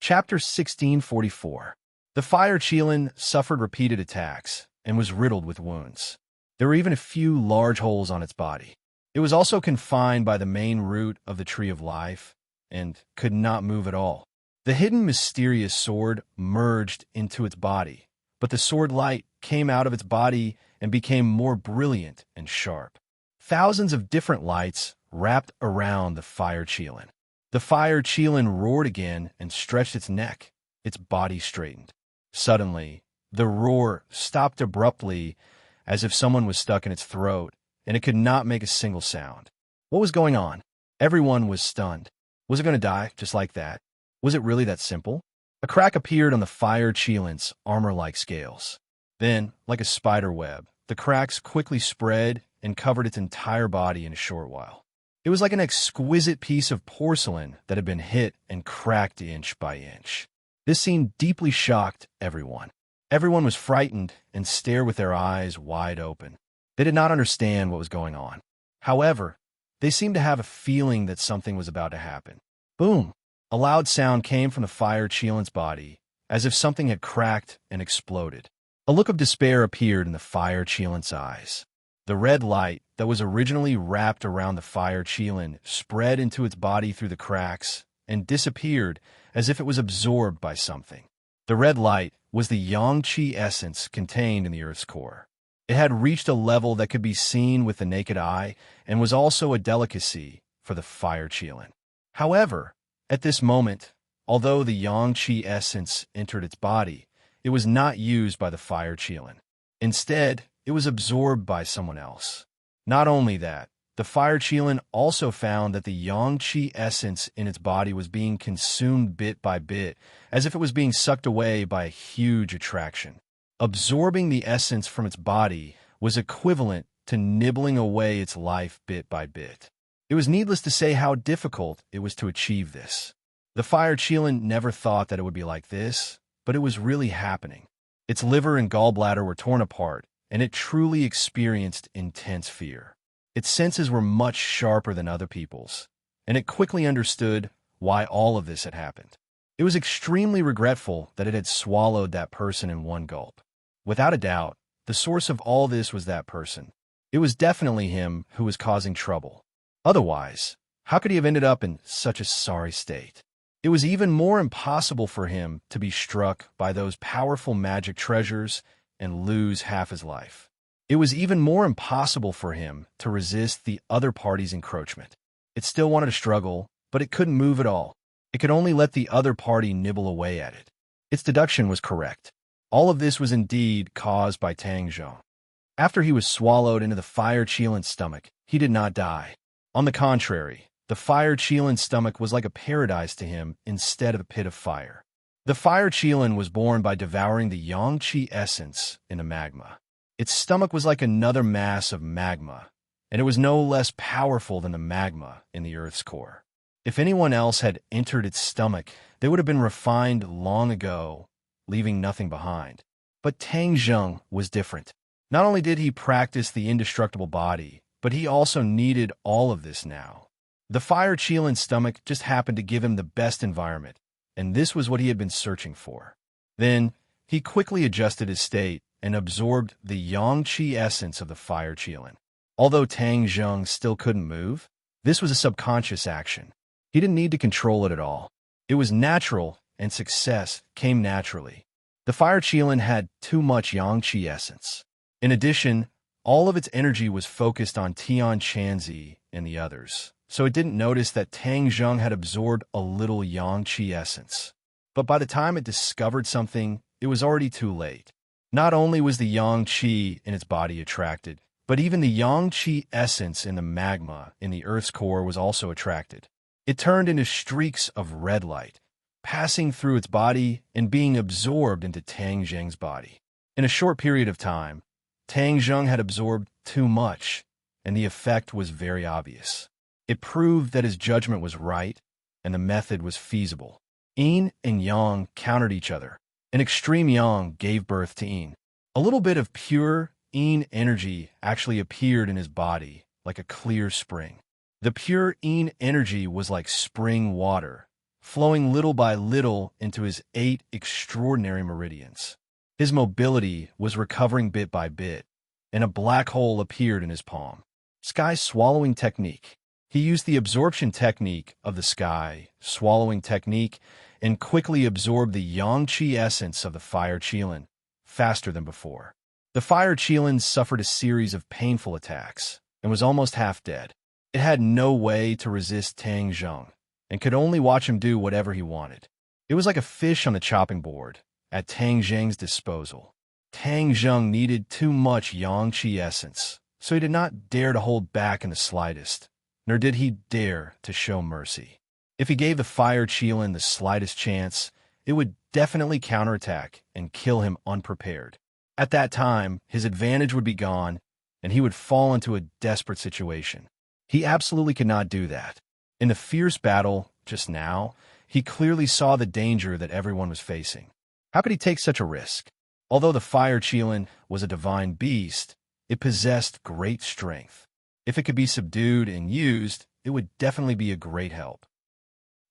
Chapter 1644. The fire Qilin suffered repeated attacks and was riddled with wounds. There were even a few large holes on its body. It was also confined by the main root of the Tree of Life and could not move at all. The hidden mysterious sword merged into its body, but the sword light came out of its body and became more brilliant and sharp. Thousands of different lights wrapped around the fire Qilin. The fire Qilin roared again and stretched its neck. Its body straightened. Suddenly, the roar stopped abruptly as if someone was stuck in its throat, and it could not make a single sound. What was going on? Everyone was stunned. Was it going to die just like that? Was it really that simple? A crack appeared on the fire Qilin's armor-like scales. Then, like a spider web, the cracks quickly spread and covered its entire body in a short while. It was like an exquisite piece of porcelain that had been hit and cracked inch by inch. This scene deeply shocked everyone. Everyone was frightened and stared with their eyes wide open. They did not understand what was going on. However, they seemed to have a feeling that something was about to happen. Boom! A loud sound came from the fire Qilin's body, as if something had cracked and exploded. A look of despair appeared in the fire Qilin's eyes. The red light that was originally wrapped around the fire Qilin spread into its body through the cracks and disappeared as if it was absorbed by something. The red light was the yang qi essence contained in the Earth's core. It had reached a level that could be seen with the naked eye and was also a delicacy for the fire Qilin. However, at this moment, although the yang qi essence entered its body, it was not used by the fire Qilin. Instead, it was absorbed by someone else. Not only that, the fire Qilin also found that the yang qi essence in its body was being consumed bit by bit, as if it was being sucked away by a huge attraction. Absorbing the essence from its body was equivalent to nibbling away its life bit by bit. It was needless to say how difficult it was to achieve this. The fire Qilin never thought that it would be like this, but it was really happening. Its liver and gallbladder were torn apart, and it truly experienced intense fear. Its senses were much sharper than other people's, and it quickly understood why all of this had happened. It was extremely regretful that it had swallowed that person in one gulp. Without a doubt, the source of all this was that person. It was definitely him who was causing trouble. Otherwise, how could he have ended up in such a sorry state? It was even more impossible for him to be struck by those powerful magic treasures and lose half his life. It was even more impossible for him to resist the other party's encroachment. It still wanted to struggle, but it couldn't move at all. It could only let the other party nibble away at it. Its deduction was correct. All of this was indeed caused by Tang Zhong. After he was swallowed into the fire Qilin's stomach, he did not die. On the contrary, the fire Qilin's stomach was like a paradise to him instead of a pit of fire. The fire Qilin was born by devouring the yang qi essence in the magma. Its stomach was like another mass of magma, and it was no less powerful than the magma in the Earth's core. If anyone else had entered its stomach, they would have been refined long ago, leaving nothing behind. But Tang Zhong was different. Not only did he practice the indestructible body, but he also needed all of this now. The fire Qilin's stomach just happened to give him the best environment, and this was what he had been searching for. Then, he quickly adjusted his state and absorbed the yang qi essence of the fire Qilin. Although Tang Zhong still couldn't move, this was a subconscious action. He didn't need to control it at all. It was natural, and success came naturally. The fire Qilin had too much yang qi essence. In addition, all of its energy was focused on Tian Chanzi and the others, so it didn't notice that Tang Zhong had absorbed a little yang qi essence. But by the time it discovered something, it was already too late. Not only was the yang qi in its body attracted, but even the yang qi essence in the magma in the Earth's core was also attracted. It turned into streaks of red light, passing through its body and being absorbed into Tang Zhong's body. In a short period of time, Tang Zhong had absorbed too much, and the effect was very obvious. It proved that his judgment was right, and the method was feasible. Yin and Yang countered each other. An extreme Yang gave birth to Yin. A little bit of pure Yin energy actually appeared in his body, like a clear spring. The pure Yin energy was like spring water, flowing little by little into his 8 extraordinary meridians. His mobility was recovering bit by bit, and a black hole appeared in his palm. Sky swallowing technique. He used the absorption technique of the sky swallowing technique and quickly absorbed the yang-chi essence of the fire Qilin, faster than before. The fire Qilin suffered a series of painful attacks and was almost half dead. It had no way to resist Tang Zheng and could only watch him do whatever he wanted. It was like a fish on the chopping board at Tang Zheng's disposal. Tang Zheng needed too much yang-chi essence, so he did not dare to hold back in the slightest, nor did he dare to show mercy. If he gave the fire Qilin the slightest chance, it would definitely counterattack and kill him unprepared. At that time, his advantage would be gone, and he would fall into a desperate situation. He absolutely could not do that. In the fierce battle just now, he clearly saw the danger that everyone was facing. How could he take such a risk? Although the fire Qilin was a divine beast, it possessed great strength. If it could be subdued and used, it would definitely be a great help.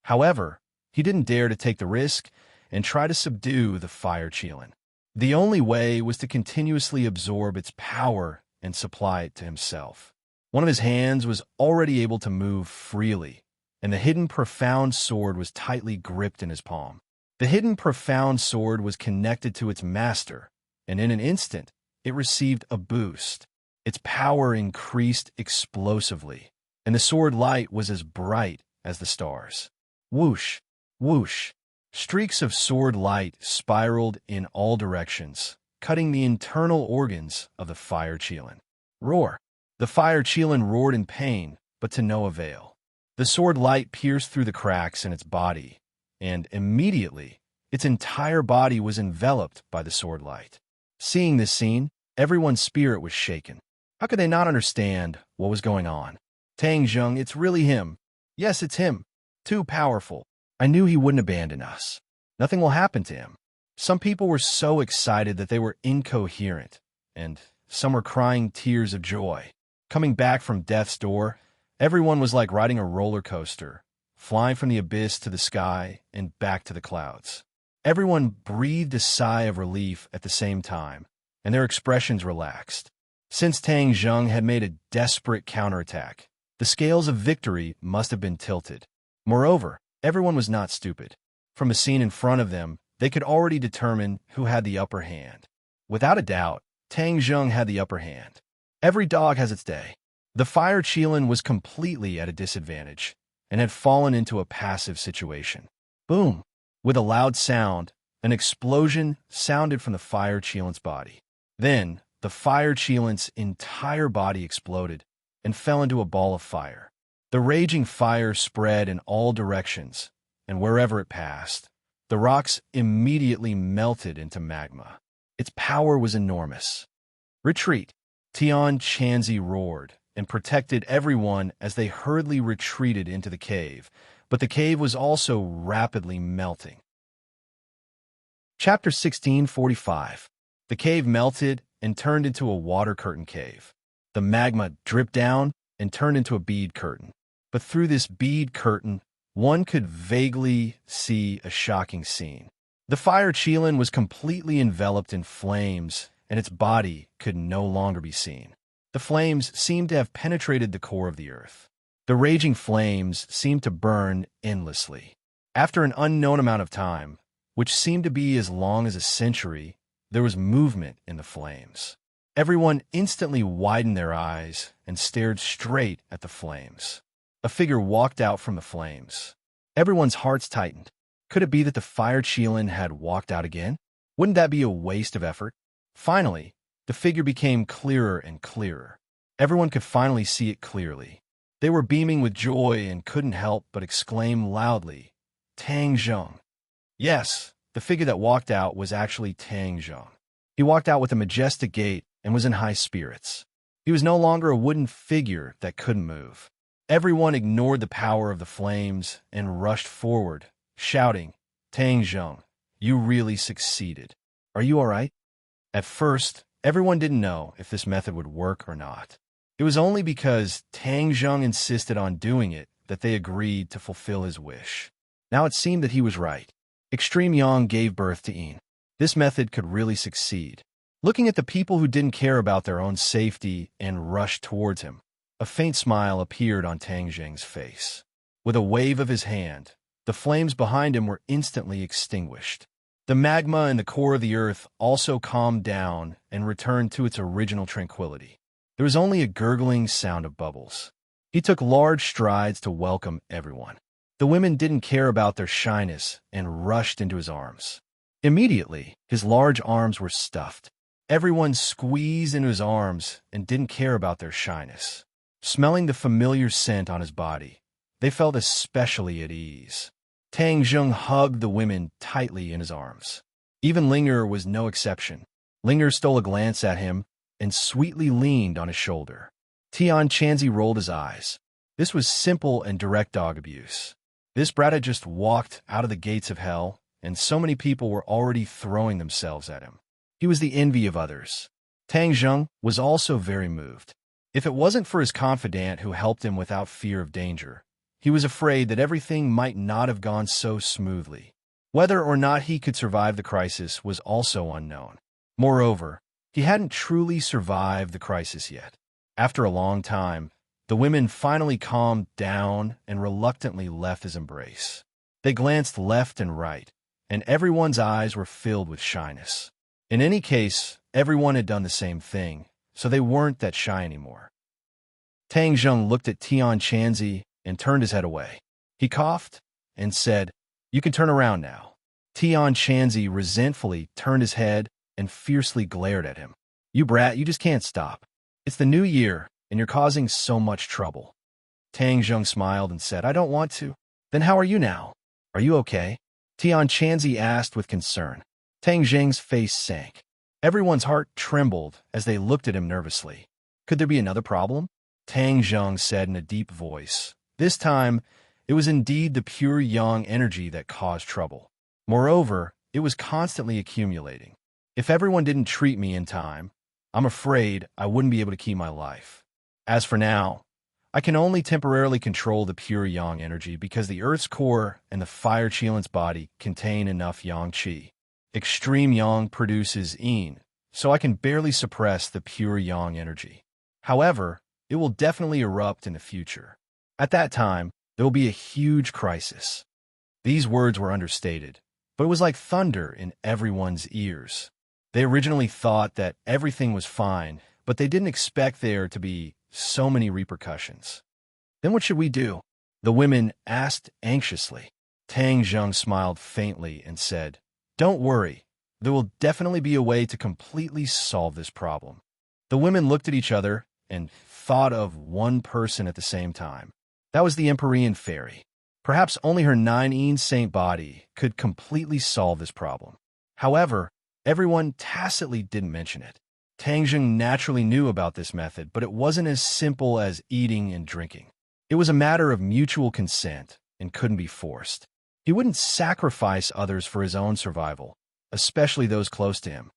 However, he didn't dare to take the risk and try to subdue the fire Qilin. The only way was to continuously absorb its power and supply it to himself. One of his hands was already able to move freely, and the hidden profound sword was tightly gripped in his palm. The hidden profound sword was connected to its master, and in an instant, it received a boost. Its power increased explosively, and the sword light was as bright as the stars. Whoosh, whoosh. Streaks of sword light spiraled in all directions, cutting the internal organs of the fire Qilin. Roar. The fire Qilin roared in pain, but to no avail. The sword light pierced through the cracks in its body, and immediately, its entire body was enveloped by the sword light. Seeing this scene, everyone's spirit was shaken. How could they not understand what was going on? Tang Zheng, it's really him. Yes, it's him. Too powerful. I knew he wouldn't abandon us. Nothing will happen to him. Some people were so excited that they were incoherent, and some were crying tears of joy. Coming back from death's door, everyone was like riding a roller coaster, flying from the abyss to the sky and back to the clouds. Everyone breathed a sigh of relief at the same time, and their expressions relaxed. Since Tang Zheng had made a desperate counterattack, the scales of victory must have been tilted. Moreover, everyone was not stupid. From the scene in front of them, they could already determine who had the upper hand. Without a doubt, Tang Zheng had the upper hand. Every dog has its day. The fire Qilin was completely at a disadvantage and had fallen into a passive situation. Boom! With a loud sound, an explosion sounded from the fire Qilin's body. Then, the fire Qilin's entire body exploded and fell into a ball of fire. The raging fire spread in all directions, and wherever it passed, the rocks immediately melted into magma. Its power was enormous. Retreat! Tian Chanzi roared and protected everyone as they hurriedly retreated into the cave, but the cave was also rapidly melting. Chapter 1645. The cave melted and turned into a water curtain cave. The magma dripped down and turned into a bead curtain. But through this bead curtain, one could vaguely see a shocking scene. The fire Qilin was completely enveloped in flames, and its body could no longer be seen. The flames seemed to have penetrated the core of the earth. The raging flames seemed to burn endlessly. After an unknown amount of time, which seemed to be as long as a century, there was movement in the flames. Everyone instantly widened their eyes and stared straight at the flames. A figure walked out from the flames. Everyone's hearts tightened. Could it be that the fire Qilin had walked out again? Wouldn't that be a waste of effort? Finally, the figure became clearer and clearer. Everyone could finally see it clearly. They were beaming with joy and couldn't help but exclaim loudly, Tang Zheng. Yes, the figure that walked out was actually Tang Zheng. He walked out with a majestic gait and was in high spirits. He was no longer a wooden figure that couldn't move. Everyone ignored the power of the flames and rushed forward, shouting, Tang Zheng, you really succeeded. Are you all right? At first, everyone didn't know if this method would work or not. It was only because Tang Zheng insisted on doing it that they agreed to fulfill his wish. Now it seemed that he was right. Extreme Yang gave birth to Een. This method could really succeed. Looking at the people who didn't care about their own safety and rushed towards him, a faint smile appeared on Tang Zheng's face. With a wave of his hand, the flames behind him were instantly extinguished. The magma in the core of the earth also calmed down and returned to its original tranquility. There was only a gurgling sound of bubbles. He took large strides to welcome everyone. The women didn't care about their shyness and rushed into his arms. Immediately, his large arms were stuffed. Everyone squeezed into his arms and didn't care about their shyness. Smelling the familiar scent on his body, they felt especially at ease. Tang Zheng hugged the women tightly in his arms. Even Linger was no exception. Linger stole a glance at him and sweetly leaned on his shoulder. Tian Chanzi rolled his eyes. This was simple and direct dog abuse. This brat had just walked out of the gates of hell, and so many people were already throwing themselves at him. He was the envy of others. Tang Zheng was also very moved. If it wasn't for his confidant who helped him without fear of danger, he was afraid that everything might not have gone so smoothly. Whether or not he could survive the crisis was also unknown. Moreover, he hadn't truly survived the crisis yet. After a long time, the women finally calmed down and reluctantly left his embrace. They glanced left and right, and everyone's eyes were filled with shyness. In any case, everyone had done the same thing, so they weren't that shy anymore. Tang Zheng looked at Tian Chanzi and turned his head away. He coughed and said, "You can turn around now." Tian Chanzi resentfully turned his head and fiercely glared at him. "You brat, you just can't stop. It's the new year, and you're causing so much trouble." Tang Zheng smiled and said, "I don't want to." "Then how are you now? Are you okay?" Tian Chanzi asked with concern. Tang Zheng's face sank. Everyone's heart trembled as they looked at him nervously. Could there be another problem? Tang Zheng said in a deep voice. This time, it was indeed the pure yang energy that caused trouble. Moreover, it was constantly accumulating. If everyone didn't treat me in time, I'm afraid I wouldn't be able to keep my life. As for now, I can only temporarily control the pure yang energy because the Earth's core and the fire Qilin's body contain enough yang qi. Extreme yang produces Een, so I can barely suppress the pure yang energy. However, it will definitely erupt in the future. At that time, there will be a huge crisis. These words were understated, but it was like thunder in everyone's ears. They originally thought that everything was fine, but they didn't expect there to be so many repercussions. Then what should we do? The women asked anxiously. Tang Zheng smiled faintly and said, "Don't worry, there will definitely be a way to completely solve this problem." The women looked at each other and thought of one person at the same time. That was the Empyrean fairy. Perhaps only her 9 saint body could completely solve this problem. However, everyone tacitly didn't mention it. Tang Zheng naturally knew about this method, but it wasn't as simple as eating and drinking. It was a matter of mutual consent and couldn't be forced. He wouldn't sacrifice others for his own survival, especially those close to him.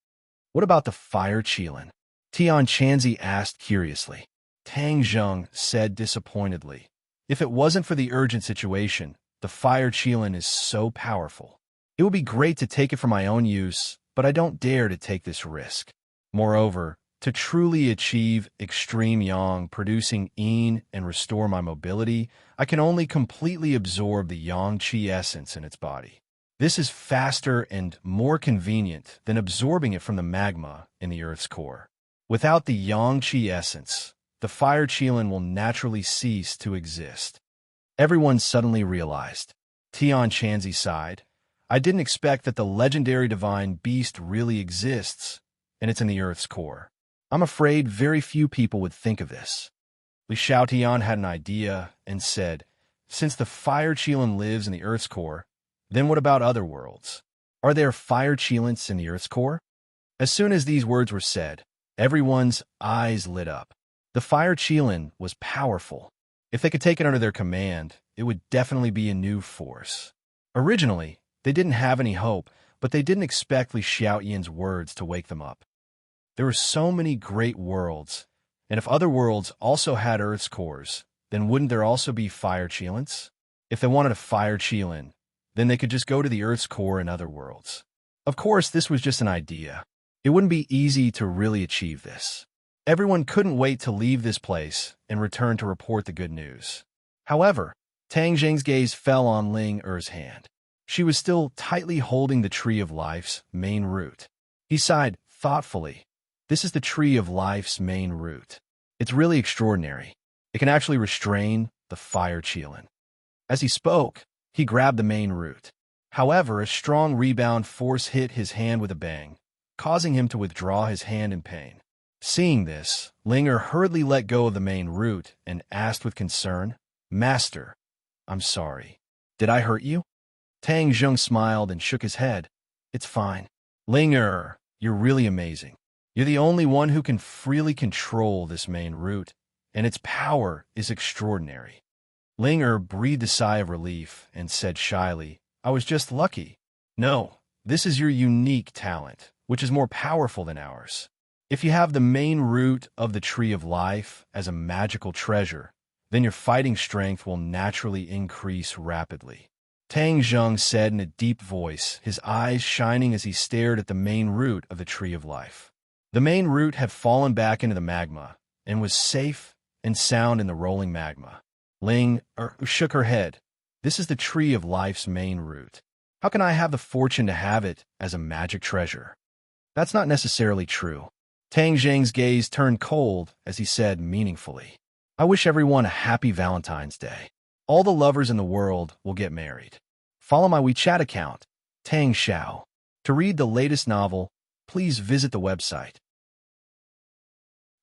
What about the fire Qilin? Tian Chanzi asked curiously. Tang Zheng said disappointedly, "If it wasn't for the urgent situation, the fire Qilin is so powerful. It would be great to take it for my own use, but I don't dare to take this risk. Moreover, to truly achieve extreme yang producing Een and restore my mobility, I can only completely absorb the yang qi essence in its body. This is faster and more convenient than absorbing it from the magma in the Earth's core. Without the yang qi essence, the fire Qilin will naturally cease to exist." Everyone suddenly realized. Tian Chanzi sighed. "I didn't expect that the legendary divine beast really exists, and it's in the Earth's core. I'm afraid very few people would think of this." Li Xiaotian had an idea and said, "Since the fire Qilin lives in the Earth's core, then what about other worlds? Are there fire Qilins in the Earth's core?" As soon as these words were said, everyone's eyes lit up. The fire Qilin was powerful. If they could take it under their command, it would definitely be a new force. Originally, they didn't have any hope, but they didn't expect Li Xiaoyan's words to wake them up. There were so many great worlds, and if other worlds also had Earth's cores, then wouldn't there also be fire Qilins? If they wanted a fire Qilin, Then they could just go to the Earth's core and other worlds. Of course, this was just an idea. It wouldn't be easy to really achieve this. Everyone couldn't wait to leave this place and return to report the good news. However, Tang Zheng's gaze fell on Ling Er's hand. She was still tightly holding the Tree of Life's main root. He sighed thoughtfully. This is the Tree of Life's main root. It's really extraordinary. It can actually restrain the fire Qilin. As he spoke, he grabbed the main root. However, a strong rebound force hit his hand with a bang, causing him to withdraw his hand in pain. Seeing this, Ling Er hurriedly let go of the main root and asked with concern, "Master, I'm sorry. Did I hurt you?" Tang Zheng smiled and shook his head. "It's fine. Ling Er, you're really amazing. You're the only one who can freely control this main root, and its power is extraordinary." Ling Er breathed a sigh of relief and said shyly, "I was just lucky." "No, this is your unique talent, which is more powerful than ours. If you have the main root of the Tree of Life as a magical treasure, then your fighting strength will naturally increase rapidly." Tang Zheng said in a deep voice, his eyes shining as he stared at the main root of the Tree of Life. The main root had fallen back into the magma and was safe and sound in the rolling magma. Ling Er shook her head. "This is the Tree of Life's main root. How can I have the fortune to have it as a magic treasure?" "That's not necessarily true." Tang Zheng's gaze turned cold as he said meaningfully, "I wish everyone a happy Valentine's Day. All the lovers in the world will get married." Follow my WeChat account, Tang Xiao. To read the latest novel, please visit the website.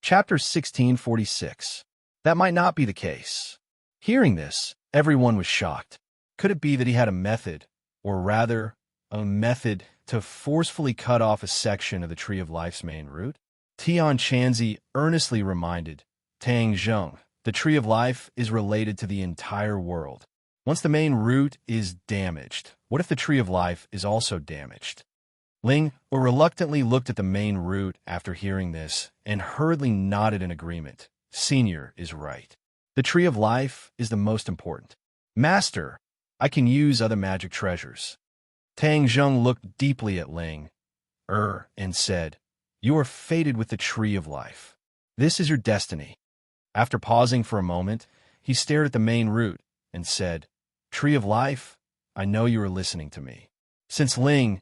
Chapter 1646. That might not be the case. Hearing this, everyone was shocked. Could it be that he had a method, or rather, a method to forcefully cut off a section of the Tree of Life's main root? Tian Chanzi earnestly reminded Tang Zheng, the Tree of Life is related to the entire world. Once the main root is damaged, what if the Tree of Life is also damaged? Ling reluctantly looked at the main root after hearing this and hurriedly nodded in agreement. Senior is right. The Tree of Life is the most important. Master, I can use other magic treasures. Tang Zheng looked deeply at Ling and said, "You are fated with the Tree of Life. This is your destiny." After pausing for a moment, he stared at the main root and said, "Tree of Life, I know you are listening to me. Since Ling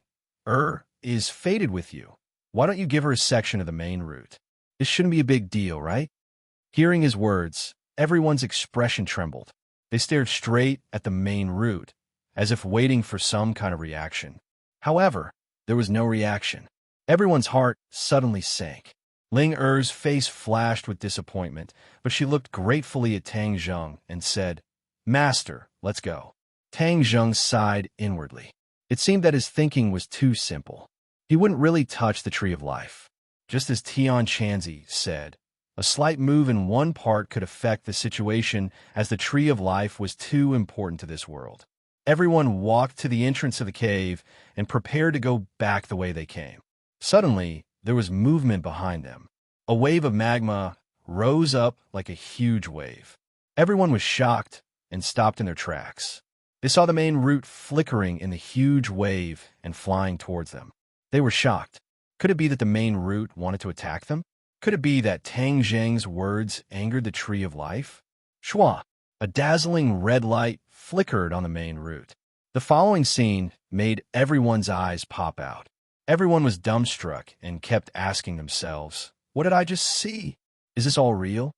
is fated with you, why don't you give her a section of the main root? This shouldn't be a big deal, right?" Hearing his words, everyone's expression trembled. They stared straight at the main root, as if waiting for some kind of reaction. However, there was no reaction. Everyone's heart suddenly sank. Ling Er's face flashed with disappointment, but she looked gratefully at Tang Zheng and said, "Master, let's go." Tang Zheng sighed inwardly. It seemed that his thinking was too simple. He wouldn't really touch the Tree of Life. Just as Tian Chanzi said, a slight move in one part could affect the situation, as the Tree of Life was too important to this world. Everyone walked to the entrance of the cave and prepared to go back the way they came. Suddenly, there was movement behind them. A wave of magma rose up like a huge wave. Everyone was shocked and stopped in their tracks. They saw the main root flickering in the huge wave and flying towards them. They were shocked. Could it be that the main root wanted to attack them? Could it be that Tang Zheng's words angered the Tree of Life? Shua! A dazzling red light flickered on the main root. The following scene made everyone's eyes pop out. Everyone was dumbstruck and kept asking themselves, "What did I just see? Is this all real?"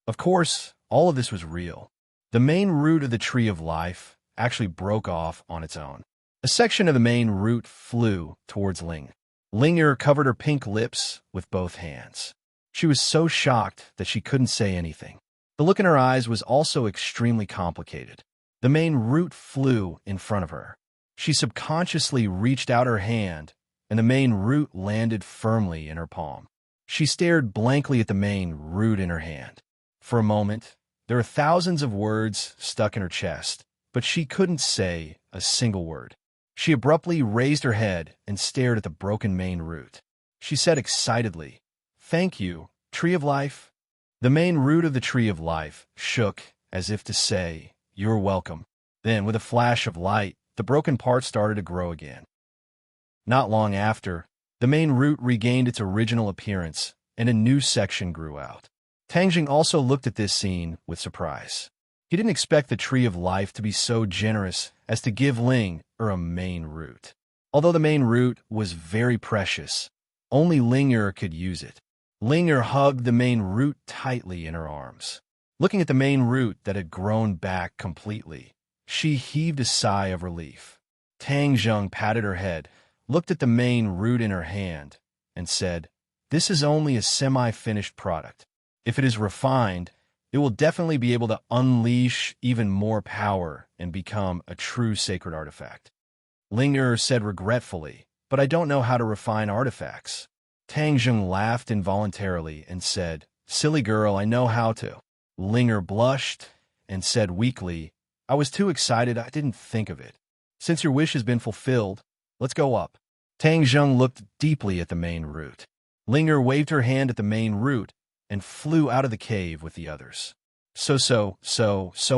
Of course, all of this was real. The main root of the Tree of Life actually broke off on its own. A section of the main root flew towards Ling. Ling covered her pink lips with both hands. She was so shocked that she couldn't say anything. The look in her eyes was also extremely complicated. The main root flew in front of her. She subconsciously reached out her hand, and the main root landed firmly in her palm. She stared blankly at the main root in her hand. For a moment, there were thousands of words stuck in her chest, but she couldn't say a single word. She abruptly raised her head and stared at the broken main root. She said excitedly, "Thank you, Tree of Life." The main root of the Tree of Life shook as if to say, "You're welcome." Then, with a flash of light, the broken parts started to grow again. Not long after, the main root regained its original appearance, and a new section grew out. Tangjing also looked at this scene with surprise. He didn't expect the Tree of Life to be so generous as to give Ling a main root. Although the main root was very precious, only Ling could use it. Ling hugged the main root tightly in her arms. Looking at the main root that had grown back completely, she heaved a sigh of relief. Tangjing patted her head, looked at the main root in her hand, and said, "This is only a semi-finished product. If it is refined, it will definitely be able to unleash even more power and become a true sacred artifact." Ling said regretfully, "But I don't know how to refine artifacts." Tangjing laughed involuntarily and said, "Silly girl, I know how to." Ling blushed and said weakly, "I was too excited, I didn't think of it. Since your wish has been fulfilled, let's go up." Tangjing looked deeply at the main root. Ling waved her hand at the main root and flew out of the cave with the others. So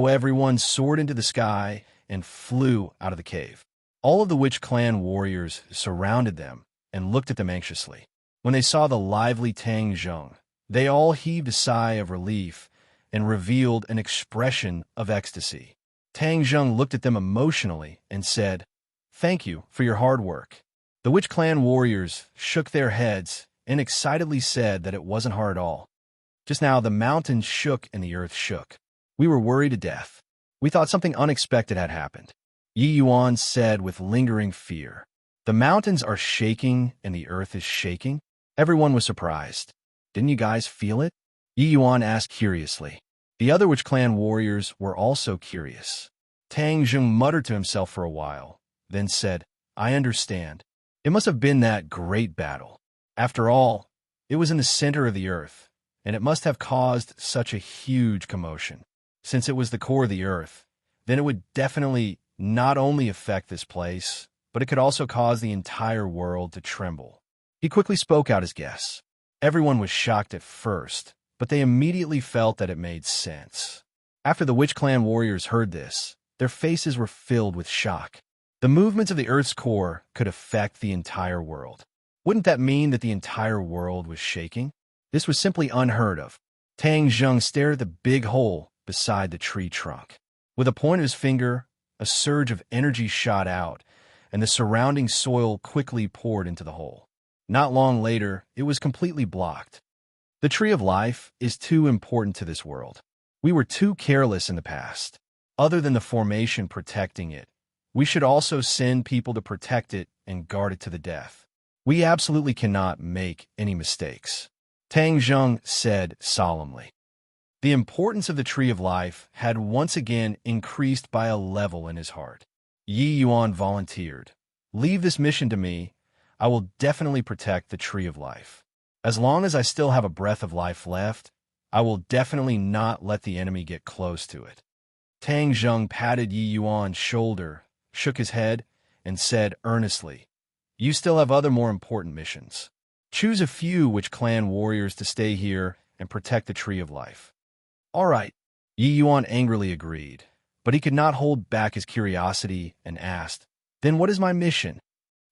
everyone soared into the sky and flew out of the cave. All of the Witch Clan warriors surrounded them and looked at them anxiously. When they saw the lively Tangjing, they all heaved a sigh of relief and revealed an expression of ecstasy. Tangjing looked at them emotionally and said, "Thank you for your hard work." The Witch Clan warriors shook their heads and excitedly said that it wasn't hard at all. Just now, the mountains shook and the earth shook. We were worried to death. We thought something unexpected had happened. Yi Yuan said with lingering fear, "The mountains are shaking and the earth is shaking?" Everyone was surprised. "Didn't you guys feel it?" Yi Yuan asked curiously. The other Witch Clan warriors were also curious. Tangjing muttered to himself for a while, then said, "I understand. It must have been that great battle. After all, it was in the center of the earth, and it must have caused such a huge commotion. Since it was the core of the earth, then it would definitely not only affect this place, but it could also cause the entire world to tremble." He quickly spoke out his guess. Everyone was shocked at first, but they immediately felt that it made sense. After the Witch Clan warriors heard this, their faces were filled with shock. The movements of the Earth's core could affect the entire world. Wouldn't that mean that the entire world was shaking? This was simply unheard of. Tangjing stared at the big hole beside the tree trunk. With a point of his finger, a surge of energy shot out, and the surrounding soil quickly poured into the hole. Not long later, it was completely blocked. The Tree of Life is too important to this world. We were too careless in the past. Other than the formation protecting it, we should also send people to protect it and guard it to the death. We absolutely cannot make any mistakes," Tangjing said solemnly. The importance of the Tree of Life had once again increased by a level in his heart. Yi Yuan volunteered, "Leave this mission to me. I will definitely protect the Tree of Life. As long as I still have a breath of life left, I will definitely not let the enemy get close to it." Tangjing patted Yi Yuan's shoulder, shook his head, and said earnestly, "You still have other more important missions. Choose a few Witch Clan warriors to stay here and protect the Tree of Life." "All right," Yi Yuan angrily agreed, but he could not hold back his curiosity and asked, "Then what is my mission?"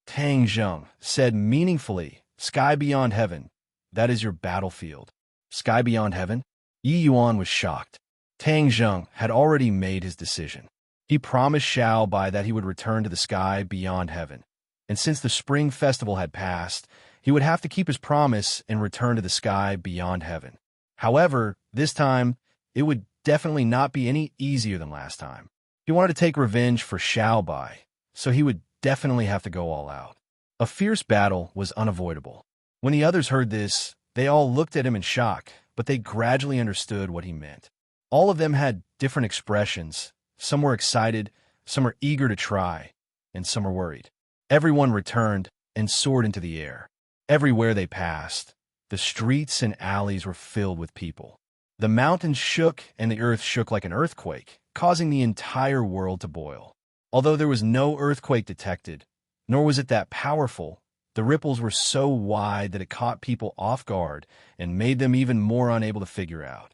Tangjing said meaningfully, "Sky beyond heaven. That is your battlefield." Sky beyond heaven? Yi Yuan was shocked. Tangjing had already made his decision. He promised Xiaobai that he would return to the sky beyond heaven, and since the spring festival had passed, he would have to keep his promise and return to the sky beyond heaven. However, this time, it would definitely not be any easier than last time. He wanted to take revenge for Xiaobai, so he would definitely have to go all out. A fierce battle was unavoidable. When the others heard this, they all looked at him in shock, but they gradually understood what he meant. All of them had different expressions. Some were excited, some were eager to try, and some were worried. Everyone returned and soared into the air. Everywhere they passed, the streets and alleys were filled with people. The mountains shook and the earth shook like an earthquake, causing the entire world to boil. Although there was no earthquake detected, nor was it that powerful, the ripples were so wide that it caught people off guard and made them even more unable to figure out.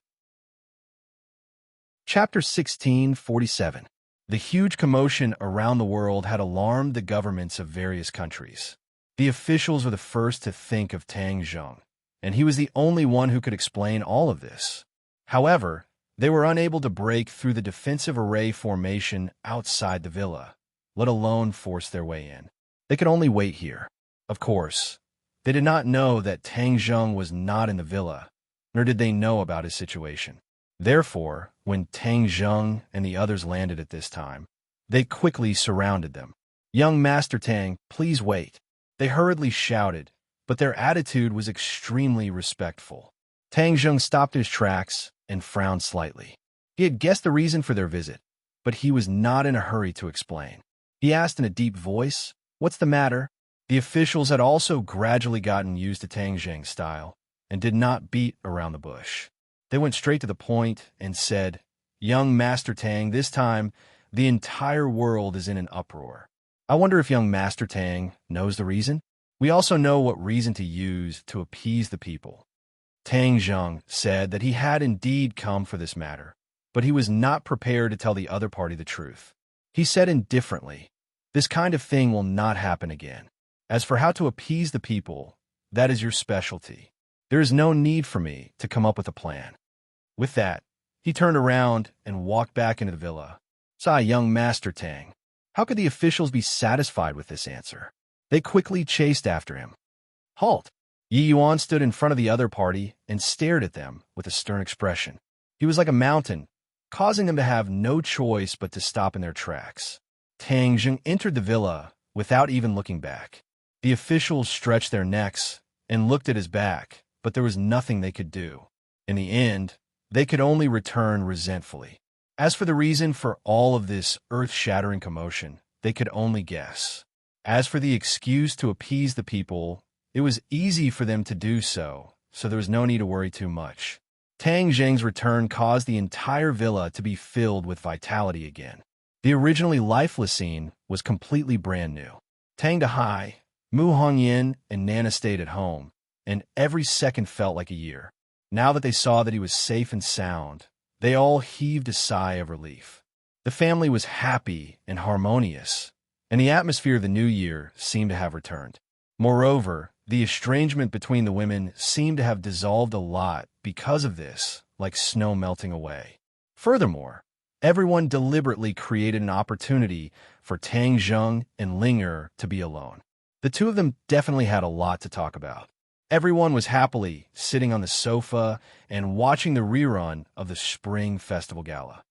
Chapter 1647. The huge commotion around the world had alarmed the governments of various countries. The officials were the first to think of Tang Zheng, and he was the only one who could explain all of this. However, they were unable to break through the defensive array formation outside the villa, let alone force their way in. They could only wait here. Of course, they did not know that Tang Zheng was not in the villa, nor did they know about his situation. Therefore, when Tang Zheng and the others landed at this time, they quickly surrounded them. "Young Master Tang, please wait," they hurriedly shouted, but their attitude was extremely respectful. Tang Zheng stopped his tracks and frowned slightly. He had guessed the reason for their visit, but he was not in a hurry to explain. He asked in a deep voice, "What's the matter?" The officials had also gradually gotten used to Tang Zheng's style and did not beat around the bush. They went straight to the point and said, "Young Master Tang, this time the entire world is in an uproar. I wonder if young Master Tang knows the reason? We also know what reason to use to appease the people." Tang Zheng said that he had indeed come for this matter, but he was not prepared to tell the other party the truth. He said indifferently, "This kind of thing will not happen again. As for how to appease the people, that is your specialty. There is no need for me to come up with a plan." With that, he turned around and walked back into the villa. "Sigh, young Master Tang." How could the officials be satisfied with this answer? They quickly chased after him. "Halt!" Yi Yuan stood in front of the other party and stared at them with a stern expression. He was like a mountain, causing them to have no choice but to stop in their tracks. Tang Zheng entered the villa without even looking back. The officials stretched their necks and looked at his back, but there was nothing they could do. In the end, they could only return resentfully. As for the reason for all of this earth-shattering commotion, they could only guess. As for the excuse to appease the people, it was easy for them to do so there was no need to worry too much. Tang Zheng's return caused the entire villa to be filled with vitality again. The originally lifeless scene was completely brand new. Tang Dahai, Mu Hongyan, and Nana stayed at home, and every second felt like a year. Now that they saw that he was safe and sound, they all heaved a sigh of relief. The family was happy and harmonious, and the atmosphere of the new year seemed to have returned. Moreover, the estrangement between the women seemed to have dissolved a lot because of this, like snow melting away. Furthermore, everyone deliberately created an opportunity for Tang Zheng and Linger to be alone. The two of them definitely had a lot to talk about. Everyone was happily sitting on the sofa and watching the rerun of the Spring Festival Gala.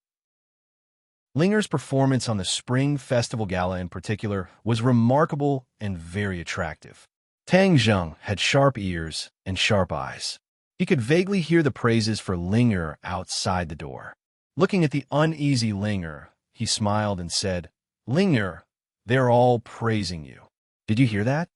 Linger's performance on the Spring Festival Gala in particular was remarkable and very attractive. Tang Zheng had sharp ears and sharp eyes. He could vaguely hear the praises for Linger outside the door. Looking at the uneasy Linger, he smiled and said, "Linger, they're all praising you. Did you hear that?"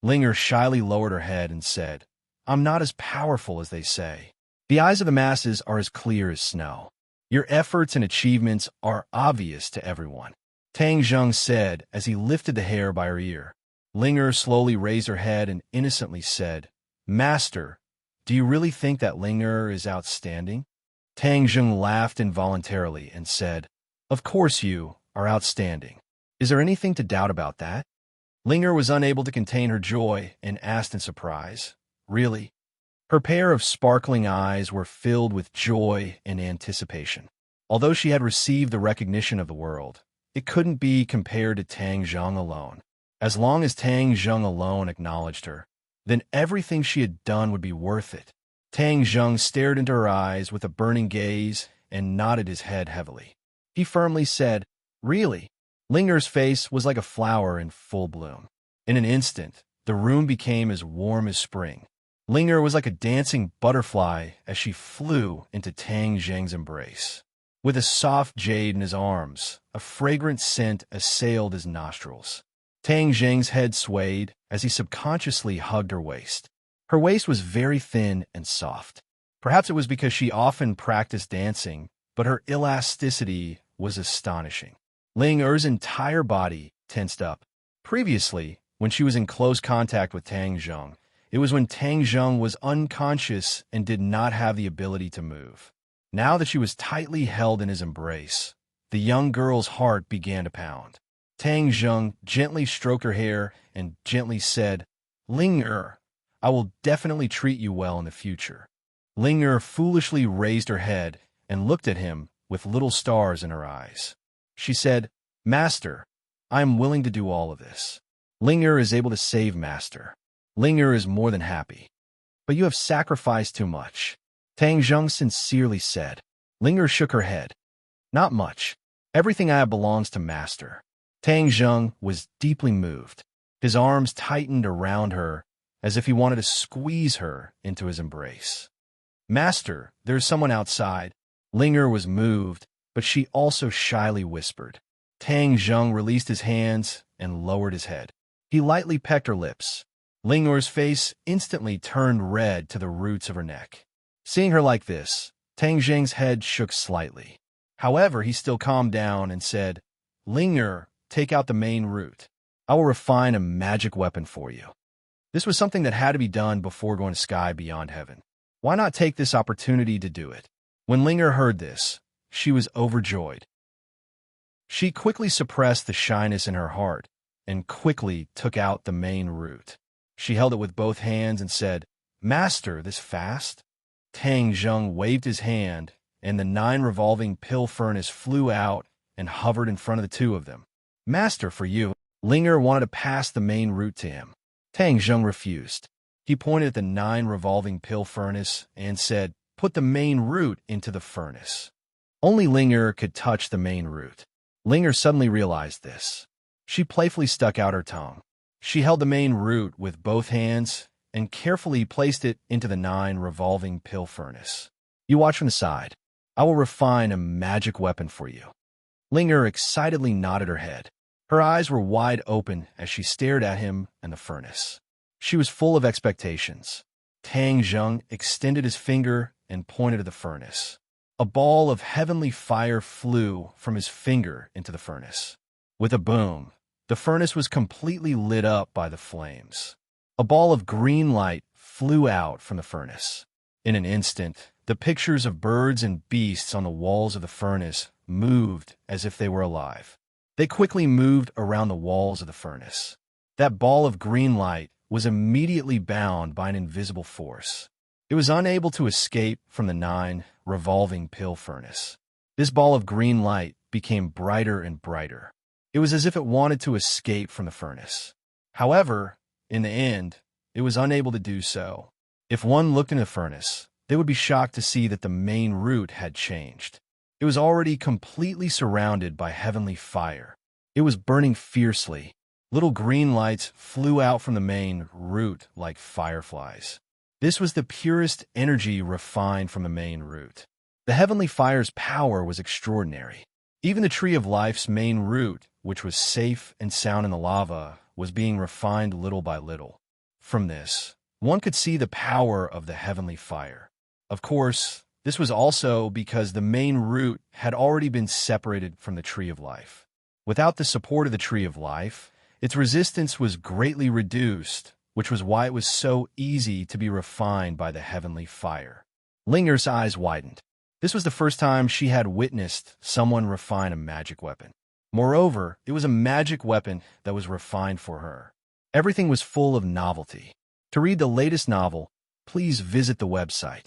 Linger shyly lowered her head and said, "I'm not as powerful as they say. The eyes of the masses are as clear as snow. Your efforts and achievements are obvious to everyone," Tang Zheng said as he lifted the hair by her ear. Linger slowly raised her head and innocently said, "Master, do you really think that Linger is outstanding?" Tang Zheng laughed involuntarily and said, "Of course you are outstanding. Is there anything to doubt about that?" Linger was unable to contain her joy and asked in surprise, "Really?" Her pair of sparkling eyes were filled with joy and anticipation. Although she had received the recognition of the world, it couldn't be compared to Tang Zheng alone. As long as Tang Zheng alone acknowledged her, then everything she had done would be worth it. Tang Zheng stared into her eyes with a burning gaze and nodded his head heavily. He firmly said, "Really?" Linger's face was like a flower in full bloom. In an instant, the room became as warm as spring. Linger was like a dancing butterfly as she flew into Tang Zheng's embrace. With a soft jade in his arms, a fragrant scent assailed his nostrils. Tang Zheng's head swayed as he subconsciously hugged her waist. Her waist was very thin and soft. Perhaps it was because she often practiced dancing, but her elasticity was astonishing. Linger's entire body tensed up. Previously, when she was in close contact with Tang Zheng, it was when Tang Zheng was unconscious and did not have the ability to move. Now that she was tightly held in his embrace, The young girl's heart began to pound. Tang Zheng gently stroked her hair and gently said, "Ling Er, I will definitely treat you well in the future." Ling Er foolishly raised her head and looked at him with little stars in her eyes. She said, "Master, I am willing to do all of this." Ling Er is able to save Master. Ling Er is more than happy. "But you have sacrificed too much," Tang Zheng sincerely said. Ling Er shook her head. "Not much. Everything I have belongs to Master." Tang Zheng was deeply moved. His arms tightened around her as if he wanted to squeeze her into his embrace. "Master, there's someone outside." Ling Er was moved, but she also shyly whispered. Tang Zheng released his hands and lowered his head. He lightly pecked her lips. Ling Er's face instantly turned red to the roots of her neck. Seeing her like this, Tang Zheng's head shook slightly. However, he still calmed down and said, "Ling Er, take out the main root. I will refine a magic weapon for you." This was something that had to be done before going to sky beyond heaven. Why not take this opportunity to do it? When Ling Er heard this, she was overjoyed. She quickly suppressed the shyness in her heart and quickly took out the main root. She held it with both hands and said, "Master, this fast?" Tang Zheng waved his hand, and the 9 revolving pill furnace flew out and hovered in front of the two of them. "Master, for you." Ling Er wanted to pass the main root to him. Tang Zheng refused. He pointed at the 9 revolving pill furnace and said, "Put the main root into the furnace." Only Ling Er could touch the main root. Ling Er suddenly realized this. She playfully stuck out her tongue. She held the main root with both hands and carefully placed it into the 9 revolving pill furnace. "You watch from the side. I will refine a magic weapon for you." Ling Er excitedly nodded her head. Her eyes were wide open as she stared at him and the furnace. She was full of expectations. Tang Zheng extended his finger and pointed to the furnace. A ball of heavenly fire flew from his finger into the furnace. With a boom, the furnace was completely lit up by the flames. A ball of green light flew out from the furnace. In an instant, the pictures of birds and beasts on the walls of the furnace moved as if they were alive. They quickly moved around the walls of the furnace. That ball of green light was immediately bound by an invisible force. It was unable to escape from the 9 revolving pill furnace. This ball of green light became brighter and brighter. It was as if it wanted to escape from the furnace. However, in the end, it was unable to do so. If one looked in the furnace, they would be shocked to see that the main root had changed. It was already completely surrounded by heavenly fire. It was burning fiercely. Little green lights flew out from the main root like fireflies. This was the purest energy refined from the main root. The heavenly fire's power was extraordinary. Even the tree of life's main root, which was safe and sound in the lava, was being refined little by little. From this, one could see the power of the heavenly fire. Of course, this was also because the main root had already been separated from the tree of life. Without the support of the tree of life, its resistance was greatly reduced, which was why it was so easy to be refined by the heavenly fire. Ling Er's eyes widened. This was the first time she had witnessed someone refine a magic weapon. Moreover, it was a magic weapon that was refined for her. Everything was full of novelty. To read the latest novel, please visit the website.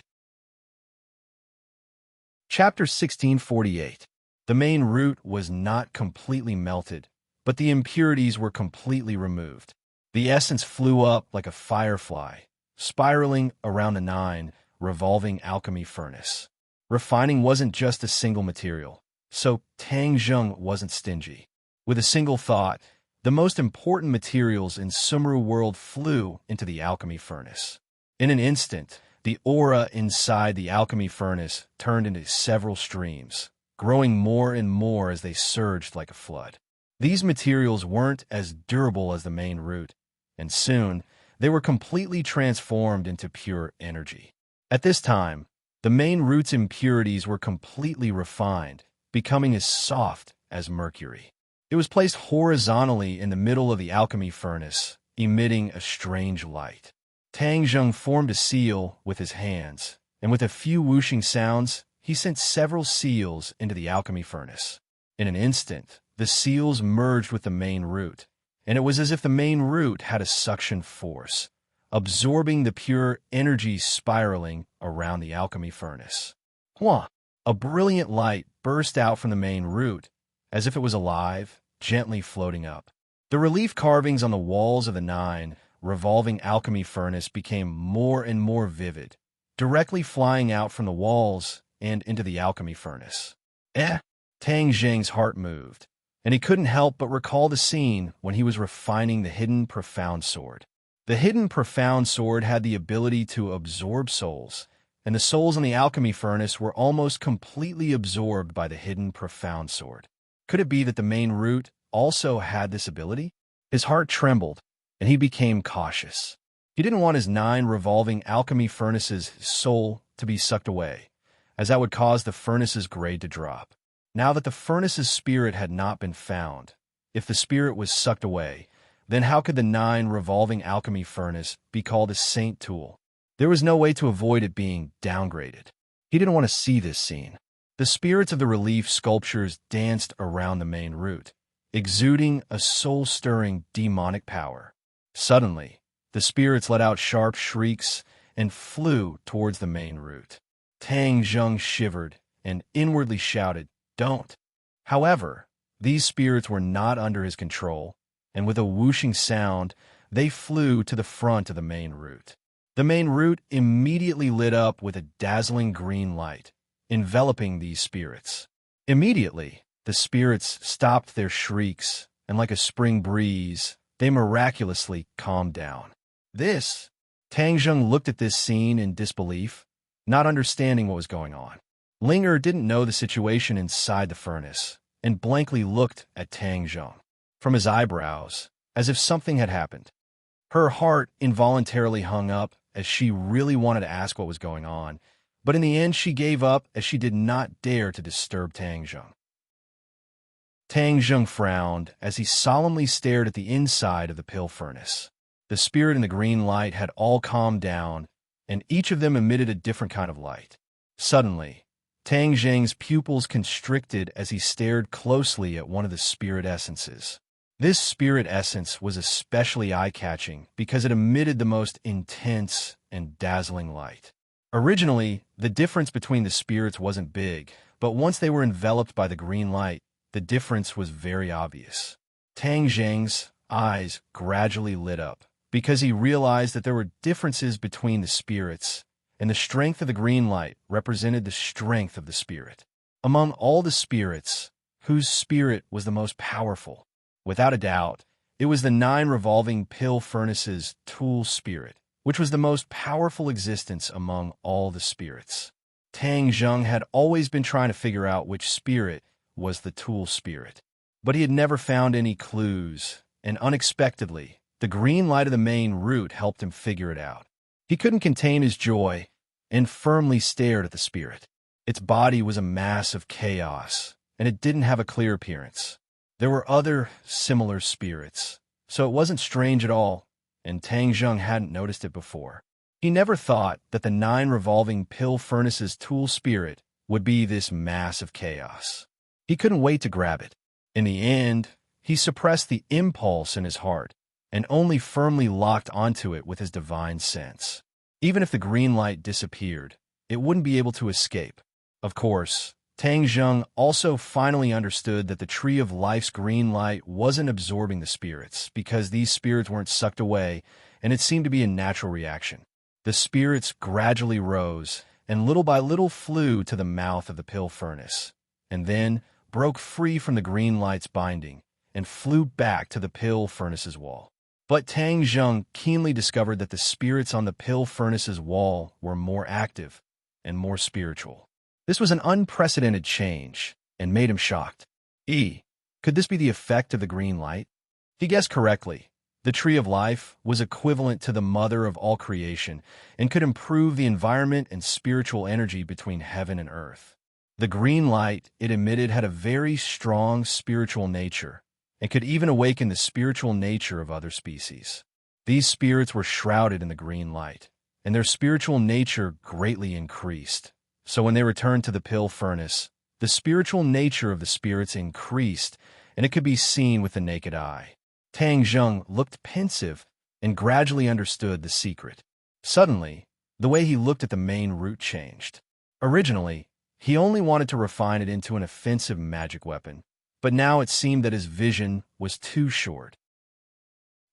Chapter 1648. The main root was not completely melted, but the impurities were completely removed. The essence flew up like a firefly, spiraling around the 9 revolving alchemy furnace. Refining wasn't just a single material, so Tang Zheng wasn't stingy. With a single thought, the most important materials in Sumru world flew into the alchemy furnace. In an instant, the aura inside the alchemy furnace turned into several streams, growing more and more as they surged like a flood. These materials weren't as durable as the main root, and soon they were completely transformed into pure energy. At this time, the main root's impurities were completely refined, becoming as soft as mercury. It was placed horizontally in the middle of the alchemy furnace, emitting a strange light. Tang Zheng formed a seal with his hands, and with a few whooshing sounds, he sent several seals into the alchemy furnace. In an instant, the seals merged with the main root, and it was as if the main root had a suction force, absorbing the pure energy spiraling around the alchemy furnace. Hua! A brilliant light burst out from the main root, as if it was alive, gently floating up. The relief carvings on the walls of the 9 revolving alchemy furnace became more and more vivid, directly flying out from the walls and into the alchemy furnace. Tang Zheng's heart moved, and he couldn't help but recall the scene when he was refining the hidden profound sword. The hidden profound sword had the ability to absorb souls, and the souls in the alchemy furnace were almost completely absorbed by the hidden profound sword. Could it be that the main root also had this ability? His heart trembled, and he became cautious. He didn't want his 9 revolving alchemy furnaces' soul to be sucked away, as that would cause the furnace's grade to drop. Now that the furnace's spirit had not been found, if the spirit was sucked away, then how could the 9 revolving alchemy furnace be called a saint tool? There was no way to avoid it being downgraded. He didn't want to see this scene. The spirits of the relief sculptures danced around the main root, exuding a soul-stirring demonic power. Suddenly, the spirits let out sharp shrieks and flew towards the main root. Tang Zheng shivered and inwardly shouted, "Don't!" However, these spirits were not under his control, and with a whooshing sound, they flew to the front of the main root. The main root immediately lit up with a dazzling green light, enveloping these spirits. Immediately, the spirits stopped their shrieks, and like a spring breeze, they miraculously calmed down. Tang Zheng looked at this scene in disbelief, not understanding what was going on. Linger didn't know the situation inside the furnace, and blankly looked at Tang Zheng from his eyebrows, as if something had happened. Her heart involuntarily hung up, as she really wanted to ask what was going on, but in the end she gave up as she did not dare to disturb Tang Zheng. Tang Zheng frowned as he solemnly stared at the inside of the pill furnace. The spirit and the green light had all calmed down, and each of them emitted a different kind of light. Suddenly, Tang Zheng's pupils constricted as he stared closely at one of the spirit essences. This spirit essence was especially eye-catching because it emitted the most intense and dazzling light. Originally, the difference between the spirits wasn't big, but once they were enveloped by the green light, the difference was very obvious. Tang Zheng's eyes gradually lit up because he realized that there were differences between the spirits, and the strength of the green light represented the strength of the spirit. Among all the spirits, whose spirit was the most powerful? Without a doubt, it was the 9 revolving pill furnaces' tool spirit, which was the most powerful existence among all the spirits. Tang Zheng had always been trying to figure out which spirit was the tool spirit, but he had never found any clues, and unexpectedly, the green light of the main root helped him figure it out. He couldn't contain his joy and firmly stared at the spirit. Its body was a mass of chaos, and it didn't have a clear appearance. There were other similar spirits, so it wasn't strange at all, and Tang Zheng hadn't noticed it before. He never thought that the 9 revolving pill furnaces' tool spirit would be this mass of chaos. He couldn't wait to grab it. In the end, he suppressed the impulse in his heart and only firmly locked onto it with his divine sense. Even if the green light disappeared, it wouldn't be able to escape. Of course, Tang Zheng also finally understood that the Tree of Life's green light wasn't absorbing the spirits because these spirits weren't sucked away, and it seemed to be a natural reaction. The spirits gradually rose and little by little flew to the mouth of the pill furnace, and then broke free from the green light's binding and flew back to the pill furnace's wall. But Tang Zheng keenly discovered that the spirits on the pill furnace's wall were more active and more spiritual. This was an unprecedented change and made him shocked. Could this be the effect of the green light? He guessed correctly. The Tree of Life was equivalent to the mother of all creation and could improve the environment and spiritual energy between heaven and earth. The green light it emitted had a very strong spiritual nature and could even awaken the spiritual nature of other species. These spirits were shrouded in the green light, and their spiritual nature greatly increased. So when they returned to the pill furnace, The spiritual nature of the spirits increased, and it could be seen with the naked eye. Tang Zheng looked pensive and gradually understood the secret. Suddenly, the way he looked at the main root changed. Originally, he only wanted to refine it into an offensive magic weapon, but now it seemed that his vision was too short.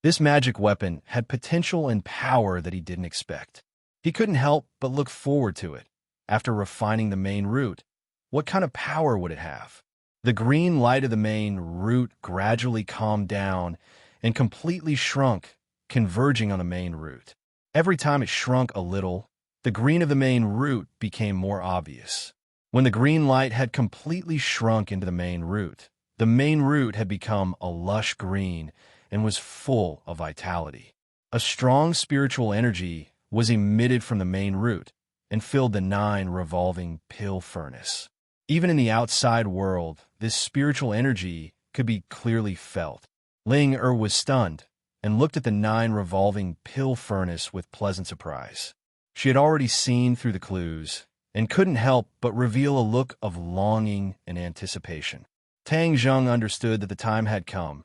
This magic weapon had potential and power that he didn't expect. He couldn't help but look forward to it. After refining the main root, what kind of power would it have? The green light of the main root gradually calmed down and completely shrunk, converging on the main root. Every time it shrunk a little, the green of the main root became more obvious. When the green light had completely shrunk into the main root had become a lush green and was full of vitality. A strong spiritual energy was emitted from the main root and filled the 9 revolving pill furnace. Even in the outside world, this spiritual energy could be clearly felt. Ling was stunned and looked at the 9 revolving pill furnace with pleasant surprise. She had already seen through the clues and couldn't help but reveal a look of longing and anticipation. Tang Zheng understood that the time had come,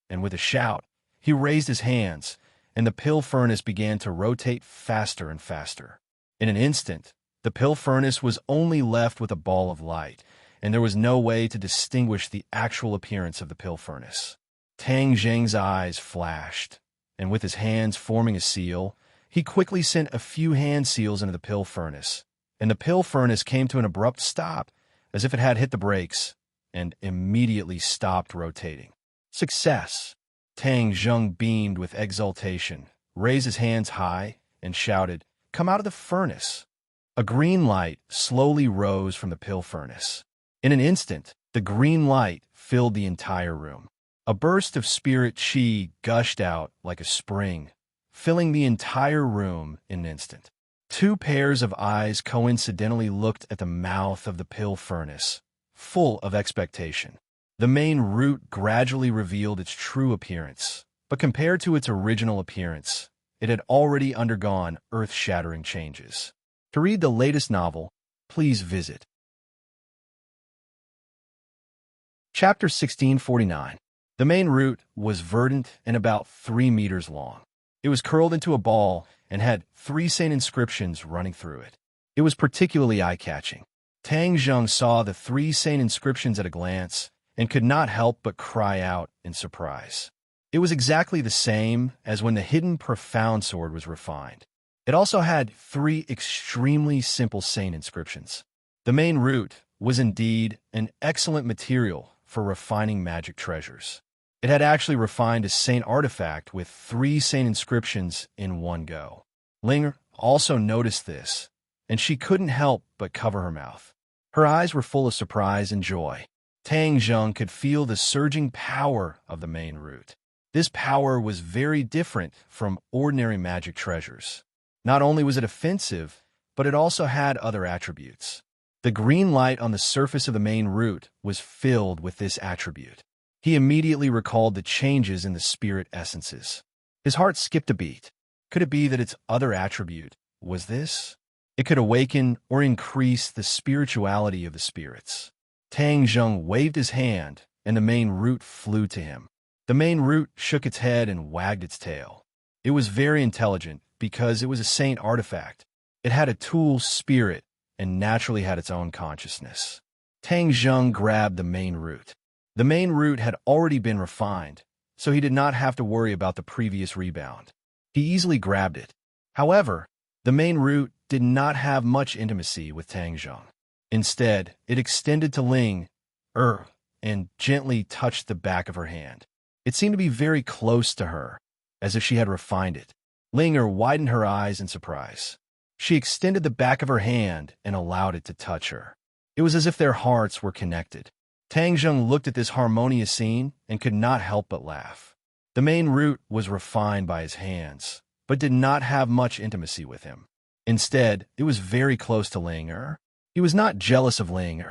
and with a shout, he raised his hands, and the pill furnace began to rotate faster and faster. In an instant, the pill furnace was only left with a ball of light, and there was no way to distinguish the actual appearance of the pill furnace. Tang Zheng's eyes flashed, and with his hands forming a seal, he quickly sent a few hand seals into the pill furnace, and the pill furnace came to an abrupt stop, as if it had hit the brakes, and immediately stopped rotating. Success! Tang Zheng beamed with exultation, raised his hands high, and shouted, "Come out of the furnace!" A green light slowly rose from the pill furnace. In an instant, the green light filled the entire room. A burst of spirit chi gushed out like a spring, filling the entire room in an instant. 2 pairs of eyes coincidentally looked at the mouth of the pill furnace, full of expectation. The main root gradually revealed its true appearance, but compared to its original appearance, it had already undergone earth-shattering changes. To read the latest novel, please visit Chapter 1649. The main root was verdant and about 3 meters long. It was curled into a ball and had 3 sane inscriptions running through it. It was particularly eye-catching. Tang Zheng saw the 3 sane inscriptions at a glance and could not help but cry out in surprise. It was exactly the same as when the hidden profound sword was refined. It also had 3 extremely simple sane inscriptions. The main root was indeed an excellent material for refining magic treasures. It had actually refined a saint artifact with 3 saint inscriptions in one go. Ling also noticed this, and she couldn't help but cover her mouth. Her eyes were full of surprise and joy. Tang Zheng could feel the surging power of the main root. This power was very different from ordinary magic treasures. Not only was it offensive, but it also had other attributes. The green light on the surface of the main root was filled with this attribute. He immediately recalled the changes in the spirit essences. His heart skipped a beat. Could it be that its other attribute was this? It could awaken or increase the spirituality of the spirits. Tang Zheng waved his hand, and the main root flew to him. The main root shook its head and wagged its tail. It was very intelligent because it was a saint artifact. It had a tool spirit and naturally had its own consciousness. Tang Zheng grabbed the main root. The main root had already been refined, so he did not have to worry about the previous rebound. He easily grabbed it. However, the main root did not have much intimacy with Tang Zheng. Instead, it extended to Ling and gently touched the back of her hand. It seemed to be very close to her, as if she had refined it. Ling widened her eyes in surprise. She extended the back of her hand and allowed it to touch her. It was as if their hearts were connected. Tang Zheng looked at this harmonious scene and could not help but laugh. The main root was refined by his hands, but did not have much intimacy with him. Instead, it was very close to Ling. He was not jealous of Ling.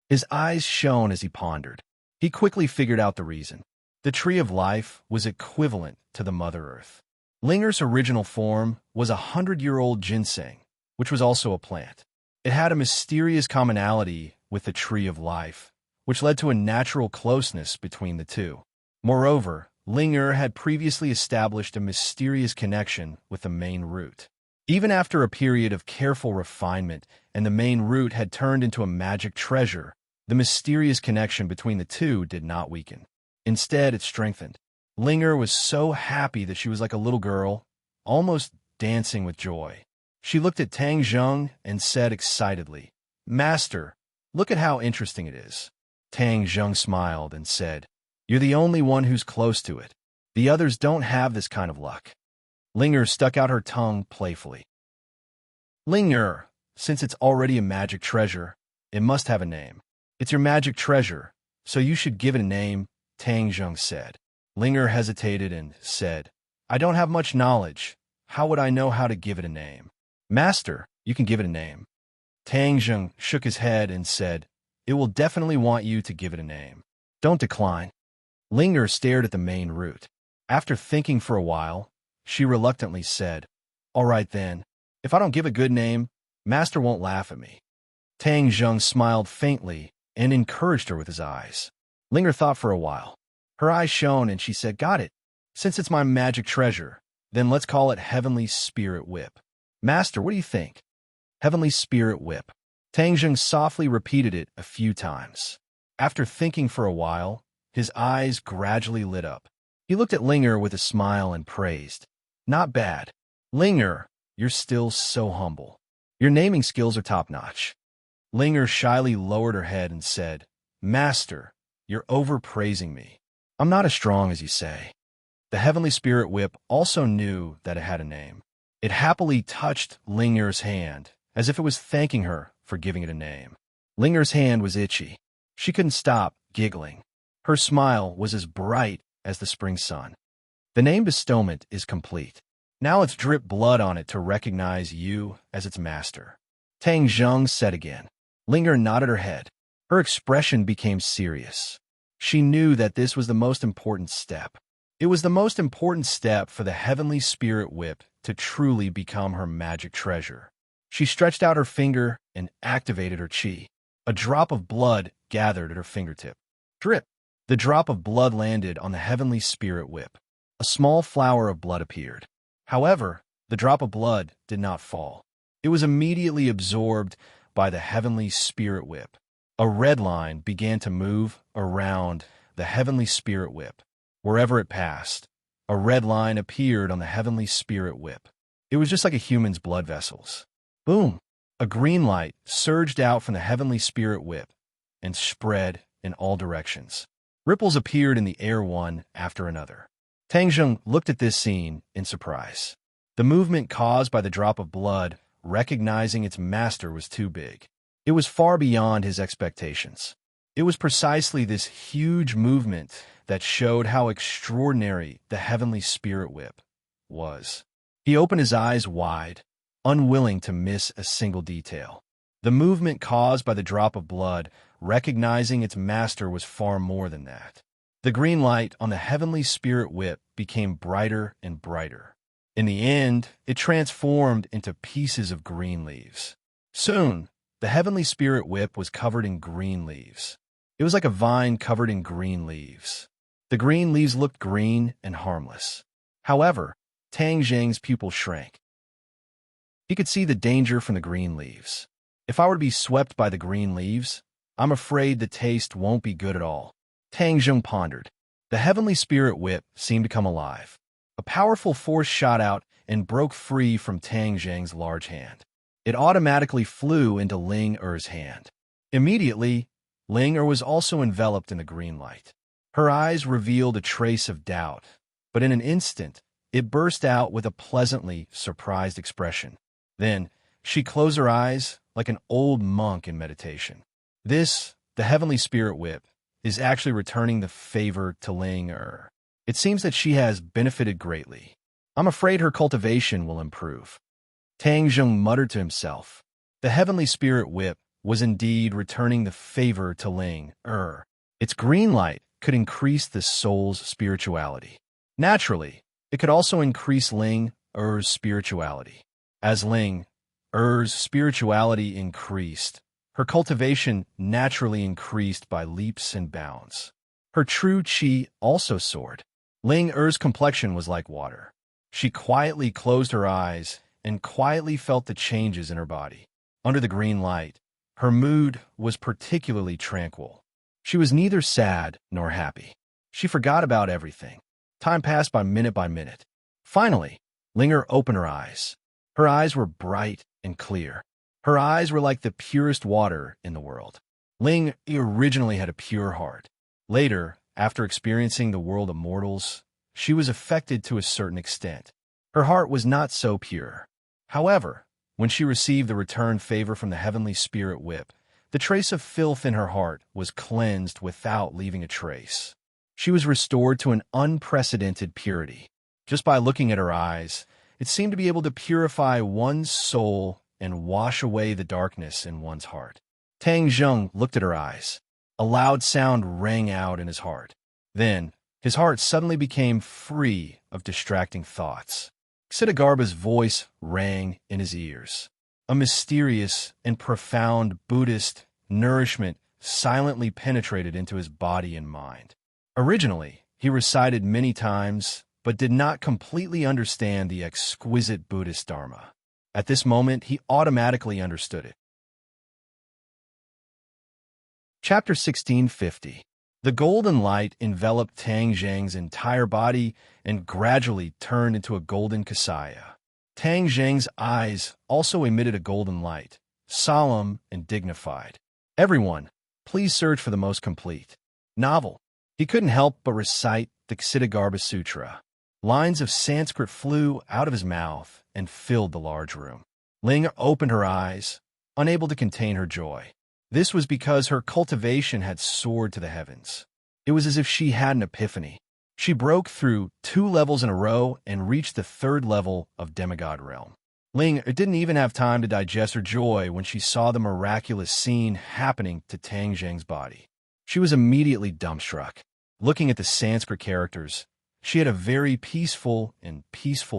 His eyes shone as he pondered. He quickly figured out the reason. The tree of life was equivalent to the Mother Earth. Linger's original form was a 100-year-old ginseng, which was also a plant. It had a mysterious commonality with the tree of life, which led to a natural closeness between the two. Moreover, Linger had previously established a mysterious connection with the main root. Even after a period of careful refinement and the main root had turned into a magic treasure, the mysterious connection between the two did not weaken. Instead, it strengthened. Linger was so happy that she was like a little girl, almost dancing with joy. She looked at Tang Zheng and said excitedly, "Master, look at how interesting it is." Tang Zheng smiled and said, "You're the only one who's close to it. The others don't have this kind of luck." Linger stuck out her tongue playfully. "Linger, since it's already a magic treasure, it must have a name. It's your magic treasure, so you should give it a name," Tang Zheng said. Linger hesitated and said, "I don't have much knowledge. How would I know how to give it a name?" "Master, you can give it a name." Tang Zheng shook his head and said, "It will definitely want you to give it a name. Don't decline." Linger stared at the main root. After thinking for a while, she reluctantly said, "All right then. If I don't give a good name, Master won't laugh at me." Tang Zheng smiled faintly and encouraged her with his eyes. Linger thought for a while. Her eyes shone and she said, "Got it. Since it's my magic treasure, then let's call it Heavenly Spirit Whip." "Master, what do you think?" Heavenly Spirit Whip. Tang Zheng softly repeated it a few times. After thinking for a while, his eyes gradually lit up. He looked at Linger with a smile and praised, "Not bad. Linger, you're still so humble. Your naming skills are top-notch." Linger shyly lowered her head and said, "Master, you're overpraising me. I'm not as strong as you say." The Heavenly Spirit Whip also knew that it had a name. It happily touched Linger's hand, as if it was thanking her for giving it a name. Linger's hand was itchy. She couldn't stop giggling. Her smile was as bright as the spring sun. "The name bestowment is complete. Now let's drip blood on it to recognize you as its master," Tang Zheng said again. Linger nodded her head. Her expression became serious. She knew that this was the most important step. It was the most important step for the Heavenly Spirit Whip to truly become her magic treasure. She stretched out her finger and activated her chi. A drop of blood gathered at her fingertip. Drip! The drop of blood landed on the Heavenly Spirit Whip. A small flower of blood appeared. However, the drop of blood did not fall. It was immediately absorbed by the Heavenly Spirit Whip. A red line began to move around the Heavenly Spirit Whip. Wherever it passed, a red line appeared on the Heavenly Spirit Whip. It was just like a human's blood vessels. Boom! A green light surged out from the Heavenly Spirit Whip and spread in all directions. Ripples appeared in the air one after another. Tang Zheng looked at this scene in surprise. The movement caused by the drop of blood recognizing its master was too big. It was far beyond his expectations. It was precisely this huge movement that showed how extraordinary the Heavenly Spirit Whip was. He opened his eyes wide, unwilling to miss a single detail. The movement caused by the drop of blood recognizing its master was far more than that. The green light on the Heavenly Spirit Whip became brighter and brighter. In the end, it transformed into pieces of green leaves. Soon, the Heavenly Spirit Whip was covered in green leaves. It was like a vine covered in green leaves. The green leaves looked green and harmless. However, Tang Zheng's pupil shrank. He could see the danger from the green leaves. If I were to be swept by the green leaves, I'm afraid the taste won't be good at all. Tang Zheng pondered. The Heavenly Spirit Whip seemed to come alive. A powerful force shot out and broke free from Tang Zheng's large hand. It automatically flew into Ling Er's hand. Immediately, Ling Er was also enveloped in the green light. Her eyes revealed a trace of doubt, but in an instant, it burst out with a pleasantly surprised expression. Then, she closed her eyes like an old monk in meditation. This, the Heavenly Spirit Whip, is actually returning the favor to Ling Er. It seems that she has benefited greatly. I'm afraid her cultivation will improve. Tang Zheng muttered to himself. The Heavenly Spirit Whip was indeed returning the favor to Ling Er. Its green light could increase the soul's spirituality. Naturally, it could also increase Ling Er's spirituality. As Ling Er's spirituality increased, Her cultivation naturally increased by leaps and bounds. Her true qi also soared. Ling Er's complexion was like water. She quietly closed her eyes and quietly felt the changes in her body. Under the green light, her mood was particularly tranquil. She was neither sad nor happy. She forgot about everything. Time passed by minute. Finally, Linger opened her eyes. Her eyes were bright and clear. Her eyes were like the purest water in the world. Ling originally had a pure heart. Later, after experiencing the world of mortals, she was affected to a certain extent. Her heart was not so pure. However, when she received the return favor from the heavenly spirit whip, the trace of filth in her heart was cleansed without leaving a trace. She was restored to an unprecedented purity. Just by looking at her eyes, it seemed to be able to purify one's soul and wash away the darkness in one's heart. Tang Zheng looked at her eyes. A loud sound rang out in his heart. Then, his heart suddenly became free of distracting thoughts. Ksitigarbha's voice rang in his ears. A mysterious and profound Buddhist nourishment silently penetrated into his body and mind. Originally, he recited many times, but did not completely understand the exquisite Buddhist Dharma. At this moment, he automatically understood it. Chapter 1650. The golden light enveloped Tang Zheng's entire body and gradually turned into a golden kasaya. Tang Zheng's eyes also emitted a golden light, solemn and dignified. Everyone, please search for the most complete novel. He couldn't help but recite the Ksitigarbha Sutra. Lines of Sanskrit flew out of his mouth and filled the large room. Ling opened her eyes, unable to contain her joy. This was because her cultivation had soared to the heavens. It was as if she had an epiphany. She broke through 2 levels in a row and reached the 3rd level of demigod realm. Ling didn't even have time to digest her joy when she saw the miraculous scene happening to Tang Zheng's body. She was immediately dumbstruck. Looking at the Sanskrit characters, she had a very peaceful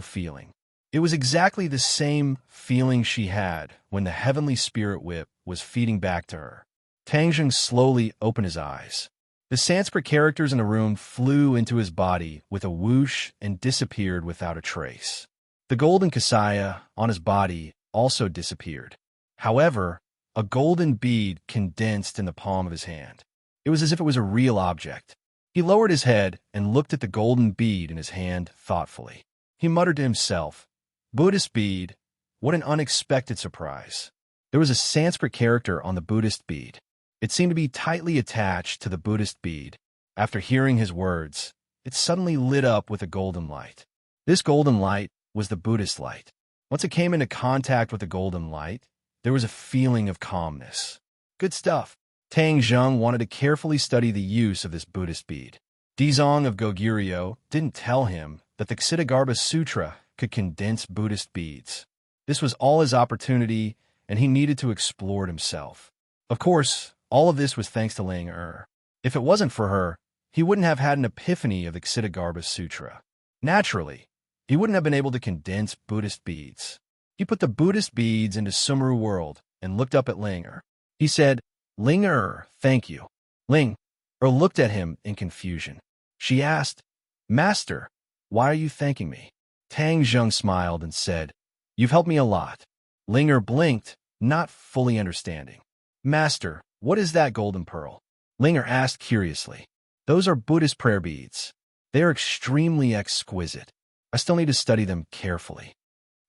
feeling. It was exactly the same feeling she had when the heavenly spirit whip was feeding back to her. Tang Zheng slowly opened his eyes. The Sanskrit characters in the room flew into his body with a whoosh and disappeared without a trace. The golden kasaya on his body also disappeared. However, a golden bead condensed in the palm of his hand. It was as if it was a real object. He lowered his head and looked at the golden bead in his hand thoughtfully. He muttered to himself, "Buddhist bead, what an unexpected surprise." There was a Sanskrit character on the Buddhist bead. It seemed to be tightly attached to the Buddhist bead. After hearing his words, it suddenly lit up with a golden light. This golden light was the Buddhist light. Once it came into contact with the golden light, there was a feeling of calmness. Good stuff. Tang Zheng wanted to carefully study the use of this Buddhist bead. Dizong of Goguryeo didn't tell him that the Ksitigarbha Sutra could condense Buddhist beads. This was all his opportunity, and he needed to explore it himself. Of course, all of this was thanks to Ling Er. If it wasn't for her, he wouldn't have had an epiphany of the Ksitigarbha Sutra. Naturally, he wouldn't have been able to condense Buddhist beads. He put the Buddhist beads into Sumru world and looked up at Ling Er. He said, "Ling Er, thank you." Ling Er looked at him in confusion. She asked, "Master, why are you thanking me?" Tang Zheng smiled and said, "You've helped me a lot." Ling Er blinked, not fully understanding. "Master, what is that golden pearl?" Ling Er asked curiously. "Those are Buddhist prayer beads. They are extremely exquisite. I still need to study them carefully."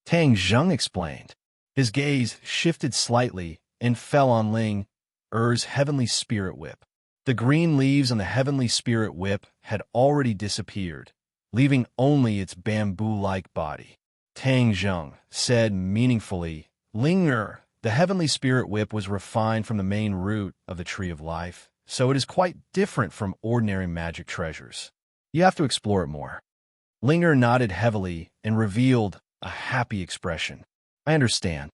Tang Zheng explained. His gaze shifted slightly and fell on Ling Er's heavenly spirit whip. The green leaves on the heavenly spirit whip had already disappeared, leaving only its bamboo-like body. Tang Zheng said meaningfully, "Ling Er, the heavenly spirit whip was refined from the main root of the tree of life, so it is quite different from ordinary magic treasures. You have to explore it more." Ling Er nodded heavily and revealed a happy expression. "I understand.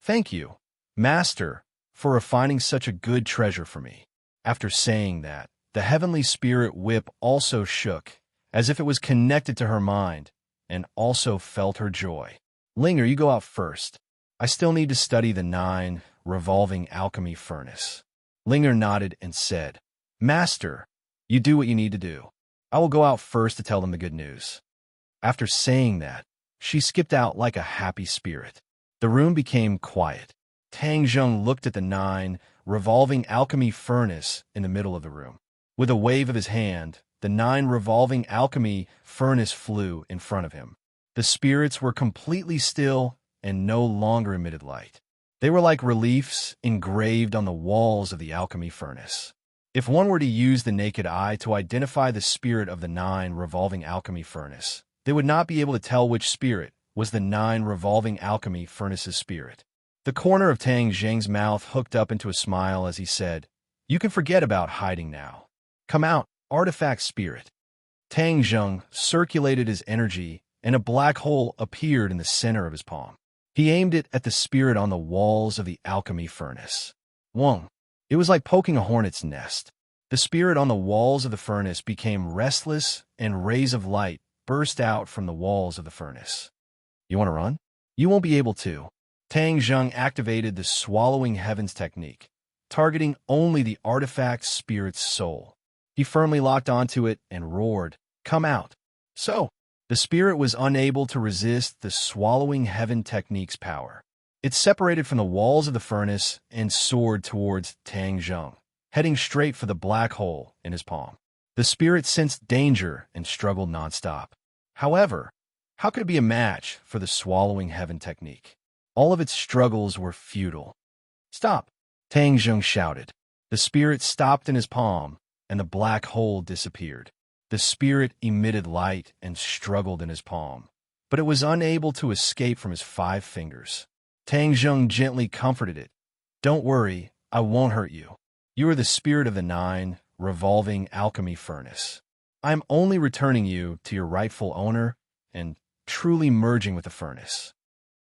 Thank you, Master, for refining such a good treasure for me." After saying that, the heavenly spirit whip also shook, as if it was connected to her mind, and also felt her joy. "Ling Er, you go out first. I still need to study the 9 revolving alchemy furnace. Linger nodded and said, "Master, you do what you need to do. I will go out first to tell them the good news." After saying that, she skipped out like a happy spirit. The room became quiet. Tang Zheng looked at the 9 revolving alchemy furnace in the middle of the room. With a wave of his hand, the 9 revolving alchemy furnace flew in front of him. The spirits were completely still and no longer emitted light. They were like reliefs engraved on the walls of the alchemy furnace. If one were to use the naked eye to identify the spirit of the 9 revolving alchemy furnace, they would not be able to tell which spirit was the 9 revolving alchemy furnace's spirit. The corner of Tang Zheng's mouth hooked up into a smile as he said, "You can forget about hiding now. Come out, artifact spirit." Tang Zheng circulated his energy, and a black hole appeared in the center of his palm. He aimed it at the spirit on the walls of the alchemy furnace. Wong. It was like poking a hornet's nest. The spirit on the walls of the furnace became restless, and rays of light burst out from the walls of the furnace. "You want to run?" "You won't be able to." Tang Zheng activated the swallowing heavens technique, targeting only the artifact spirit's soul. He firmly locked onto it and roared, "Come out." So, the spirit was unable to resist the swallowing heaven technique's power. It separated from the walls of the furnace and soared towards Tang Zheng, heading straight for the black hole in his palm. The spirit sensed danger and struggled nonstop. However, how could it be a match for the swallowing heaven technique? All of its struggles were futile. "Stop!" Tang Zheng shouted. The spirit stopped in his palm, and the black hole disappeared. The spirit emitted light and struggled in his palm, but it was unable to escape from his 5 fingers. Tang Zheng gently comforted it. "Don't worry, I won't hurt you. You are the spirit of the 9 revolving alchemy furnace. I am only returning you to your rightful owner and truly merging with the furnace."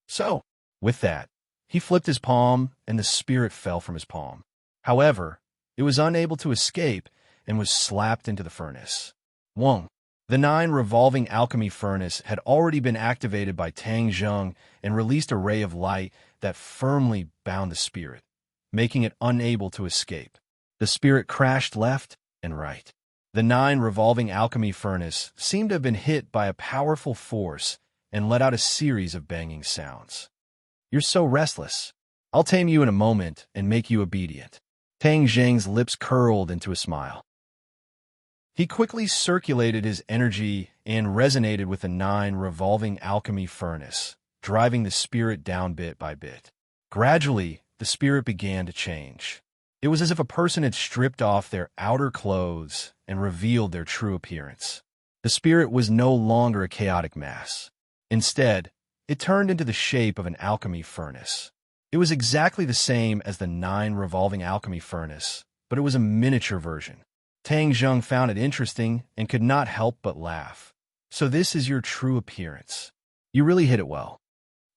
So, with that, he flipped his palm, and the spirit fell from his palm. However, it was unable to escape and was slapped into the furnace. Wong. The 9 revolving alchemy furnace had already been activated by Tang Zheng and released a ray of light that firmly bound the spirit, making it unable to escape. The spirit crashed left and right. The 9 revolving alchemy furnace seemed to have been hit by a powerful force and let out a series of banging sounds. "You're so restless. I'll tame you in a moment and make you obedient." Tang Zheng's lips curled into a smile. He quickly circulated his energy and resonated with the 9 revolving alchemy furnace, driving the spirit down bit by bit. Gradually, the spirit began to change. It was as if a person had stripped off their outer clothes and revealed their true appearance. The spirit was no longer a chaotic mass. Instead, it turned into the shape of an alchemy furnace. It was exactly the same as the 9 revolving alchemy furnace, but it was a miniature version. Tang Zheng found it interesting and could not help but laugh. "So this is your true appearance. You really hit it well."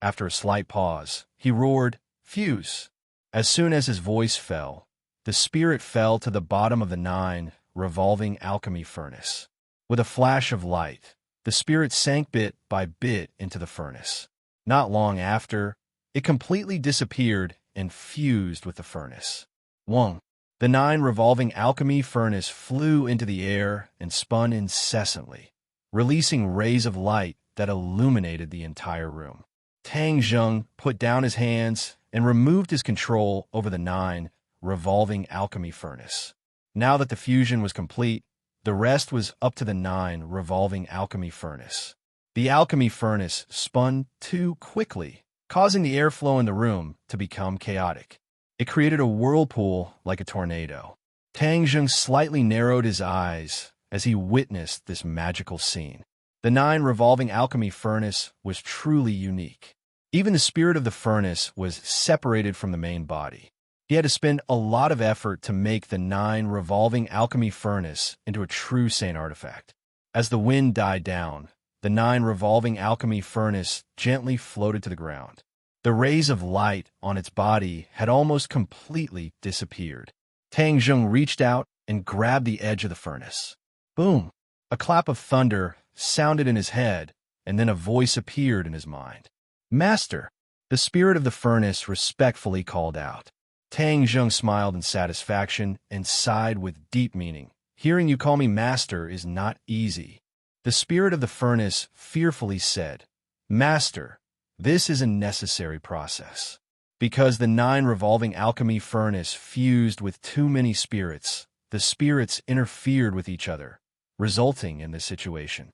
After a slight pause, he roared, "Fuse." As soon as his voice fell, the spirit fell to the bottom of the 9 revolving alchemy furnace. With a flash of light, the spirit sank bit by bit into the furnace. Not long after, it completely disappeared and fused with the furnace. Wong. The 9 revolving alchemy furnace flew into the air and spun incessantly, releasing rays of light that illuminated the entire room. Tang Zheng put down his hands and removed his control over the 9 revolving alchemy furnace. Now that the fusion was complete, the rest was up to the 9 revolving alchemy furnace. The alchemy furnace spun too quickly, causing the airflow in the room to become chaotic. It created a whirlpool like a tornado. Tang Zheng slightly narrowed his eyes as he witnessed this magical scene. The 9 revolving alchemy furnace was truly unique. Even the spirit of the furnace was separated from the main body. He had to spend a lot of effort to make the 9 revolving alchemy furnace into a true Saint artifact. As the wind died down, the 9 revolving alchemy furnace gently floated to the ground. The rays of light on its body had almost completely disappeared. Tang Zheng reached out and grabbed the edge of the furnace. Boom! A clap of thunder sounded in his head, and then a voice appeared in his mind. "Master!" The spirit of the furnace respectfully called out. Tang Zheng smiled in satisfaction and sighed with deep meaning. Hearing you call me master is not easy. The spirit of the furnace fearfully said, Master, this is a necessary process. Because the 9 revolving alchemy furnace fused with too many spirits, the spirits interfered with each other, resulting in this situation.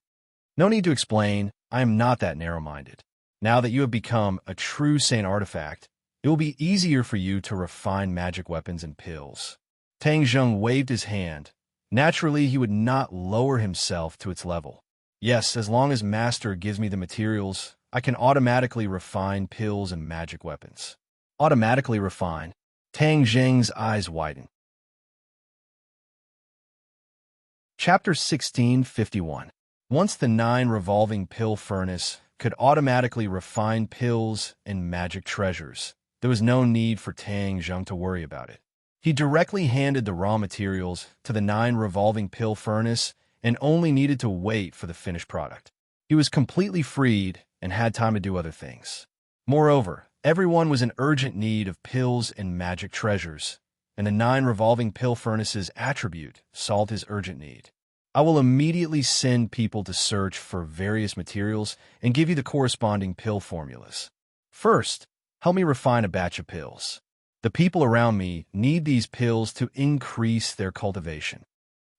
No need to explain, I am not that narrow-minded. Now that you have become a true Saint artifact, it will be easier for you to refine magic weapons and pills. Tang Zheng waved his hand. Naturally, he would not lower himself to its level. Yes, as long as Master gives me the materials, I can automatically refine pills and magic weapons. Automatically refine. Tang Zheng's eyes widened. Chapter 1651. Once the 9 revolving pill furnace could automatically refine pills and magic treasures, there was no need for Tang Zheng to worry about it. He directly handed the raw materials to the 9 revolving pill furnace and only needed to wait for the finished product. He was completely freed and had time to do other things. Moreover, everyone was in urgent need of pills and magic treasures, and the 9 revolving pill furnace's attribute solved his urgent need. I will immediately send people to search for various materials and give you the corresponding pill formulas. First, help me refine a batch of pills. The people around me need these pills to increase their cultivation.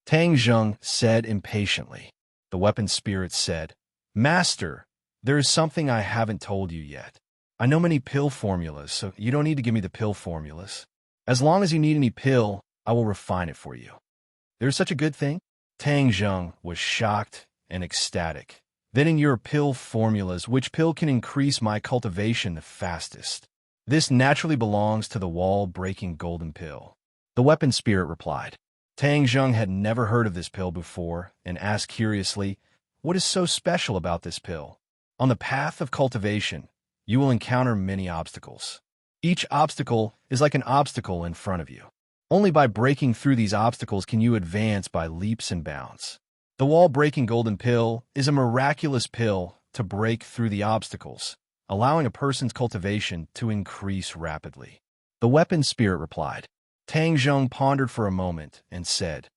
Tang Zheng said impatiently. The weapon spirit said, Master, there is something I haven't told you yet. I know many pill formulas, so you don't need to give me the pill formulas. As long as you need any pill, I will refine it for you. There's such a good thing? Tang Zheng was shocked and ecstatic. Then in your pill formulas, which pill can increase my cultivation the fastest? This naturally belongs to the wall-breaking golden pill. The weapon spirit replied. Tang Zheng had never heard of this pill before and asked curiously, What is so special about this pill? On the path of cultivation, you will encounter many obstacles. Each obstacle is like an obstacle in front of you. Only by breaking through these obstacles can you advance by leaps and bounds. The wall-breaking golden pill is a miraculous pill to break through the obstacles, allowing a person's cultivation to increase rapidly. The weapon spirit replied. Tang Zheng pondered for a moment and said,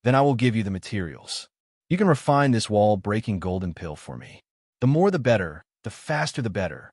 Then I will give you the materials. You can refine this wall-breaking golden pill for me. The more the better, the faster the better.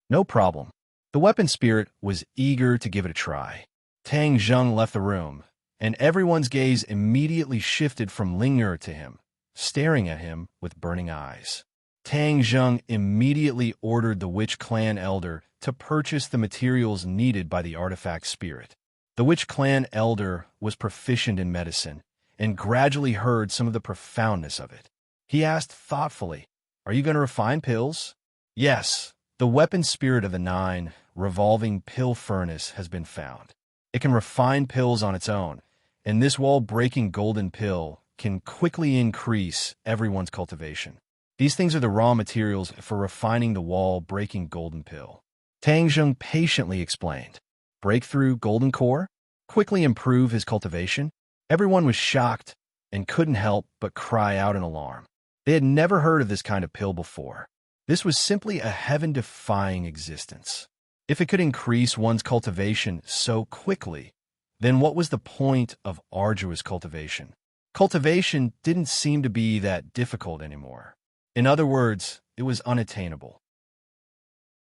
No problem. The weapon spirit was eager to give it a try. Tang Zheng left the room, and everyone's gaze immediately shifted from Ling'er to him, staring at him with burning eyes. Tang Zheng immediately ordered the witch clan elder to purchase the materials needed by the artifact spirit. The witch clan elder was proficient in medicine and gradually heard some of the profoundness of it. He asked thoughtfully, Are you going to refine pills? Yes, the weapon spirit of the 9 revolving pill furnace has been found. It can refine pills on its own, and this wall-breaking golden pill can quickly increase everyone's cultivation. These things are the raw materials for refining the wall-breaking golden pill. Tang Zheng patiently explained. Breakthrough golden core? Quickly improve his cultivation? Everyone was shocked and couldn't help but cry out in alarm. They had never heard of this kind of pill before. This was simply a heaven-defying existence. If it could increase one's cultivation so quickly, then what was the point of arduous cultivation? Cultivation didn't seem to be that difficult anymore. In other words, it was unattainable.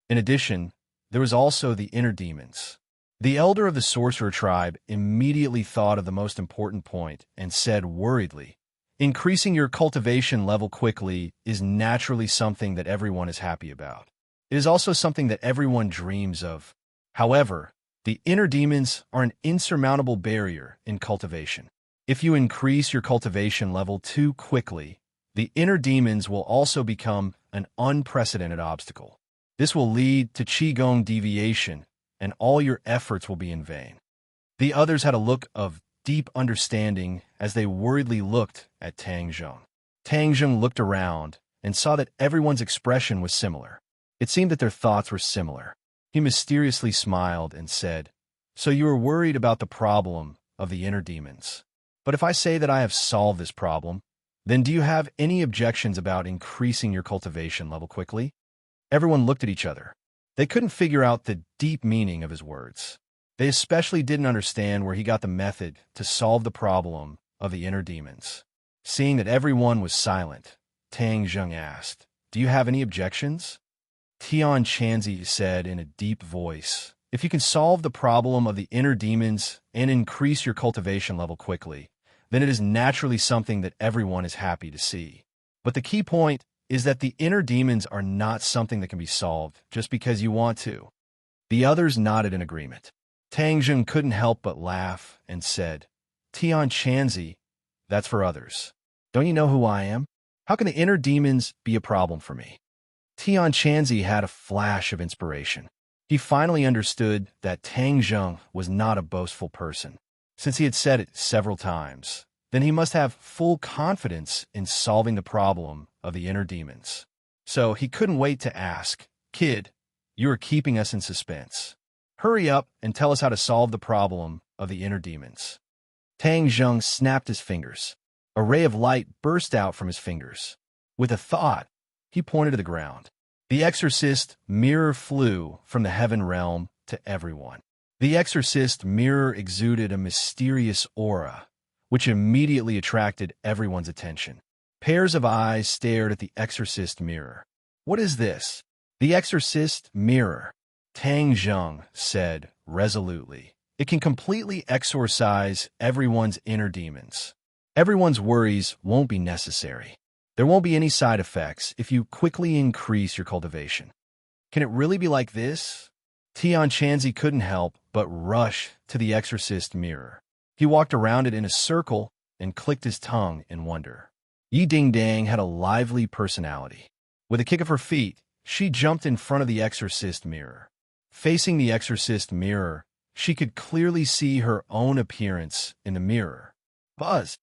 In addition, there was also the inner demons. The elder of the sorcerer tribe immediately thought of the most important point and said worriedly, Increasing your cultivation level quickly is naturally something that everyone is happy about. It is also something that everyone dreams of. However, the inner demons are an insurmountable barrier in cultivation. If you increase your cultivation level too quickly, the inner demons will also become an unprecedented obstacle. This will lead to Qigong deviation, and all your efforts will be in vain. The others had a look of deep understanding as they worriedly looked at Tang Zheng. Tang Zheng looked around and saw that everyone's expression was similar. It seemed that their thoughts were similar. He mysteriously smiled and said, So you are worried about the problem of the inner demons. But if I say that I have solved this problem, then do you have any objections about increasing your cultivation level quickly? Everyone looked at each other. They couldn't figure out the deep meaning of his words. They especially didn't understand where he got the method to solve the problem of the inner demons. Seeing that everyone was silent, Tang Zheng asked, "Do you have any objections?" Tian Chanzi said in a deep voice, "If you can solve the problem of the inner demons and increase your cultivation level quickly, then it is naturally something that everyone is happy to see. But the key point is that the inner demons are not something that can be solved just because you want to." The others nodded in agreement. Tang Zheng couldn't help but laugh and said, "Tian Chanzi, that's for others. Don't you know who I am? How can the inner demons be a problem for me?" Tian Chanzi had a flash of inspiration. He finally understood that Tang Zheng was not a boastful person. Since he had said it several times, then he must have full confidence in solving the problem of the inner demons. So he couldn't wait to ask, "Kid, you are keeping us in suspense. Hurry up and tell us how to solve the problem of the inner demons." Tang Zheng snapped his fingers. A ray of light burst out from his fingers. With a thought, he pointed to the ground. The exorcist mirror flew from the heaven realm to everyone. The exorcist mirror exuded a mysterious aura, which immediately attracted everyone's attention. Pairs of eyes stared at the exorcist mirror. "What is this?" "The exorcist mirror," Tang Zheng said resolutely. "It can completely exorcise everyone's inner demons. Everyone's worries won't be necessary. There won't be any side effects if you quickly increase your cultivation." "Can it really be like this?" Tian Chanzi couldn't help but rush to the exorcist mirror. He walked around it in a circle and clicked his tongue in wonder. Yi Dingdang had a lively personality. With a kick of her feet, she jumped in front of the exorcist mirror. Facing the exorcist mirror, she could clearly see her own appearance in the mirror. Buzz!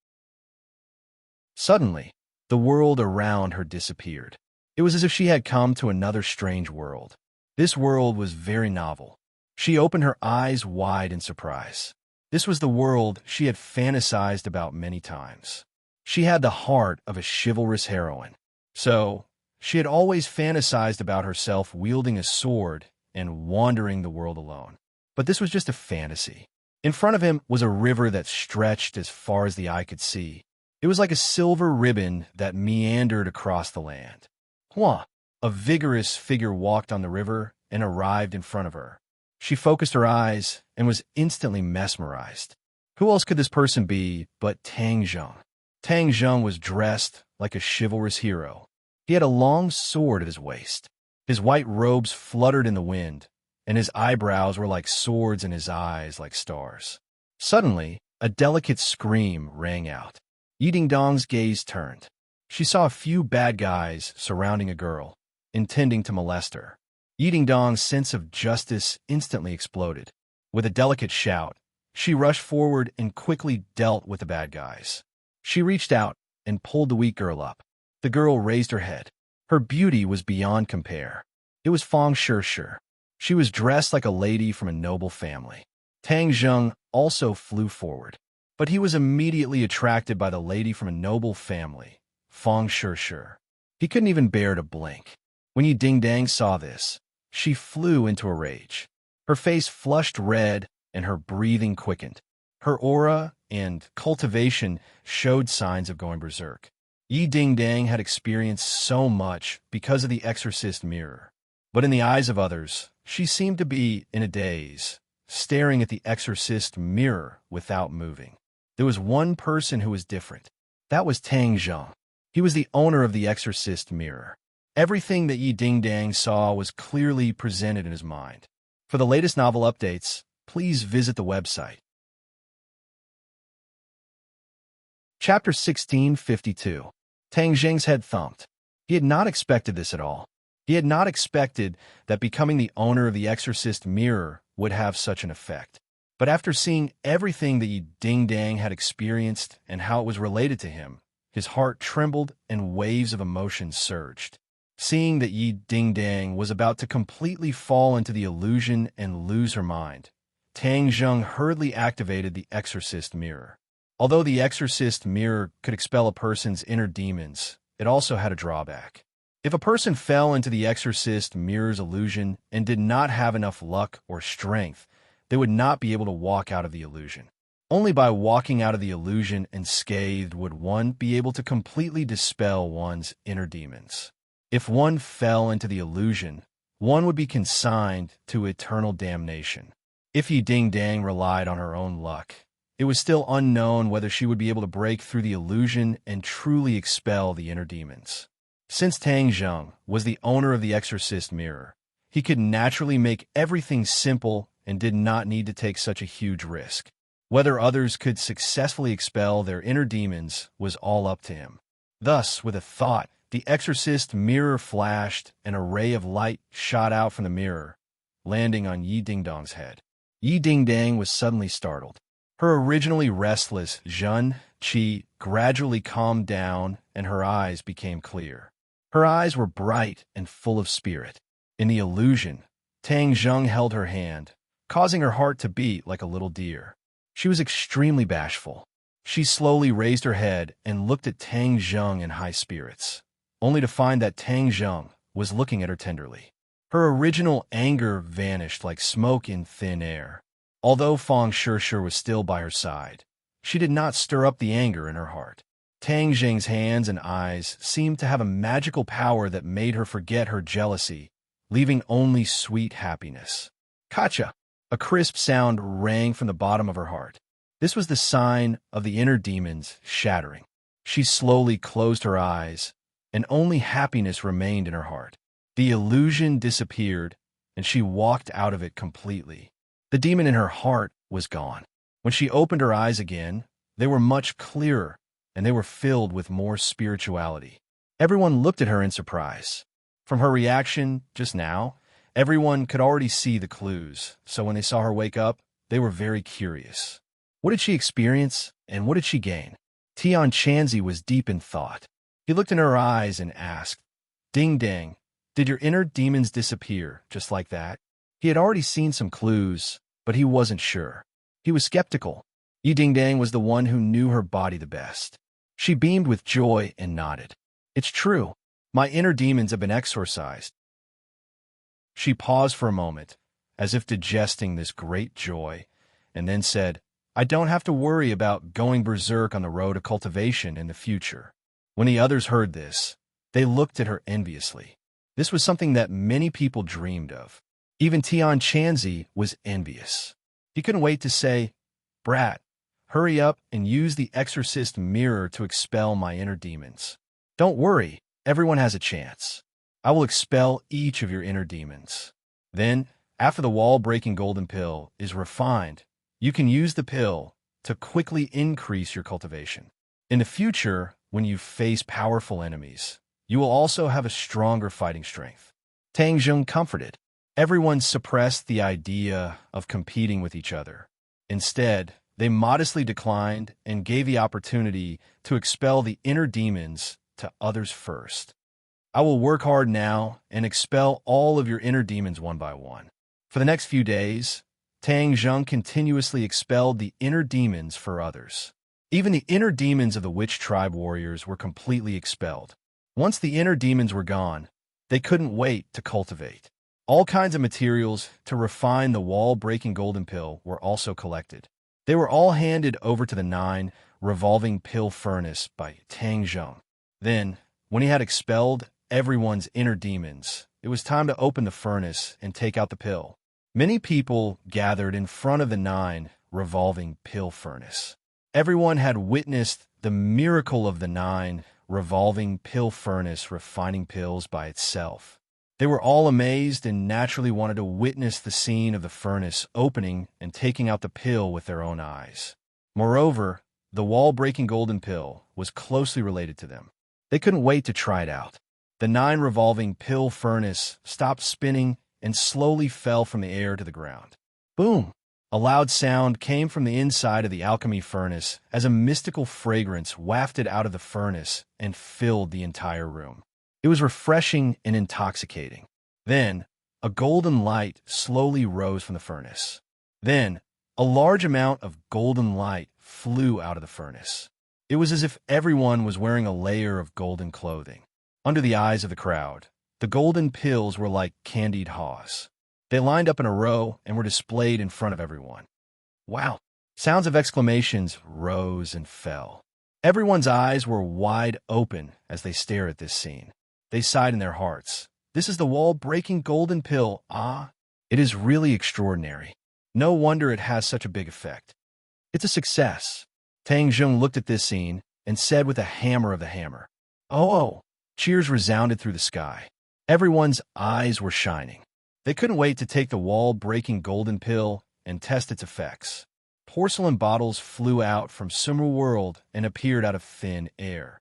Suddenly, the world around her disappeared. It was as if she had come to another strange world. This world was very novel. She opened her eyes wide in surprise. This was the world she had fantasized about many times. She had the heart of a chivalrous heroine. So, she had always fantasized about herself wielding a sword and wandering the world alone. But this was just a fantasy. In front of him was a river that stretched as far as the eye could see. It was like a silver ribbon that meandered across the land. Hua! A vigorous figure walked on the river and arrived in front of her. She focused her eyes and was instantly mesmerized. Who else could this person be but Tang Zheng? Tang Zheng was dressed like a chivalrous hero. He had a long sword at his waist. His white robes fluttered in the wind, and his eyebrows were like swords and his eyes like stars. Suddenly, a delicate scream rang out. Yi Dingdong's gaze turned. She saw a few bad guys surrounding a girl, intending to molest her. Yi Dingdong's sense of justice instantly exploded. With a delicate shout, she rushed forward and quickly dealt with the bad guys. She reached out and pulled the weak girl up. The girl raised her head. Her beauty was beyond compare. It was Feng Shishir. She was dressed like a lady from a noble family. Tang Zheng also flew forward, but he was immediately attracted by the lady from a noble family, Feng Shishir. He couldn't even bear to blink. When Yi Dingdang saw this, she flew into a rage. Her face flushed red and her breathing quickened. Her aura and cultivation showed signs of going berserk. Yi Dingdang had experienced so much because of the exorcist mirror. But in the eyes of others, she seemed to be in a daze, staring at the exorcist mirror without moving. There was one person who was different. That was Tang Zheng. He was the owner of the exorcist mirror. Everything that Yi Dingdang saw was clearly presented in his mind. For the latest novel updates, please visit the website. Chapter 1652. Tang Zheng's head thumped. He had not expected this at all. He had not expected that becoming the owner of the exorcist mirror would have such an effect. But after seeing everything that Yi Dingdang had experienced and how it was related to him, his heart trembled and waves of emotion surged. Seeing that Yi Dingdang was about to completely fall into the illusion and lose her mind, Tang Zheng hurriedly activated the exorcist mirror. Although the exorcist mirror could expel a person's inner demons, it also had a drawback. If a person fell into the exorcist mirror's illusion and did not have enough luck or strength, they would not be able to walk out of the illusion. Only by walking out of the illusion unscathed would one be able to completely dispel one's inner demons. If one fell into the illusion, one would be consigned to eternal damnation. If Yi Ding Dang relied on her own luck, it was still unknown whether she would be able to break through the illusion and truly expel the inner demons. Since Tang Zheng was the owner of the exorcist mirror, he could naturally make everything simple and did not need to take such a huge risk. Whether others could successfully expel their inner demons was all up to him. Thus, with a thought, the exorcist mirror flashed, and a ray of light shot out from the mirror, landing on Yi Ding Dong's head. Yi Ding Dang was suddenly startled. Her originally restless Zhen Qi gradually calmed down, and her eyes became clear. Her eyes were bright and full of spirit. In the illusion, Tang Zheng held her hand, causing her heart to beat like a little deer. She was extremely bashful. She slowly raised her head and looked at Tang Zheng in high spirits, only to find that Tang Zheng was looking at her tenderly. Her original anger vanished like smoke in thin air. Although Fang Shishir was still by her side, she did not stir up the anger in her heart. Tang Zheng's hands and eyes seemed to have a magical power that made her forget her jealousy, leaving only sweet happiness. Kacha! A crisp sound rang from the bottom of her heart. This was the sign of the inner demons shattering. She slowly closed her eyes, and only happiness remained in her heart. The illusion disappeared, and she walked out of it completely. The demon in her heart was gone. When she opened her eyes again, they were much clearer, and they were filled with more spirituality. Everyone looked at her in surprise. From her reaction just now, everyone could already see the clues, so when they saw her wake up, they were very curious. What did she experience, and what did she gain? Tian Chanzi was deep in thought. He looked in her eyes and asked, "Ding Dang, did your inner demons disappear just like that?" He had already seen some clues, but he wasn't sure. He was skeptical. Yi Ding Dang was the one who knew her body the best. She beamed with joy and nodded. "It's true. My inner demons have been exorcised." She paused for a moment, as if digesting this great joy, and then said, "I don't have to worry about going berserk on the road to cultivation in the future." When the others heard this, they looked at her enviously. This was something that many people dreamed of. Even Tian Chanzi was envious. He couldn't wait to say, "Brat, hurry up and use the exorcist mirror to expel my inner demons. Don't worry, everyone has a chance. I will expel each of your inner demons. Then, after the wall-breaking golden pill is refined, you can use the pill to quickly increase your cultivation. In the future, when you face powerful enemies, you will also have a stronger fighting strength." Tang Zheng comforted. Everyone suppressed the idea of competing with each other. Instead, they modestly declined and gave the opportunity to expel the inner demons to others first. "I will work hard now and expel all of your inner demons one by one." For the next few days, Tang Zheng continuously expelled the inner demons for others. Even the inner demons of the witch tribe warriors were completely expelled. Once the inner demons were gone, they couldn't wait to cultivate. All kinds of materials to refine the wall-breaking golden pill were also collected. They were all handed over to the 9 revolving pill furnace by Tang Zheng. Then, when he had expelled everyone's inner demons, it was time to open the furnace and take out the pill. Many people gathered in front of the 9 revolving pill furnace. Everyone had witnessed the miracle of the 9 revolving pill furnace refining pills by itself. They were all amazed and naturally wanted to witness the scene of the furnace opening and taking out the pill with their own eyes. Moreover, the wall-breaking golden pill was closely related to them. They couldn't wait to try it out. The 9 revolving pill furnace stopped spinning and slowly fell from the air to the ground. Boom! A loud sound came from the inside of the alchemy furnace as a mystical fragrance wafted out of the furnace and filled the entire room. It was refreshing and intoxicating. Then, a golden light slowly rose from the furnace. Then, a large amount of golden light flew out of the furnace. It was as if everyone was wearing a layer of golden clothing. Under the eyes of the crowd, the golden pills were like candied haws. They lined up in a row and were displayed in front of everyone. Wow! Sounds of exclamations rose and fell. Everyone's eyes were wide open as they stared at this scene. They sighed in their hearts. This is the wall-breaking golden pill. Ah, it is really extraordinary. No wonder it has such a big effect. It's a success. Tang Zheng looked at this scene and said with a hammer of the hammer, "Oh!" Cheers resounded through the sky. Everyone's eyes were shining. They couldn't wait to take the wall-breaking golden pill and test its effects. Porcelain bottles flew out from some world and appeared out of thin air.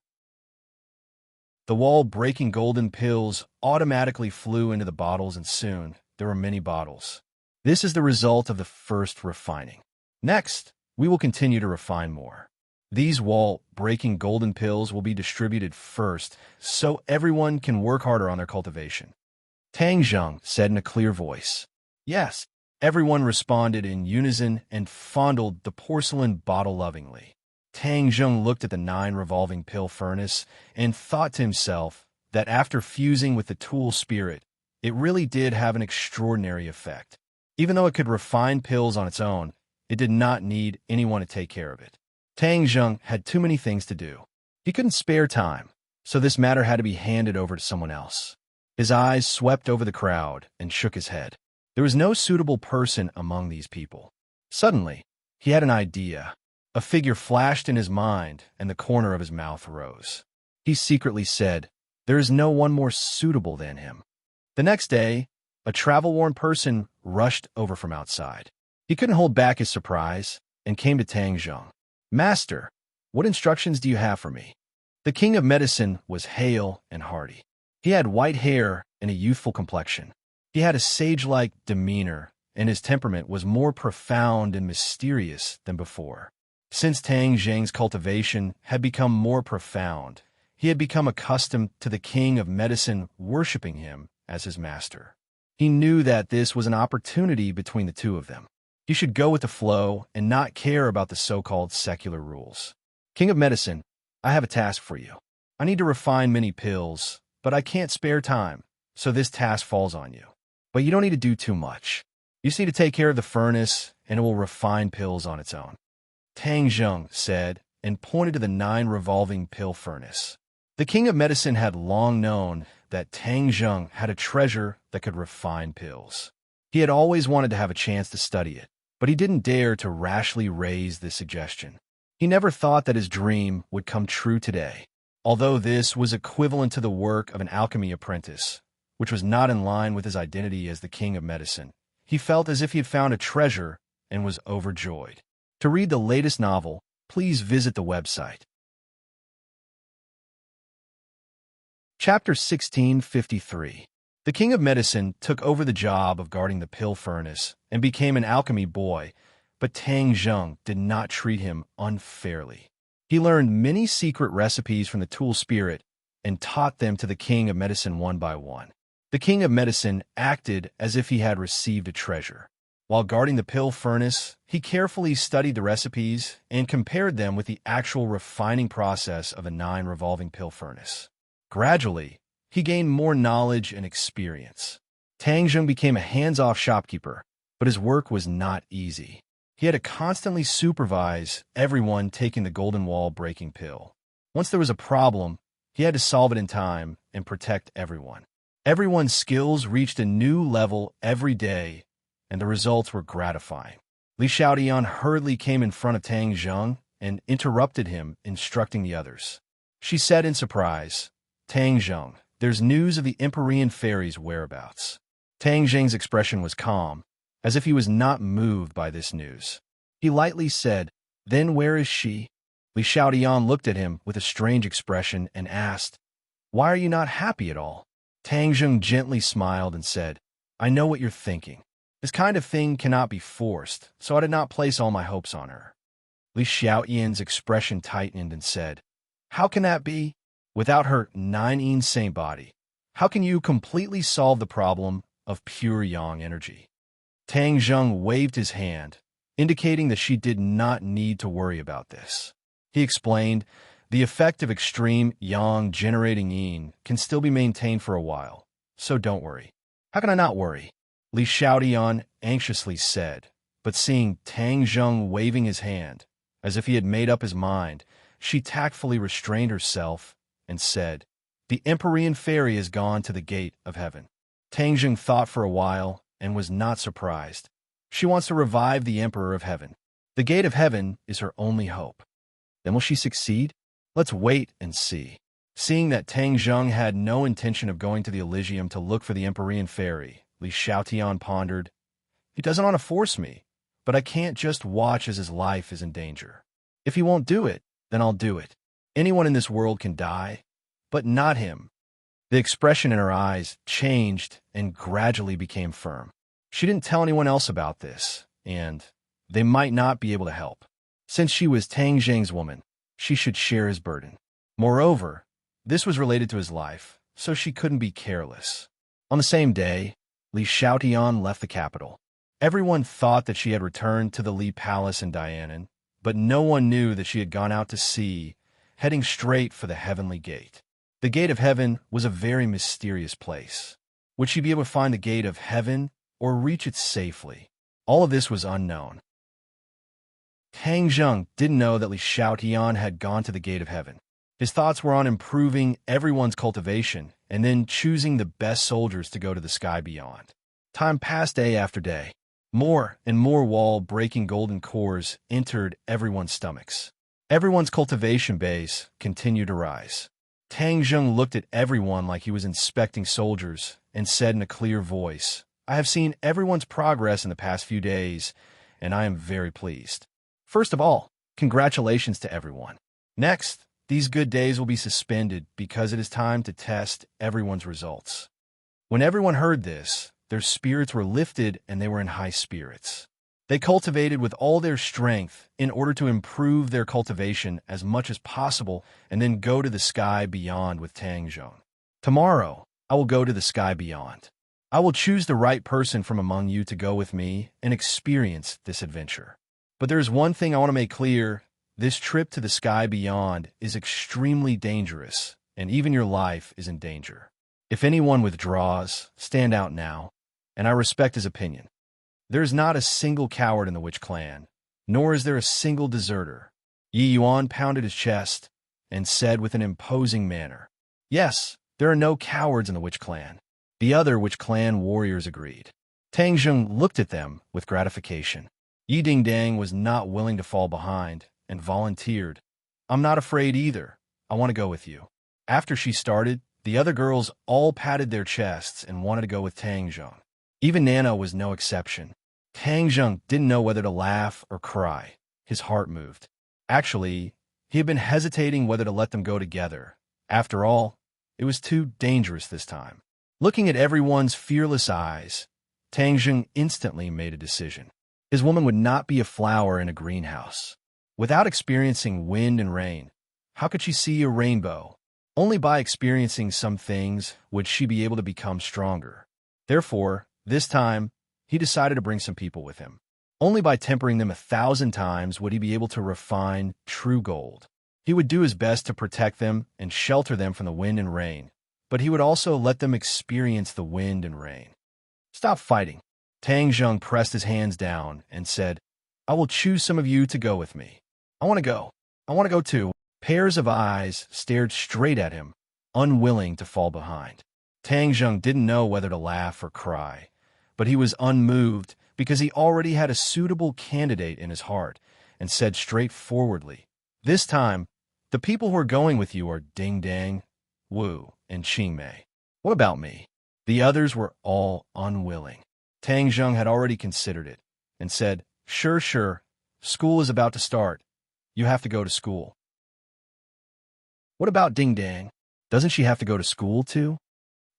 The wall-breaking golden pills automatically flew into the bottles, and soon there were many bottles. This is the result of the first refining. Next, we will continue to refine more. These wall-breaking golden pills will be distributed first, so everyone can work harder on their cultivation. Tang Zheng said in a clear voice. Yes, everyone responded in unison and fondled the porcelain bottle lovingly. Tang Zheng looked at the 9 revolving pill furnace and thought to himself that after fusing with the tool spirit, it really did have an extraordinary effect. Even though it could refine pills on its own, it did not need anyone to take care of it. Tang Zheng had too many things to do. He couldn't spare time, so this matter had to be handed over to someone else. His eyes swept over the crowd and shook his head. There was no suitable person among these people. Suddenly, he had an idea. A figure flashed in his mind, and the corner of his mouth rose. He secretly said, "There is no one more suitable than him." The next day, a travel-worn person rushed over from outside. He couldn't hold back his surprise and came to Tang Zheng. "Master, what instructions do you have for me?" The king of medicine was hale and hearty. He had white hair and a youthful complexion. He had a sage-like demeanor, and his temperament was more profound and mysterious than before. Since Tang Zheng's cultivation had become more profound, he had become accustomed to the king of medicine worshipping him as his master. He knew that this was an opportunity between the two of them. He should go with the flow and not care about the so-called secular rules. "King of medicine, I have a task for you. I need to refine many pills, but I can't spare time, so this task falls on you. But you don't need to do too much. You just need to take care of the furnace, and it will refine pills on its own." Tang Zheng said, and pointed to the 9 revolving pill furnace. The king of medicine had long known that Tang Zheng had a treasure that could refine pills. He had always wanted to have a chance to study it, but he didn't dare to rashly raise this suggestion. He never thought that his dream would come true today. Although this was equivalent to the work of an alchemy apprentice, which was not in line with his identity as the king of medicine, he felt as if he had found a treasure and was overjoyed. To read the latest novel, please visit the website. Chapter 1653. The king of medicine took over the job of guarding the pill furnace and became an alchemy boy, but Tang Zheng did not treat him unfairly. He learned many secret recipes from the tool spirit and taught them to the king of medicine one by one. The king of medicine acted as if he had received a treasure. While guarding the pill furnace, he carefully studied the recipes and compared them with the actual refining process of a 9 revolving pill furnace. Gradually, he gained more knowledge and experience. Tang Zheng became a hands-off shopkeeper, but his work was not easy. He had to constantly supervise everyone taking the golden wall-breaking pill. Once there was a problem, he had to solve it in time and protect everyone. Everyone's skills reached a new level every day, and the results were gratifying. Li Xiaodian hurriedly came in front of Tang Zheng and interrupted him, instructing the others. She said in surprise, "Tang Zheng, there's news of the Empyrean fairy's whereabouts." Tang Zheng's expression was calm, as if he was not moved by this news. He lightly said, "Then where is she?" Li Xiaodian looked at him with a strange expression and asked, "Why are you not happy at all?" Tang Zheng gently smiled and said, "I know what you're thinking. This kind of thing cannot be forced, so I did not place all my hopes on her." Li Xiaoyan's expression tightened and said, "How can that be? Without her 9 insane body, how can you completely solve the problem of pure yang energy?" Tang Zheng waved his hand, indicating that she did not need to worry about this. He explained, "The effect of extreme yang generating yin can still be maintained for a while, so don't worry." "How can I not worry?" Li Xiaotian anxiously said, but seeing Tang Zheng waving his hand, as if he had made up his mind, she tactfully restrained herself and said, "The Empyrean fairy has gone to the gate of heaven." Tang Zheng thought for a while and was not surprised. She wants to revive the Emperor of Heaven. The gate of heaven is her only hope. Then will she succeed? Let's wait and see. Seeing that Tang Zheng had no intention of going to the Elysium to look for the Empyrean fairy, Li Xiaotian pondered, "He doesn't want to force me, but I can't just watch as his life is in danger. If he won't do it, then I'll do it. Anyone in this world can die, but not him." The expression in her eyes changed and gradually became firm. She didn't tell anyone else about this, and they might not be able to help. Since she was Tang Zheng's woman, she should share his burden. Moreover, this was related to his life, so she couldn't be careless. On the same day, Li Xiaotian left the capital. Everyone thought that she had returned to the Li Palace in Dianan, but no one knew that she had gone out to sea, heading straight for the heavenly gate. The gate of heaven was a very mysterious place. Would she be able to find the gate of heaven or reach it safely? All of this was unknown. Tang Zheng didn't know that Li Xiaotian had gone to the gate of heaven. His thoughts were on improving everyone's cultivation and then choosing the best soldiers to go to the sky beyond. Time passed day after day. More and more wall-breaking golden cores entered everyone's stomachs. Everyone's cultivation base continued to rise. Tang Zheng looked at everyone like he was inspecting soldiers and said in a clear voice, "I have seen everyone's progress in the past few days, and I am very pleased. First of all, congratulations to everyone. Next, these good days will be suspended because it is time to test everyone's results." When everyone heard this, their spirits were lifted and they were in high spirits. They cultivated with all their strength in order to improve their cultivation as much as possible and then go to the sky beyond with Tang Zheng. "Tomorrow, I will go to the sky beyond. I will choose the right person from among you to go with me and experience this adventure. But there is one thing I want to make clear. This trip to the sky beyond is extremely dangerous, and even your life is in danger. If anyone withdraws, stand out now, and I respect his opinion. There is not a single coward in the Witch clan, nor is there a single deserter." Yi Yuan pounded his chest and said with an imposing manner, "Yes, there are no cowards in the Witch clan." The other Witch clan warriors agreed. Tang Zheng looked at them with gratification. Yi Dingdang was not willing to fall behind and volunteered, "I'm not afraid either. I want to go with you." After she started, the other girls all patted their chests and wanted to go with Tang Zheng. Even Nana was no exception. Tang Zheng didn't know whether to laugh or cry. His heart moved. Actually, he had been hesitating whether to let them go together. After all, it was too dangerous this time. Looking at everyone's fearless eyes, Tang Zheng instantly made a decision. His woman would not be a flower in a greenhouse. Without experiencing wind and rain, how could she see a rainbow? Only by experiencing some things would she be able to become stronger. Therefore, this time, he decided to bring some people with him. Only by tempering them 1,000 times would he be able to refine true gold. He would do his best to protect them and shelter them from the wind and rain, but he would also let them experience the wind and rain. "Stop fighting." Tang Zheng pressed his hands down and said, "I will choose some of you to go with me. I want to go. I want to go too." Pairs of eyes stared straight at him, unwilling to fall behind. Tang Zheng didn't know whether to laugh or cry, but he was unmoved because he already had a suitable candidate in his heart and said straightforwardly, "This time, the people who are going with you are Ding Dang, Wu, and Qingmei. What about me?" The others were all unwilling. Tang Zheng had already considered it and said, Sure. School is about to start. You have to go to school." "What about Ding Dang? Doesn't she have to go to school too?"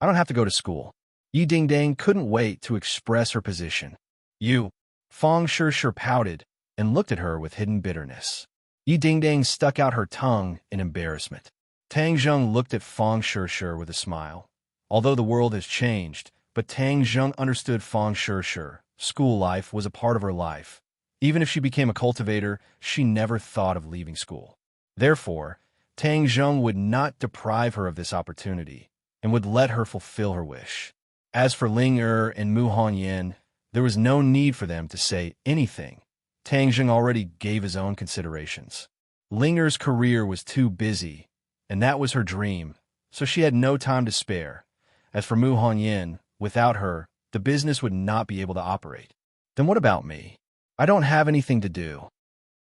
"I don't have to go to school." Yi Ding Dang couldn't wait to express her position. "You." Fang Shir pouted and looked at her with hidden bitterness. Yi Ding Dang stuck out her tongue in embarrassment. Tang Zheng looked at Fang Shir with a smile. Although the world has changed, but Tang Zheng understood Fang Shir. School life was a part of her life. Even if she became a cultivator, she never thought of leaving school. Therefore, Tang Zheng would not deprive her of this opportunity and would let her fulfill her wish. As for Ling Er and Mu Hongyan, there was no need for them to say anything. Tang Jing already gave his own considerations. Ling Er's career was too busy, and that was her dream, so she had no time to spare. As for Mu Hongyan, without her, the business would not be able to operate. Then what about me? I don't have anything to do.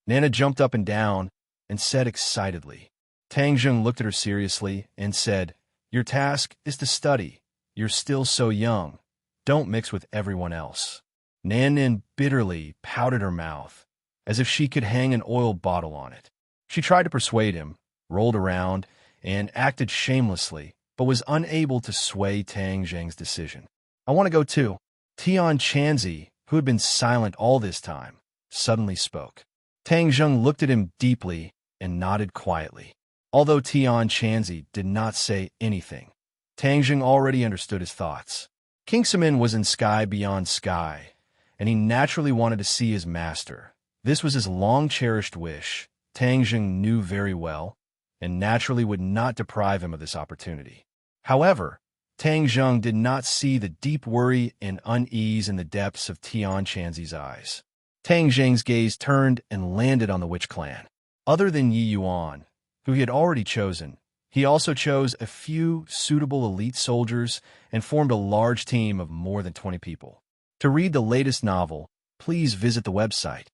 Nana jumped up and down and said excitedly. Tang Jing looked at her seriously and said, "Your task is to study. You're still so young. Don't mix with everyone else." Nan Nin bitterly pouted her mouth, as if she could hang an oil bottle on it. She tried to persuade him, rolled around, and acted shamelessly, but was unable to sway Tang Jing's decision. "I want to go too." Tian Chanzi, who had been silent all this time, suddenly spoke. Tang Jing looked at him deeply and nodded quietly. Although Tian Chanzi did not say anything, Tang Jing already understood his thoughts. King Simin was in sky beyond sky, and he naturally wanted to see his master. This was his long-cherished wish. Tang Jing knew very well, and naturally would not deprive him of this opportunity. However, Tang Jing did not see the deep worry and unease in the depths of Tian Chanzi's eyes. Tang Jing's gaze turned and landed on the witch clan. Other than Yi Yuan, who he had already chosen, he also chose a few suitable elite soldiers and formed a large team of more than 20 people. To read the latest novel, please visit the website.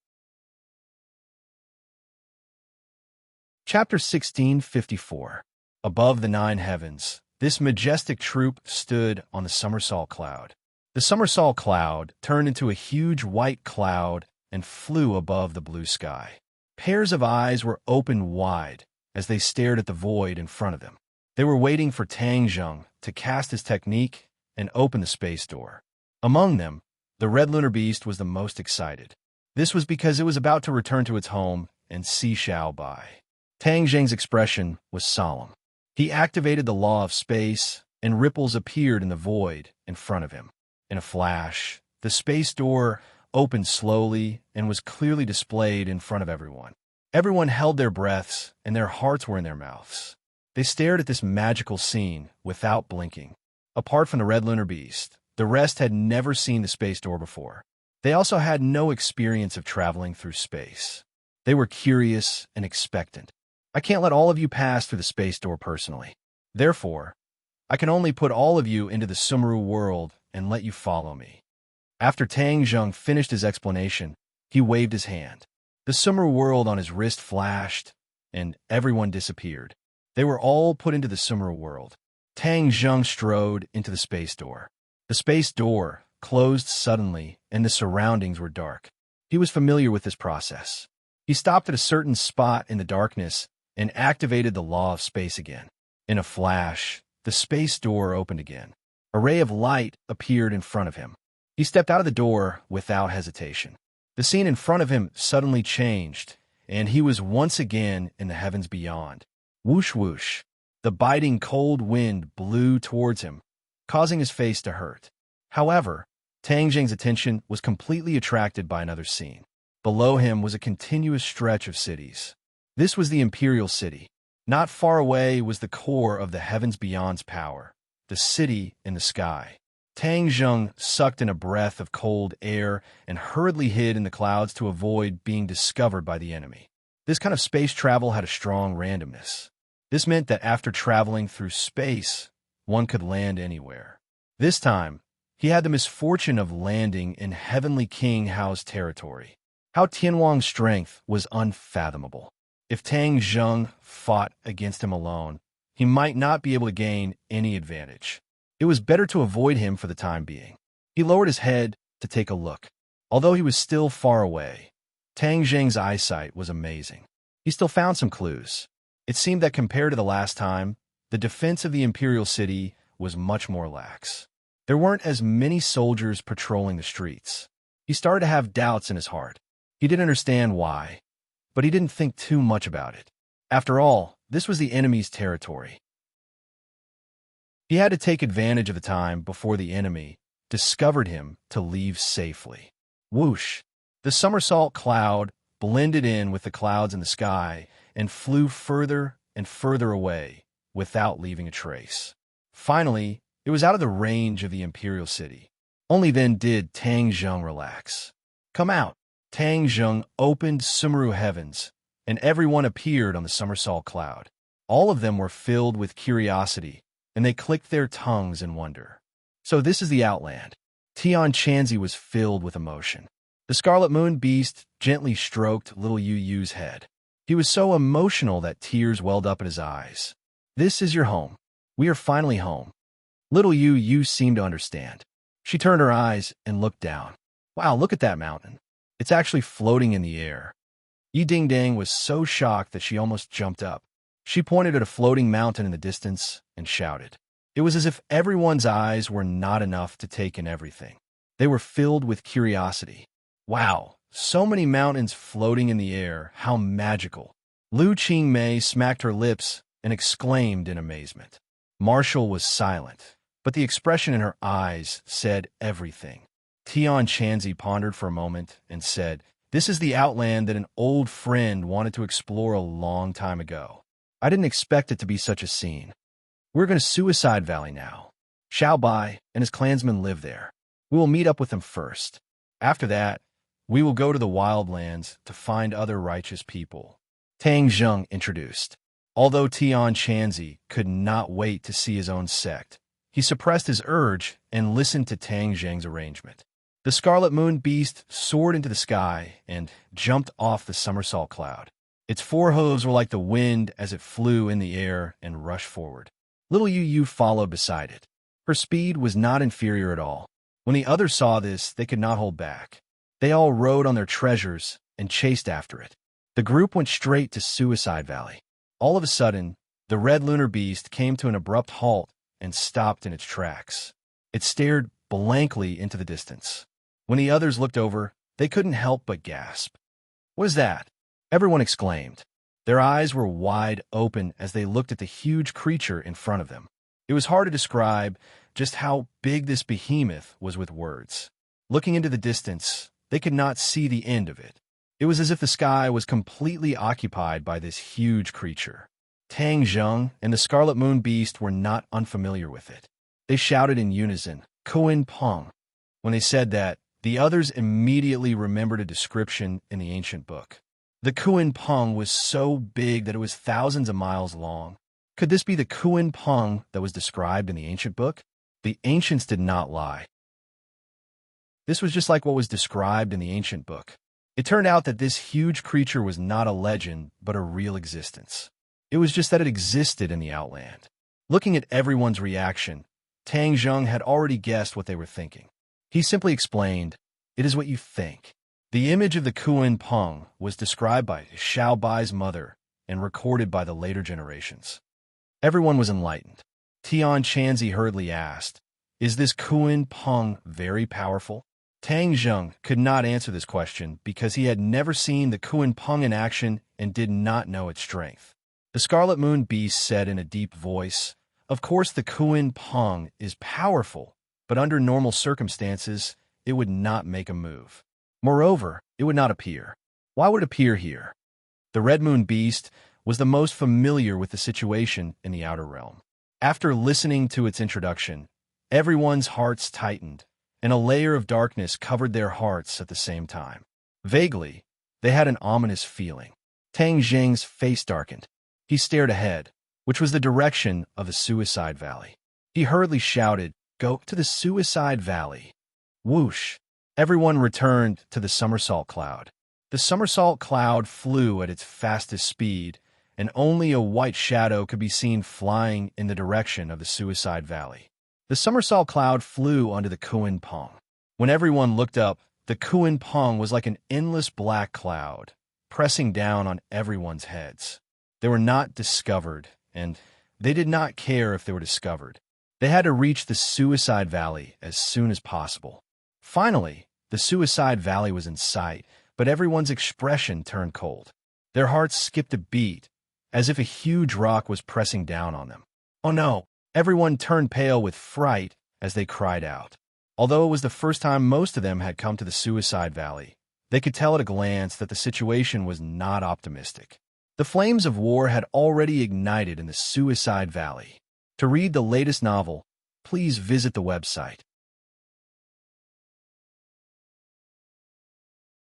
Chapter 1654. Above the nine heavens, this majestic troop stood on the Summersalt Cloud. The Summersalt Cloud turned into a huge white cloud and flew above the blue sky. Pairs of eyes were opened wide as they stared at the void in front of them. They were waiting for Tang Jing to cast his technique and open the space door. Among them, the red lunar beast was the most excited. This was because it was about to return to its home and see Xiao Bai. Tang Jing's expression was solemn. He activated the law of space, and ripples appeared in the void in front of him. In a flash, the space door opened slowly and was clearly displayed in front of everyone. Everyone held their breaths, and their hearts were in their mouths. They stared at this magical scene without blinking. Apart from the red lunar beast, the rest had never seen the space door before. They also had no experience of traveling through space. They were curious and expectant. I can't let all of you pass through the space door personally. Therefore, I can only put all of you into the Sumeru world and let you follow me. After Tang Jing finished his explanation, he waved his hand. The Sumeru world on his wrist flashed, and everyone disappeared. They were all put into the Sumeru world. Tang Jing strode into the space door. The space door closed suddenly, and the surroundings were dark. He was familiar with this process. He stopped at a certain spot in the darkness and activated the law of space again. In a flash, the space door opened again. A ray of light appeared in front of him. He stepped out of the door without hesitation. The scene in front of him suddenly changed, and he was once again in the heavens beyond. Whoosh whoosh. The biting cold wind blew towards him, causing his face to hurt. However, Tang Jing's attention was completely attracted by another scene. Below him was a continuous stretch of cities. This was the Imperial City. Not far away was the core of the Heavens Beyond's power, the city in the sky. Tang Jing sucked in a breath of cold air and hurriedly hid in the clouds to avoid being discovered by the enemy. This kind of space travel had a strong randomness. This meant that after traveling through space, one could land anywhere. This time, he had the misfortune of landing in Heavenly King Hao's territory. Hao Tianwang's strength was unfathomable. If Tang Jing fought against him alone, he might not be able to gain any advantage. It was better to avoid him for the time being. He lowered his head to take a look. Although he was still far away, Tang Jing's eyesight was amazing. He still found some clues. It seemed that compared to the last time, the defense of the Imperial City was much more lax. There weren't as many soldiers patrolling the streets. He started to have doubts in his heart. He didn't understand why, but he didn't think too much about it. After all, this was the enemy's territory. He had to take advantage of the time before the enemy discovered him to leave safely. Whoosh! The somersault cloud blended in with the clouds in the sky and flew further and further away without leaving a trace. Finally, It was out of the range of the imperial city. Only then did Tang Zheng relax. Come out. Tang Zheng opened Sumeru heavens, and everyone appeared on the somersault cloud. All of them were filled with curiosity, and they clicked their tongues in wonder. So this is the Outland. Tian Chanzi was filled with emotion. The Scarlet Moon Beast gently stroked little Yu Yu's head. He was so emotional that tears welled up in his eyes. This is your home. We are finally home. Little Yu Yu seemed to understand. She turned her eyes and looked down. Wow, look at that mountain. It's actually floating in the air. Yi Ding Dang was so shocked that she almost jumped up. She pointed at a floating mountain in the distance and shouted. It was as if everyone's eyes were not enough to take in everything. They were filled with curiosity. Wow, so many mountains floating in the air, how magical. Lu Qingmei smacked her lips and exclaimed in amazement. Marshall was silent, but the expression in her eyes said everything. Tian Chanzi pondered for a moment and said, This is the Outland that an old friend wanted to explore a long time ago. I didn't expect it to be such a scene. We're going to Suicide Valley now. Xiao Bai and his clansmen live there. We will meet up with them first. After that, we will go to the Wildlands to find other righteous people. Tang Zheng introduced. Although Tian Chanzi could not wait to see his own sect, he suppressed his urge and listened to Tang Zheng's arrangement. The Scarlet Moon Beast soared into the sky and jumped off the somersault cloud. Its four hooves were like the wind as it flew in the air and rushed forward. Little Yu Yu followed beside it. Her speed was not inferior at all. When the others saw this, they could not hold back. They all rode on their treasures and chased after it. The group went straight to Suicide Valley. All of a sudden, the red lunar beast came to an abrupt halt and stopped in its tracks. It stared blankly into the distance. When the others looked over, they couldn't help but gasp. What is that? Everyone exclaimed. Their eyes were wide open as they looked at the huge creature in front of them. It was hard to describe just how big this behemoth was with words. Looking into the distance, they could not see the end of it. It was as if the sky was completely occupied by this huge creature. Tang Zheng and the Scarlet Moon Beast were not unfamiliar with it. They shouted in unison, Kuin Peng. When they said that, the others immediately remembered a description in the ancient book. The Kuin Peng was so big that it was thousands of miles long. Could this be the Kuin Peng that was described in the ancient book? The ancients did not lie. This was just like what was described in the ancient book. It turned out that this huge creature was not a legend, but a real existence. It was just that it existed in the Outland. Looking at everyone's reaction, Tang Zheng had already guessed what they were thinking. He simply explained, It is what you think. The image of the Kuin Peng was described by Xiao Bai's mother and recorded by the later generations. Everyone was enlightened. Tian Chanzi hurriedly asked, Is this Kuin Peng very powerful? Tang Zheng could not answer this question because he had never seen the Kuin Peng in action and did not know its strength. The Scarlet Moon Beast said in a deep voice, Of course the Kuin Peng is powerful, but under normal circumstances, it would not make a move. Moreover, it would not appear. Why would it appear here? The Red Moon Beast was the most familiar with the situation in the Outer Realm. After listening to its introduction, everyone's hearts tightened, and a layer of darkness covered their hearts at the same time. Vaguely, they had an ominous feeling. Tang Zheng's face darkened. He stared ahead, which was the direction of the Suicide Valley. He hurriedly shouted, Go to the Suicide Valley. Whoosh! Everyone returned to the somersault cloud. The somersault cloud flew at its fastest speed, and only a white shadow could be seen flying in the direction of the Suicide Valley. The somersault cloud flew under the Kuin Peng. When everyone looked up, the Kuin Peng was like an endless black cloud, pressing down on everyone's heads. They were not discovered, and they did not care if they were discovered. They had to reach the Suicide Valley as soon as possible. Finally, the Suicide Valley was in sight, but everyone's expression turned cold. Their hearts skipped a beat, as if a huge rock was pressing down on them. Oh no! Everyone turned pale with fright as they cried out. Although it was the first time most of them had come to the Suicide Valley, they could tell at a glance that the situation was not optimistic. The flames of war had already ignited in the Suicide Valley. To read the latest novel, please visit the website.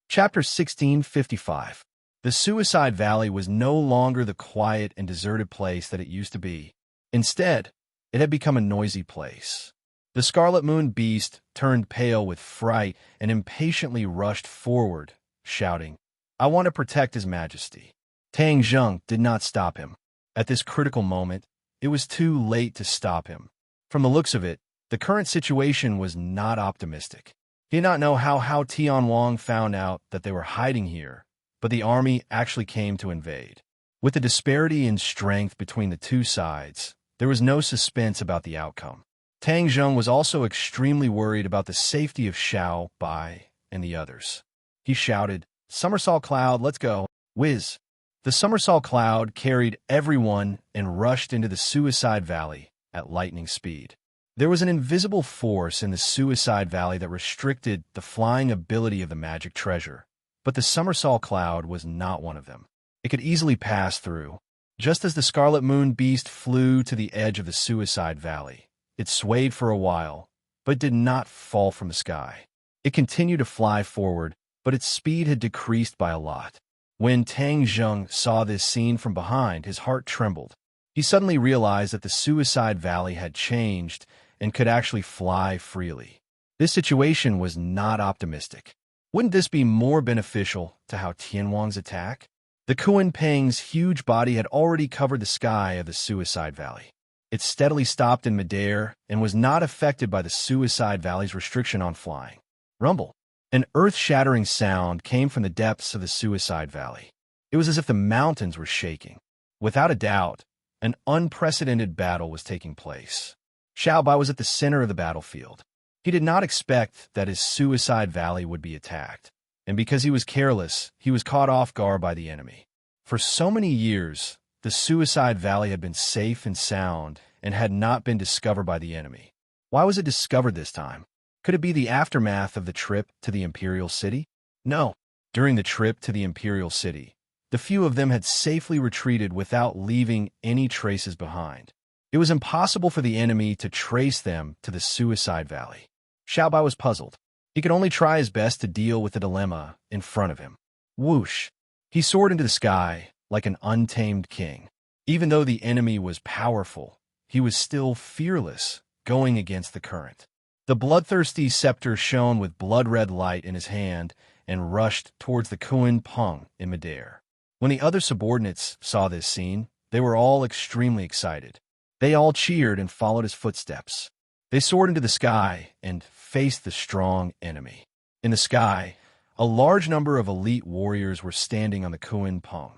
Chapter 1655. The Suicide Valley was no longer the quiet and deserted place that it used to be. Instead, it had become a noisy place. The Scarlet Moon Beast turned pale with fright and impatiently rushed forward, shouting, "I want to protect His Majesty." Tang Zheng did not stop him. At this critical moment, it was too late to stop him. From the looks of it, the current situation was not optimistic. He did not know how Tianwang found out that they were hiding here, but the army actually came to invade. With the disparity in strength between the two sides, there was no suspense about the outcome. Tang Zheng was also extremely worried about the safety of Xiao Bai and the others. He shouted, "Somersault Cloud, let's go!" Whiz! The Somersault Cloud carried everyone and rushed into the Suicide Valley at lightning speed. There was an invisible force in the Suicide Valley that restricted the flying ability of the magic treasure, but the Somersault Cloud was not one of them. It could easily pass through. Just as the Scarlet Moon Beast flew to the edge of the Suicide Valley, it swayed for a while, but did not fall from the sky. It continued to fly forward, but its speed had decreased by a lot. When Tang Zheng saw this scene from behind, his heart trembled. He suddenly realized that the Suicide Valley had changed and could actually fly freely. This situation was not optimistic. Wouldn't this be more beneficial to how Tianwang's attack? The Kunpeng's huge body had already covered the sky of the Suicide Valley. It steadily stopped in midair and was not affected by the Suicide Valley's restriction on flying. Rumble. An earth-shattering sound came from the depths of the Suicide Valley. It was as if the mountains were shaking. Without a doubt, an unprecedented battle was taking place. Xiao Bai was at the center of the battlefield. He did not expect that his Suicide Valley would be attacked, and because he was careless, he was caught off guard by the enemy. For so many years, the Suicide Valley had been safe and sound and had not been discovered by the enemy. Why was it discovered this time? Could it be the aftermath of the trip to the Imperial City? No. During the trip to the Imperial City, the few of them had safely retreated without leaving any traces behind. It was impossible for the enemy to trace them to the Suicide Valley. Xiao Bai was puzzled. He could only try his best to deal with the dilemma in front of him. Whoosh! He soared into the sky like an untamed king. Even though the enemy was powerful, he was still fearless, going against the current. The bloodthirsty scepter shone with blood-red light in his hand and rushed towards the Kunpeng in midair. When the other subordinates saw this scene, they were all extremely excited. They all cheered and followed his footsteps. They soared into the sky and faced the strong enemy. In the sky, a large number of elite warriors were standing on the Kunpeng.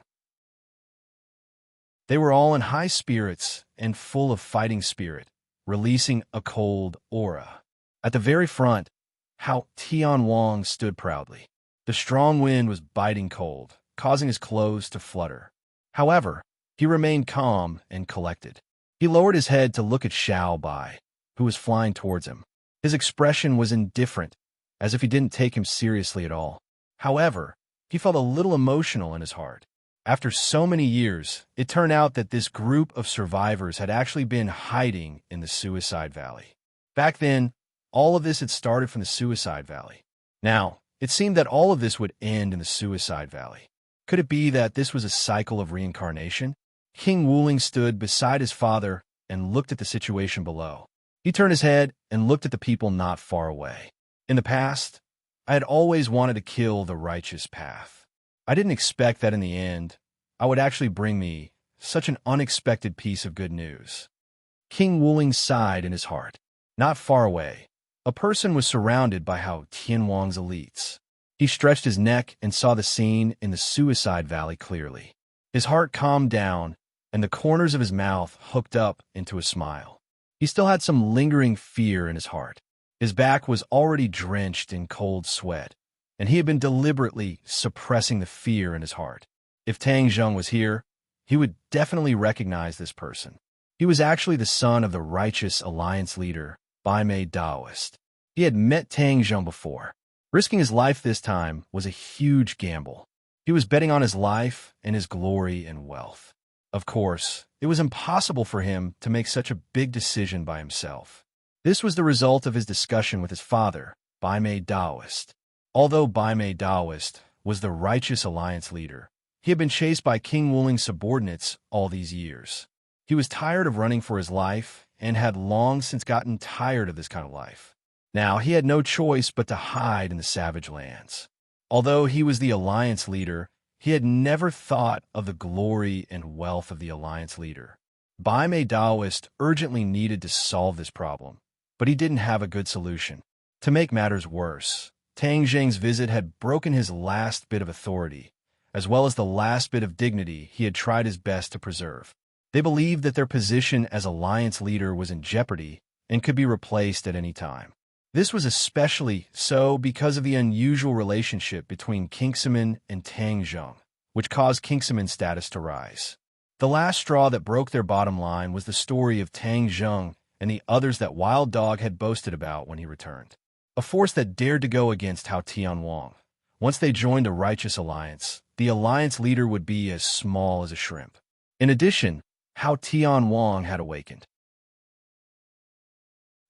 They were all in high spirits and full of fighting spirit, releasing a cold aura. At the very front, Hao Tianwang stood proudly. The strong wind was biting cold, causing his clothes to flutter. However, he remained calm and collected. He lowered his head to look at Xiao Bai, who was flying towards him. His expression was indifferent, as if he didn't take him seriously at all. However, he felt a little emotional in his heart. After so many years, it turned out that this group of survivors had actually been hiding in the Suicide Valley. Back then, all of this had started from the Suicide Valley. Now, it seemed that all of this would end in the Suicide Valley. Could it be that this was a cycle of reincarnation? King Wuling stood beside his father and looked at the situation below. He turned his head and looked at the people not far away. In the past, I had always wanted to kill the righteous path. I didn't expect that in the end, I would actually bring me such an unexpected piece of good news. King Wuling sighed in his heart. Not far away, a person was surrounded by Hao Tianwang's elites. He stretched his neck and saw the scene in the Suicide Valley clearly. His heart calmed down, and the corners of his mouth hooked up into a smile. He still had some lingering fear in his heart. His back was already drenched in cold sweat, and he had been deliberately suppressing the fear in his heart. If Tang Zheng was here, he would definitely recognize this person. He was actually the son of the righteous alliance leader, Bai Mei Daoist. He had met Tang Zheng before. Risking his life this time was a huge gamble. He was betting on his life and his glory and wealth. Of course, it was impossible for him to make such a big decision by himself. This was the result of his discussion with his father, Baimei Daoist. Although Baimei Daoist was the righteous alliance leader, he had been chased by King Wuling's subordinates all these years. He was tired of running for his life and had long since gotten tired of this kind of life. Now he had no choice but to hide in the savage lands. Although he was the alliance leader, he had never thought of the glory and wealth of the alliance leader. Baimei Daoist urgently needed to solve this problem, but he didn't have a good solution. To make matters worse, Tang Zheng's visit had broken his last bit of authority, as well as the last bit of dignity he had tried his best to preserve. They believed that their position as alliance leader was in jeopardy and could be replaced at any time. This was especially so because of the unusual relationship between Kingsemin and Tang Zheng, which caused Kingsemin's status to rise. The last straw that broke their bottom line was the story of Tang Zheng and the others that Wild Dog had boasted about when he returned. A force that dared to go against Hao Tianwang. Once they joined a righteous alliance, the alliance leader would be as small as a shrimp. In addition, Hao Tianwang had awakened.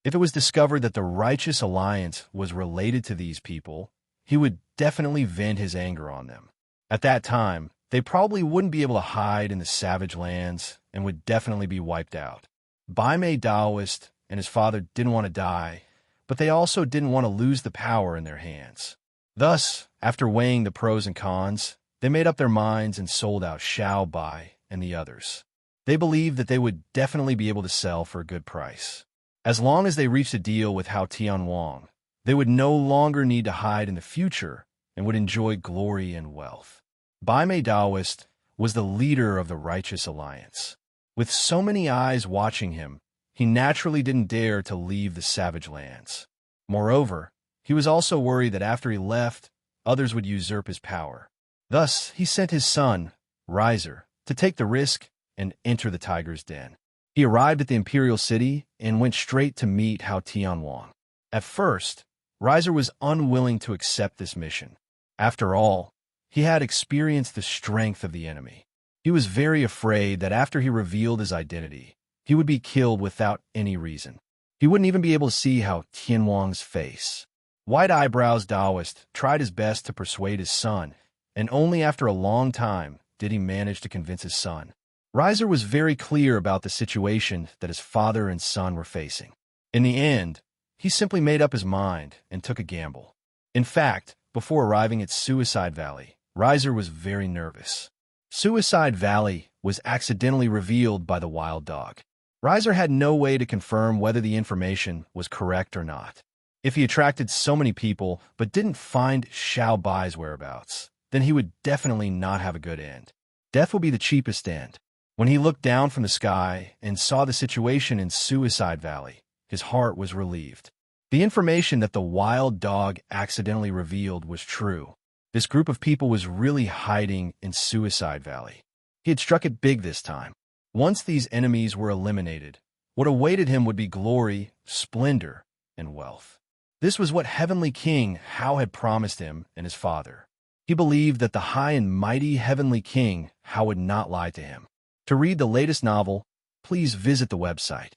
If it was discovered that the righteous alliance was related to these people, he would definitely vent his anger on them. At that time, they probably wouldn't be able to hide in the savage lands and would definitely be wiped out. Baimei Daoist and his father didn't want to die, but they also didn't want to lose the power in their hands. Thus, after weighing the pros and cons, they made up their minds and sold out Xiao Bai and the others. They believed that they would definitely be able to sell for a good price. As long as they reached a deal with Hao Tianwang, they would no longer need to hide in the future and would enjoy glory and wealth. Baimei Daoist was the leader of the righteous alliance. With so many eyes watching him, he naturally didn't dare to leave the savage lands. Moreover, he was also worried that after he left, others would usurp his power. Thus, he sent his son, Riser, to take the risk and enter the tiger's den. He arrived at the imperial city and went straight to meet Hao Tianwang. At first, Riser was unwilling to accept this mission. After all, he had experienced the strength of the enemy. He was very afraid that after he revealed his identity, he would be killed without any reason. He wouldn't even be able to see Hao Tianwang's face. White Eyebrows Daoist tried his best to persuade his son, and only after a long time did he manage to convince his son. Riser was very clear about the situation that his father and son were facing. In the end, he simply made up his mind and took a gamble. In fact, before arriving at Suicide Valley, Riser was very nervous. Suicide Valley was accidentally revealed by the Wild Dog. Riser had no way to confirm whether the information was correct or not. If he attracted so many people but didn't find Xiao Bai's whereabouts, then he would definitely not have a good end. Death would be the cheapest end. When he looked down from the sky and saw the situation in Suicide Valley, his heart was relieved. The information that the Wild Dog accidentally revealed was true. This group of people was really hiding in Suicide Valley. He had struck it big this time. Once these enemies were eliminated, what awaited him would be glory, splendor, and wealth. This was what Heavenly King Hao had promised him and his father. He believed that the high and mighty Heavenly King Hao would not lie to him. To read the latest novel, please visit the website.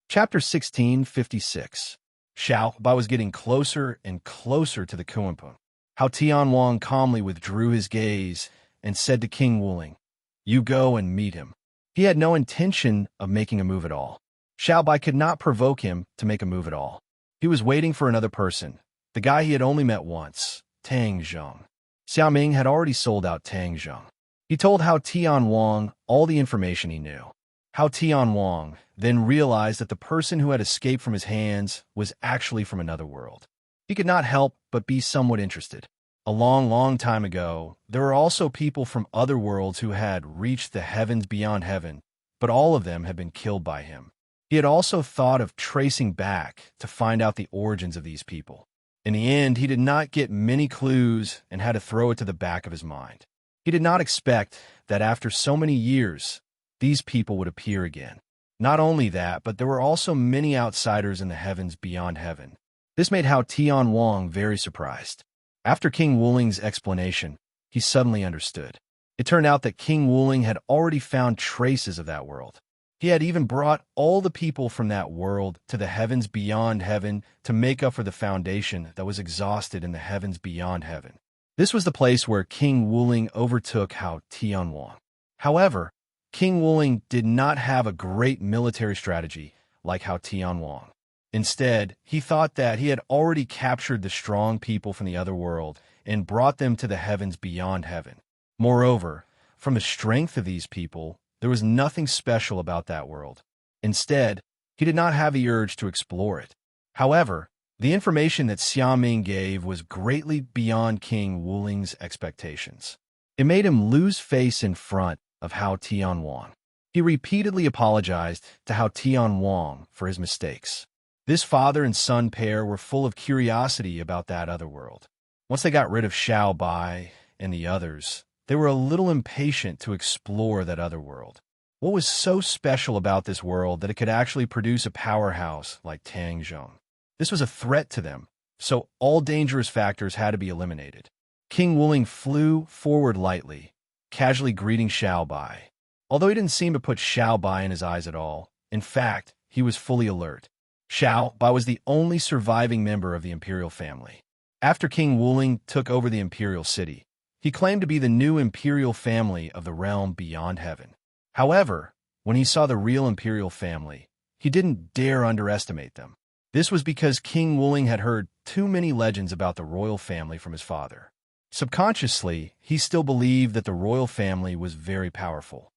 Chapter 1656. Xiao Bai was getting closer and closer to the Kuanping. Hao Tianwang calmly withdrew his gaze and said to King Wuling, "You go and meet him." He had no intention of making a move at all. Xiao Bai could not provoke him to make a move at all. He was waiting for another person, the guy he had only met once, Tang Zheng. Xiao Ming had already sold out Tang Zheng. He told Hao Tianwang all the information he knew. Hao Tianwang then realized that the person who had escaped from his hands was actually from another world. He could not help but be somewhat interested. A long, long time ago, there were also people from other worlds who had reached the heavens beyond heaven, but all of them had been killed by him. He had also thought of tracing back to find out the origins of these people. In the end, he did not get many clues and had to throw it to the back of his mind. He did not expect that after so many years, these people would appear again. Not only that, but there were also many outsiders in the heavens beyond heaven. This made Hao Tianwang very surprised. After King Wuling's explanation, he suddenly understood. It turned out that King Wuling had already found traces of that world. He had even brought all the people from that world to the heavens beyond heaven to make up for the foundation that was exhausted in the heavens beyond heaven. This was the place where King Wuling overtook Hao Tianwang. However, King Wuling did not have a great military strategy like Hao Tianwang. Instead, he thought that he had already captured the strong people from the other world and brought them to the heavens beyond heaven. Moreover, from the strength of these people, there was nothing special about that world. Instead, he did not have the urge to explore it. However, the information that Xiaming gave was greatly beyond King Wuling's expectations. It made him lose face in front of Hao Tianwang. He repeatedly apologized to Hao Tianwang for his mistakes. This father and son pair were full of curiosity about that other world. Once they got rid of Xiao Bai and the others, they were a little impatient to explore that other world. What was so special about this world that it could actually produce a powerhouse like Tang Zhong? This was a threat to them, so all dangerous factors had to be eliminated. King Wuling flew forward lightly, casually greeting Xiao Bai. Although he didn't seem to put Xiao Bai in his eyes at all, in fact, he was fully alert. Xiao Bai was the only surviving member of the imperial family. After King Wuling took over the imperial city, he claimed to be the new imperial family of the realm beyond heaven. However, when he saw the real imperial family, he didn't dare underestimate them. This was because King Wuling had heard too many legends about the royal family from his father. Subconsciously, he still believed that the royal family was very powerful.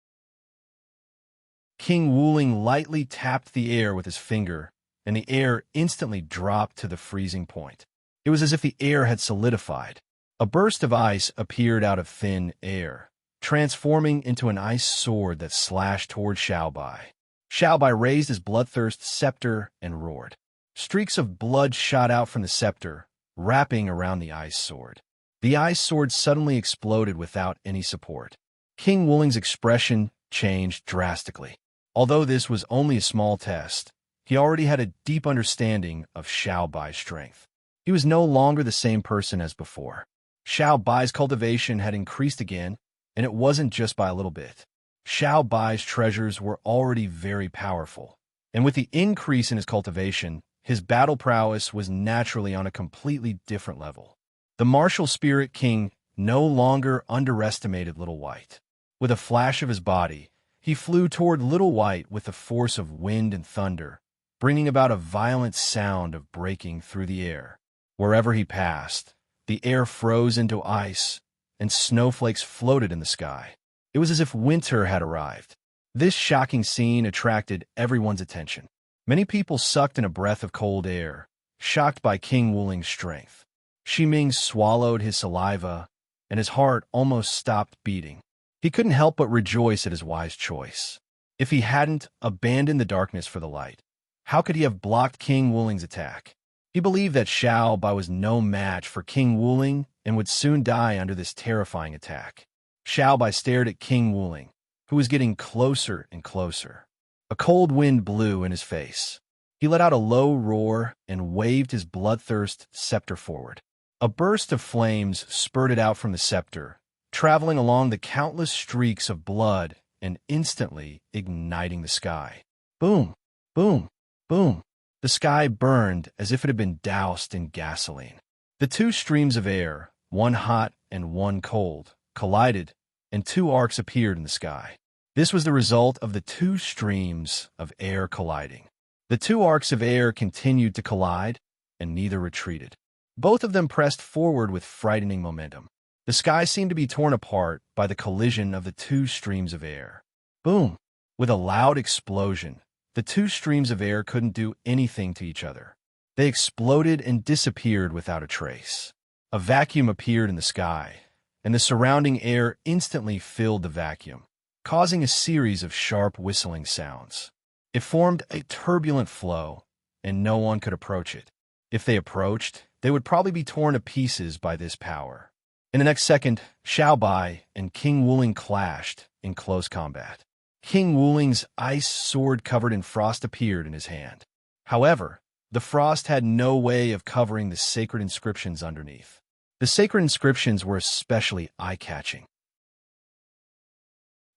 King Wuling lightly tapped the air with his finger, and the air instantly dropped to the freezing point. It was as if the air had solidified. A burst of ice appeared out of thin air, transforming into an ice sword that slashed toward Xiao Bai. Xiao Bai raised his bloodthirst scepter and roared. Streaks of blood shot out from the scepter, wrapping around the ice sword. The ice sword suddenly exploded without any support. King Wuling's expression changed drastically. Although this was only a small test, he already had a deep understanding of Xiao Bai's strength. He was no longer the same person as before. Xiao Bai's cultivation had increased again, and it wasn't just by a little bit. Xiao Bai's treasures were already very powerful, and with the increase in his cultivation, his battle prowess was naturally on a completely different level. The martial spirit king no longer underestimated Little White. With a flash of his body, he flew toward Little White with the force of wind and thunder, bringing about a violent sound of breaking through the air. Wherever he passed, the air froze into ice, and snowflakes floated in the sky. It was as if winter had arrived. This shocking scene attracted everyone's attention. Many people sucked in a breath of cold air, shocked by King Wuling's strength. Shiming swallowed his saliva, and his heart almost stopped beating. He couldn't help but rejoice at his wise choice. If he hadn't abandoned the darkness for the light, how could he have blocked King Wuling's attack? He believed that Xiao Bai was no match for King Wuling and would soon die under this terrifying attack. Xiao Bai stared at King Wuling, who was getting closer and closer. A cold wind blew in his face. He let out a low roar and waved his bloodthirst scepter forward. A burst of flames spurted out from the scepter, traveling along the countless streaks of blood and instantly igniting the sky. Boom, boom, boom. The sky burned as if it had been doused in gasoline. The two streams of air, one hot and one cold, collided, and two arcs appeared in the sky. This was the result of the two streams of air colliding. The two arcs of air continued to collide, and neither retreated. Both of them pressed forward with frightening momentum. The sky seemed to be torn apart by the collision of the two streams of air. Boom! With a loud explosion, the two streams of air couldn't do anything to each other. They exploded and disappeared without a trace. A vacuum appeared in the sky, and the surrounding air instantly filled the vacuum, causing a series of sharp whistling sounds. It formed a turbulent flow, and no one could approach it. If they approached, they would probably be torn to pieces by this power. In the next second, Xiao Bai and King Wuling clashed in close combat. King Wuling's ice sword covered in frost appeared in his hand. However, the frost had no way of covering the sacred inscriptions underneath. The sacred inscriptions were especially eye-catching.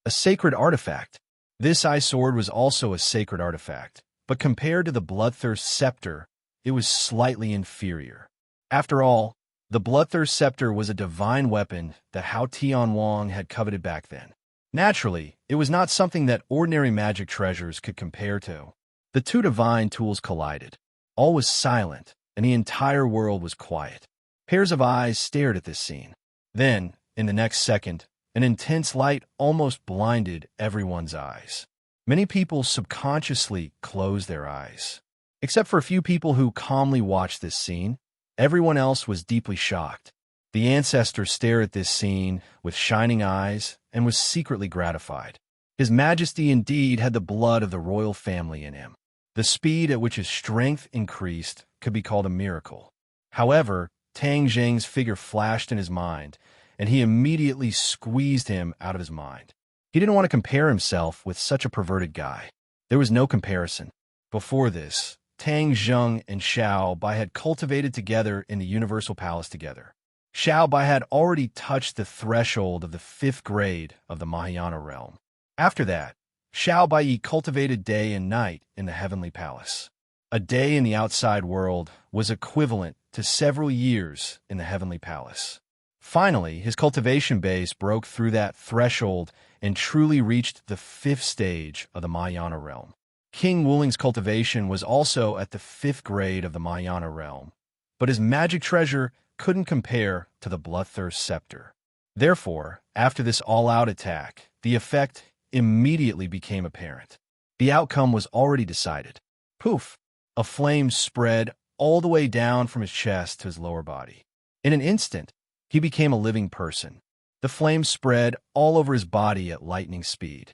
A sacred artifact. This eye sword was also a sacred artifact, but compared to the Bloodthirst scepter, it was slightly inferior. After all, the Bloodthirst scepter was a divine weapon that Hao Tianwang had coveted back then. Naturally, it was not something that ordinary magic treasures could compare to. The two divine tools collided. All was silent, and the entire world was quiet. Pairs of eyes stared at this scene. Then, in the next second, an intense light almost blinded everyone's eyes. Many people subconsciously closed their eyes. Except for a few people who calmly watched this scene, everyone else was deeply shocked. The ancestor stared at this scene with shining eyes and was secretly gratified. His Majesty indeed had the blood of the royal family in him. The speed at which his strength increased could be called a miracle. However, Tang Zheng's figure flashed in his mind, and he immediately squeezed him out of his mind. He didn't want to compare himself with such a perverted guy. There was no comparison. Before this, Tang Zheng and Xiao Bai had cultivated together in the Universal Palace together. Xiao Bai had already touched the threshold of the 5th grade of the Mahayana realm. After that, Xiao Bai cultivated day and night in the Heavenly Palace. A day in the outside world was equivalent to several years in the Heavenly Palace. Finally, his cultivation base broke through that threshold and truly reached the 5th stage of the Mahayana realm. King Wuling's cultivation was also at the 5th grade of the Mahayana realm, but his magic treasure couldn't compare to the Bloodthirst scepter. Therefore, after this all-out attack, the effect immediately became apparent. The outcome was already decided. Poof! A flame spread all the way down from his chest to his lower body. In an instant, he became a living person. The flame spread all over his body at lightning speed.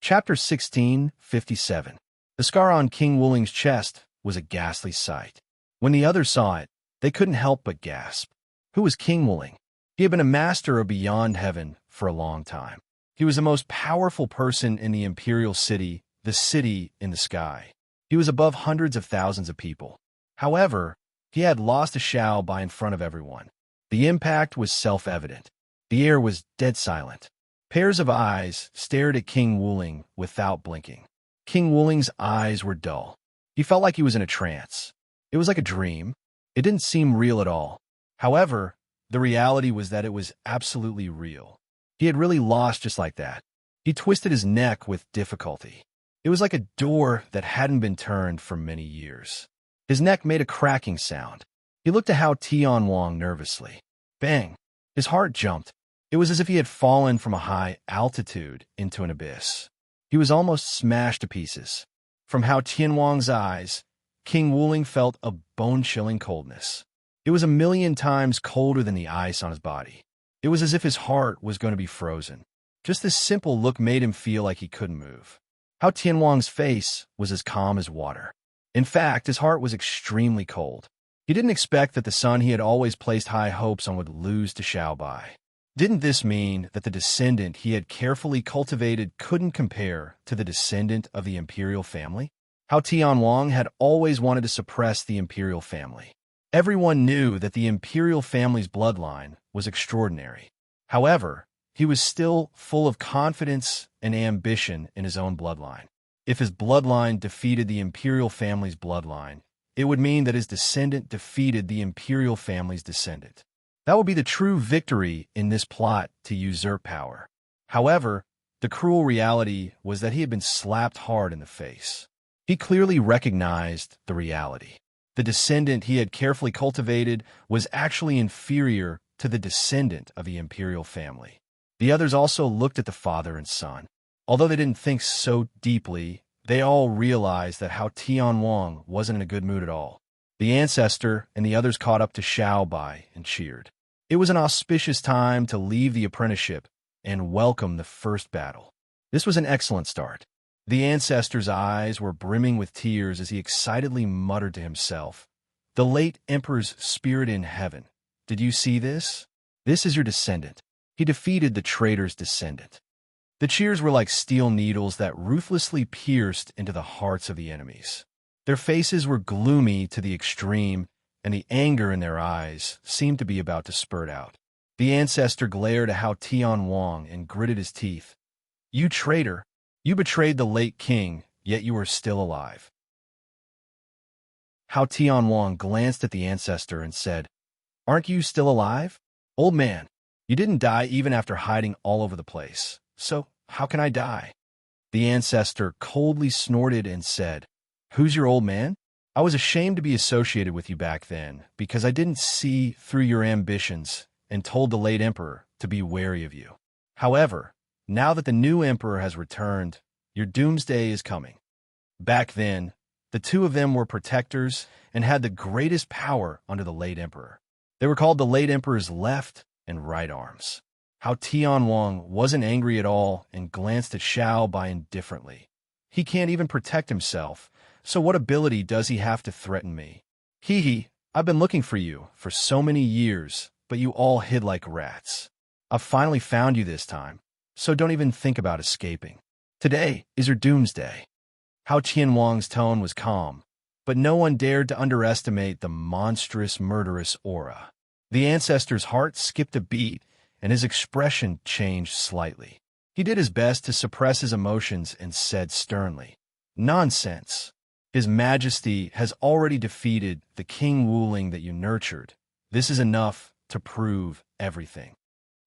Chapter 1657. The scar on King Wuling's chest was a ghastly sight. When the others saw it, they couldn't help but gasp. Who was King Wuling? He had been a master of Beyond Heaven for a long time. He was the most powerful person in the Imperial City, the city in the sky. He was above hundreds of thousands of people. However, he had lost to Xiao Bai in front of everyone. The impact was self-evident. The air was dead silent. Pairs of eyes stared at King Wuling without blinking. King Wuling's eyes were dull. He felt like he was in a trance. It was like a dream. It didn't seem real at all. However, the reality was that it was absolutely real. He had really lost just like that. He twisted his neck with difficulty. It was like a door that hadn't been turned for many years. His neck made a cracking sound. He looked at Hao Tianwang nervously. Bang! His heart jumped. It was as if he had fallen from a high altitude into an abyss. He was almost smashed to pieces. From Hao Tianwang's eyes, King Wuling felt a bone-chilling coldness. It was a million times colder than the ice on his body. It was as if his heart was going to be frozen. Just this simple look made him feel like he couldn't move. Hao Tianwang's face was as calm as water. In fact, his heart was extremely cold. He didn't expect that the son he had always placed high hopes on would lose to Xiao Bai. Didn't this mean that the descendant he had carefully cultivated couldn't compare to the descendant of the imperial family? Hao Tianwang had always wanted to suppress the imperial family. Everyone knew that the imperial family's bloodline was extraordinary. However, he was still full of confidence and ambition in his own bloodline. If his bloodline defeated the imperial family's bloodline, it would mean that his descendant defeated the imperial family's descendant. That would be the true victory in this plot to usurp power. However, the cruel reality was that he had been slapped hard in the face. He clearly recognized the reality. The descendant he had carefully cultivated was actually inferior to the descendant of the imperial family. The others also looked at the father and son. Although they didn't think so deeply, they all realized that Hao Tianwang wasn't in a good mood at all. The ancestor and the others caught up to Xiao Bai and cheered. It was an auspicious time to leave the apprenticeship and welcome the first battle. This was an excellent start. The ancestor's eyes were brimming with tears as he excitedly muttered to himself, "The late emperor's spirit in heaven. Did you see this? This is your descendant. He defeated the traitor's descendant." The cheers were like steel needles that ruthlessly pierced into the hearts of the enemies. Their faces were gloomy to the extreme, and the anger in their eyes seemed to be about to spurt out. The ancestor glared at Hao Tianwang and gritted his teeth. You traitor! You betrayed the late king, yet you are still alive. Hao Tianwang glanced at the ancestor and said, Aren't you still alive? Old man, you didn't die even after hiding all over the place. So, how can I die? The ancestor coldly snorted and said, Who's your old man? I was ashamed to be associated with you back then because I didn't see through your ambitions and told the late emperor to be wary of you. However, now that the new emperor has returned, your doomsday is coming. Back then, the two of them were protectors and had the greatest power under the late emperor. They were called the late emperor's left and right arms. Hao Tianwang wasn't angry at all and glanced at Xiao Bai indifferently. He can't even protect himself, so what ability does he have to threaten me? Hee, I've been looking for you for so many years, but you all hid like rats. I've finally found you this time, so don't even think about escaping. Today is your doomsday. Hao Tianwang's tone was calm, but no one dared to underestimate the monstrous, murderous aura. The ancestor's heart skipped a beat, and his expression changed slightly. He did his best to suppress his emotions and said sternly, Nonsense. His Majesty has already defeated the King Wuling that you nurtured. This is enough to prove everything.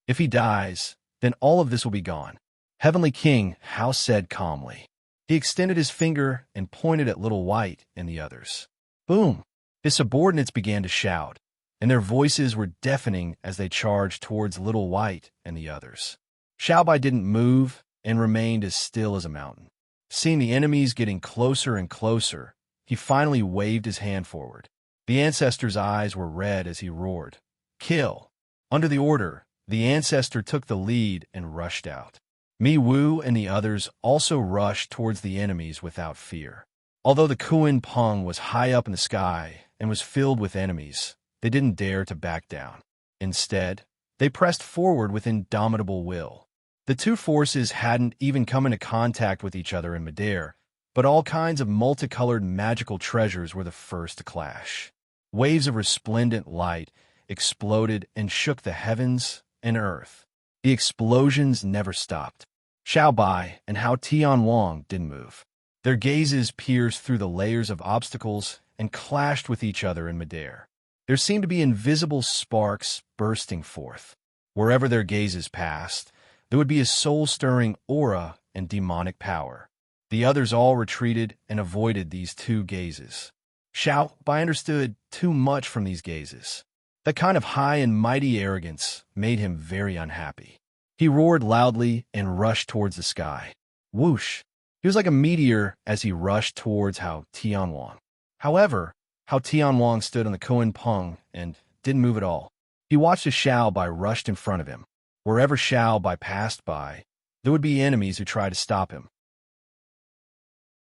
If he dies, then all of this will be gone. Heavenly King, Hao said calmly. He extended his finger and pointed at Little White and the others. Boom! His subordinates began to shout, and their voices were deafening as they charged towards Little White and the others. Xiao Bai didn't move and remained as still as a mountain. Seeing the enemies getting closer and closer, he finally waved his hand forward. The ancestor's eyes were red as he roared, Kill! Under the order, the ancestor took the lead and rushed out. Mi Wu and the others also rushed towards the enemies without fear. Although the Kuan Peng was high up in the sky and was filled with enemies, they didn't dare to back down. Instead, they pressed forward with indomitable will. The two forces hadn't even come into contact with each other in midair, but all kinds of multicolored magical treasures were the first to clash. Waves of resplendent light exploded and shook the heavens and earth. The explosions never stopped. Xiao Bai and Hao Tianwang didn't move. Their gazes pierced through the layers of obstacles and clashed with each other in midair. There seemed to be invisible sparks bursting forth. Wherever their gazes passed, there would be a soul-stirring aura and demonic power. The others all retreated and avoided these two gazes. Xiao Bai understood too much from these gazes. That kind of high and mighty arrogance made him very unhappy. He roared loudly and rushed towards the sky. Whoosh! He was like a meteor as he rushed towards Hao Tianwang. However, Hao Tianwang stood on the Kuan Peng and didn't move at all. He watched as Xiao Bai rushed in front of him. Wherever Xiao Bai passed by, there would be enemies who tried to stop him.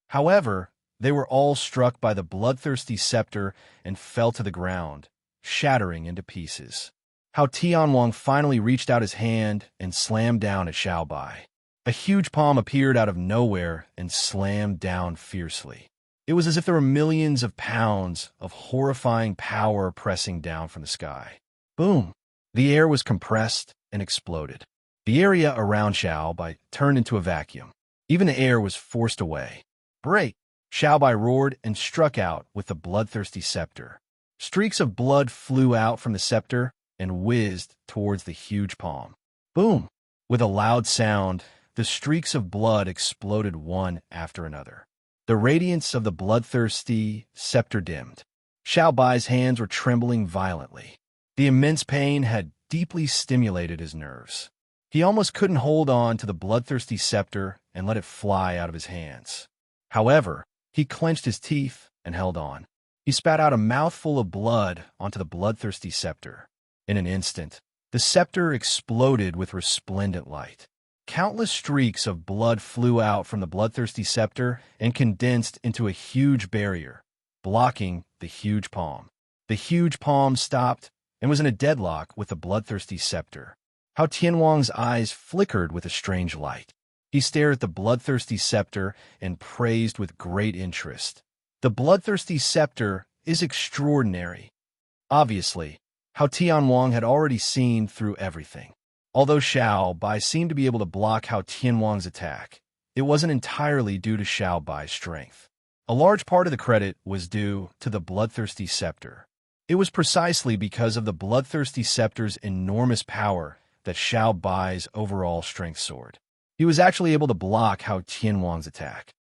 However, they were all struck by the bloodthirsty scepter and fell to the ground, shattering into pieces. Hao Tianwang finally reached out his hand and slammed down at Xiao Bai. A huge palm appeared out of nowhere and slammed down fiercely. It was as if there were millions of pounds of horrifying power pressing down from the sky. Boom! The air was compressed and exploded. The area around Xiao Bai turned into a vacuum. Even the air was forced away. Break! Xiao Bai roared and struck out with the bloodthirsty scepter. Streaks of blood flew out from the scepter and whizzed towards the huge palm. Boom! With a loud sound, the streaks of blood exploded one after another. The radiance of the bloodthirsty scepter dimmed. Xiao Bai's hands were trembling violently. The immense pain had deeply stimulated his nerves. He almost couldn't hold on to the bloodthirsty scepter and let it fly out of his hands. However, he clenched his teeth and held on. He spat out a mouthful of blood onto the bloodthirsty scepter. In an instant, the scepter exploded with resplendent light. Countless streaks of blood flew out from the bloodthirsty scepter and condensed into a huge barrier, blocking the huge palm. The huge palm stopped and was in a deadlock with the bloodthirsty scepter. Hao Tianwang's eyes flickered with a strange light. He stared at the bloodthirsty scepter and praised with great interest. The bloodthirsty scepter is extraordinary. Obviously, How Tianwang had already seen through everything. Although Xiao Bai seemed to be able to block How Tianwang's attack, it wasn't entirely due to Xiao Bai's strength. A large part of the credit was due to the bloodthirsty scepter. It was precisely because of the bloodthirsty scepter's enormous power that Xiao Bai's overall strength soared. He was actually able to block How Tianwang's attack.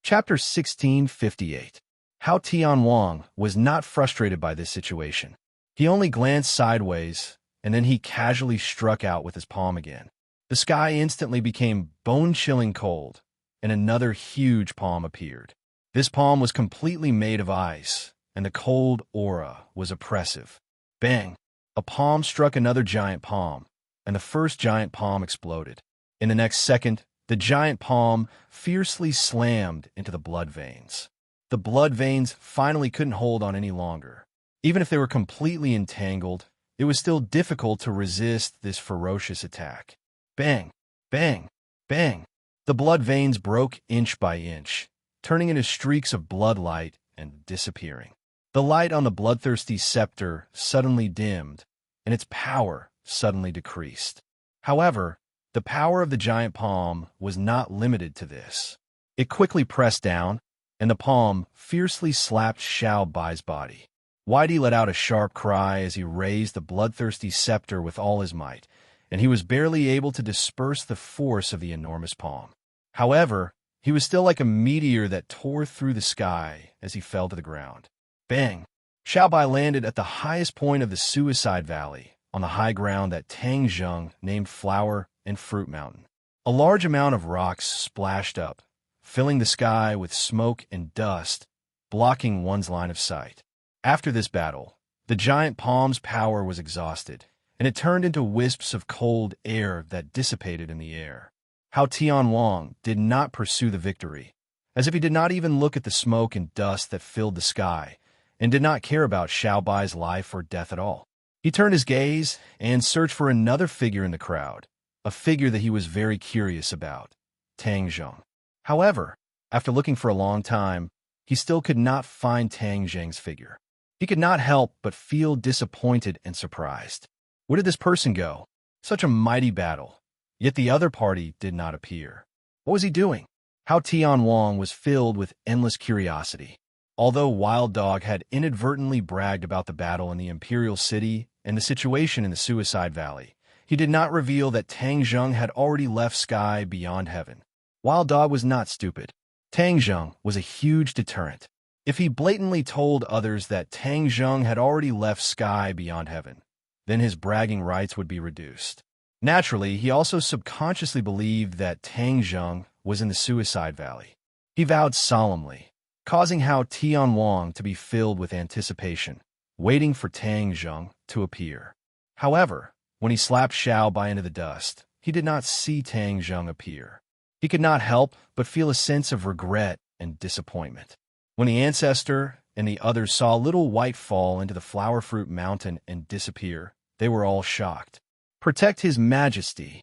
Chapter 1658. How Tianwang was not frustrated by this situation. He only glanced sideways, and then he casually struck out with his palm again. The sky instantly became bone-chilling cold, and another huge palm appeared. This palm was completely made of ice, and the cold aura was oppressive. Bang! A palm struck another giant palm, and the first giant palm exploded. In the next second, the giant palm fiercely slammed into the blood veins. The blood veins finally couldn't hold on any longer. Even if they were completely entangled, it was still difficult to resist this ferocious attack. Bang! Bang! Bang! The blood veins broke inch by inch, turning into streaks of blood light and disappearing. The light on the bloodthirsty scepter suddenly dimmed, and its power suddenly decreased. However, the power of the giant palm was not limited to this. It quickly pressed down, and the palm fiercely slapped Xiao Bai's body. Whitey let out a sharp cry as he raised the bloodthirsty scepter with all his might, and he was barely able to disperse the force of the enormous palm. However, he was still like a meteor that tore through the sky as he fell to the ground. Bang! Xiao Bai landed at the highest point of the Suicide Valley, on the high ground that Tang Zheng named Flower and Fruit Mountain. A large amount of rocks splashed up, filling the sky with smoke and dust, blocking one's line of sight. After this battle, the giant palm's power was exhausted, and it turned into wisps of cold air that dissipated in the air. How Tianwang did not pursue the victory, as if he did not even look at the smoke and dust that filled the sky, and did not care about Xiao Bai's life or death at all. He turned his gaze and searched for another figure in the crowd, a figure that he was very curious about, Tang Zheng. However, after looking for a long time, he still could not find Tang Zheng's figure. He could not help but feel disappointed and surprised. Where did this person go? Such a mighty battle. Yet the other party did not appear. What was he doing? How Tianwang was filled with endless curiosity. Although Wild Dog had inadvertently bragged about the battle in the Imperial City and the situation in the Suicide Valley, he did not reveal that Tang Zheng had already left Sky Beyond Heaven. Wild Dog was not stupid. Tang Zheng was a huge deterrent. If he blatantly told others that Tang Zheng had already left Sky Beyond Heaven, then his bragging rights would be reduced. Naturally, he also subconsciously believed that Tang Zheng was in the Suicide Valley. He vowed solemnly, causing How Tianwang to be filled with anticipation, waiting for Tang Zheng to appear. However, when he slapped Xiao Bai into the dust, he did not see Tang Zheng appear. He could not help but feel a sense of regret and disappointment. When the ancestor and the others saw a little white fall into the Flower Fruit Mountain and disappear, they were all shocked. "Protect His Majesty,"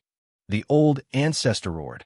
the old ancestor roared.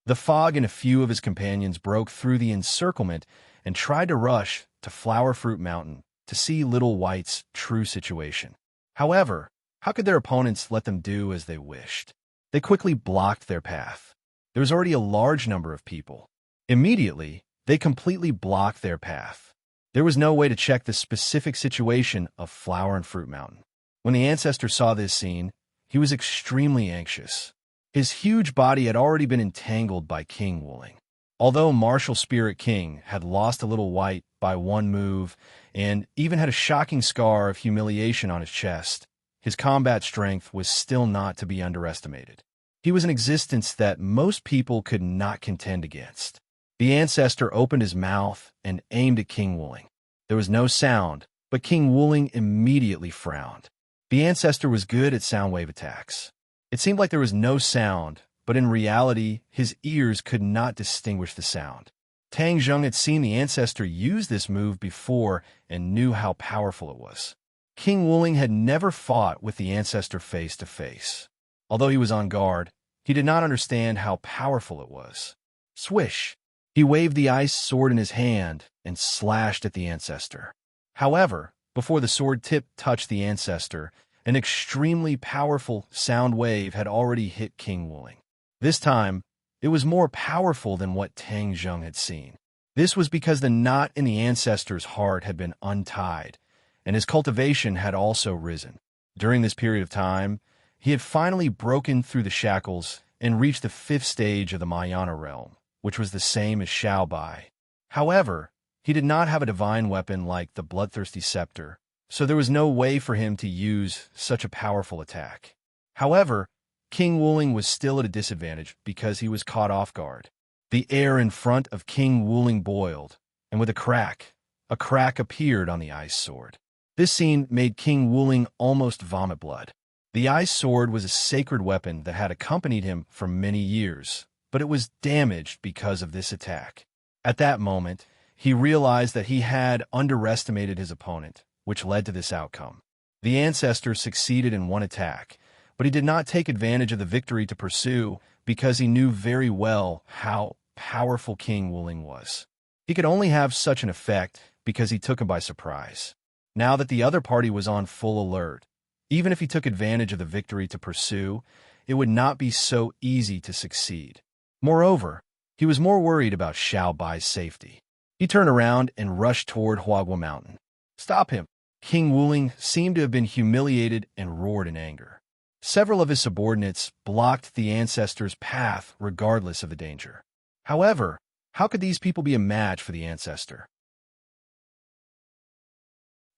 The fog and a few of his companions broke through the encirclement and tried to rush to Flower Fruit Mountain to see Little White's true situation. However, how could their opponents let them do as they wished? They quickly blocked their path. There was already a large number of people. Immediately, they completely blocked their path. There was no way to check the specific situation of Flower and Fruit Mountain. When the ancestor saw this scene, he was extremely anxious. His huge body had already been entangled by King Wuling. Although Martial Spirit King had lost a Little White by one move and even had a shocking scar of humiliation on his chest, his combat strength was still not to be underestimated. He was an existence that most people could not contend against. The ancestor opened his mouth and aimed at King Wuling. There was no sound, but King Wuling immediately frowned. The ancestor was good at sound wave attacks. It seemed like there was no sound, but in reality, his ears could not distinguish the sound. Tang Zheng had seen the ancestor use this move before and knew how powerful it was. King Wuling had never fought with the ancestor face to face. Although he was on guard, he did not understand how powerful it was. Swish! He waved the ice sword in his hand and slashed at the ancestor. However, before the sword tip touched the ancestor, an extremely powerful sound wave had already hit King Wuling. This time, it was more powerful than what Tang Zheng had seen. This was because the knot in the ancestor's heart had been untied, and his cultivation had also risen. During this period of time, he had finally broken through the shackles and reached the 5th stage of the Mahayana realm, which was the same as Xiao Bai. However, he did not have a divine weapon like the bloodthirsty scepter, so there was no way for him to use such a powerful attack. However, King Wuling was still at a disadvantage because he was caught off guard. The air in front of King Wuling boiled, and with a crack appeared on the ice sword. This scene made King Wuling almost vomit blood. The ice sword was a sacred weapon that had accompanied him for many years, but it was damaged because of this attack. At that moment, he realized that he had underestimated his opponent, which led to this outcome. The ancestor succeeded in one attack, but he did not take advantage of the victory to pursue because he knew very well how powerful King Wuling was. He could only have such an effect because he took him by surprise. Now that the other party was on full alert, even if he took advantage of the victory to pursue, it would not be so easy to succeed. Moreover, he was more worried about Xiao Bai's safety. He turned around and rushed toward Huagua Mountain. "Stop him!" King Wuling seemed to have been humiliated and roared in anger. Several of his subordinates blocked the ancestor's path regardless of the danger. However, how could these people be a match for the ancestor?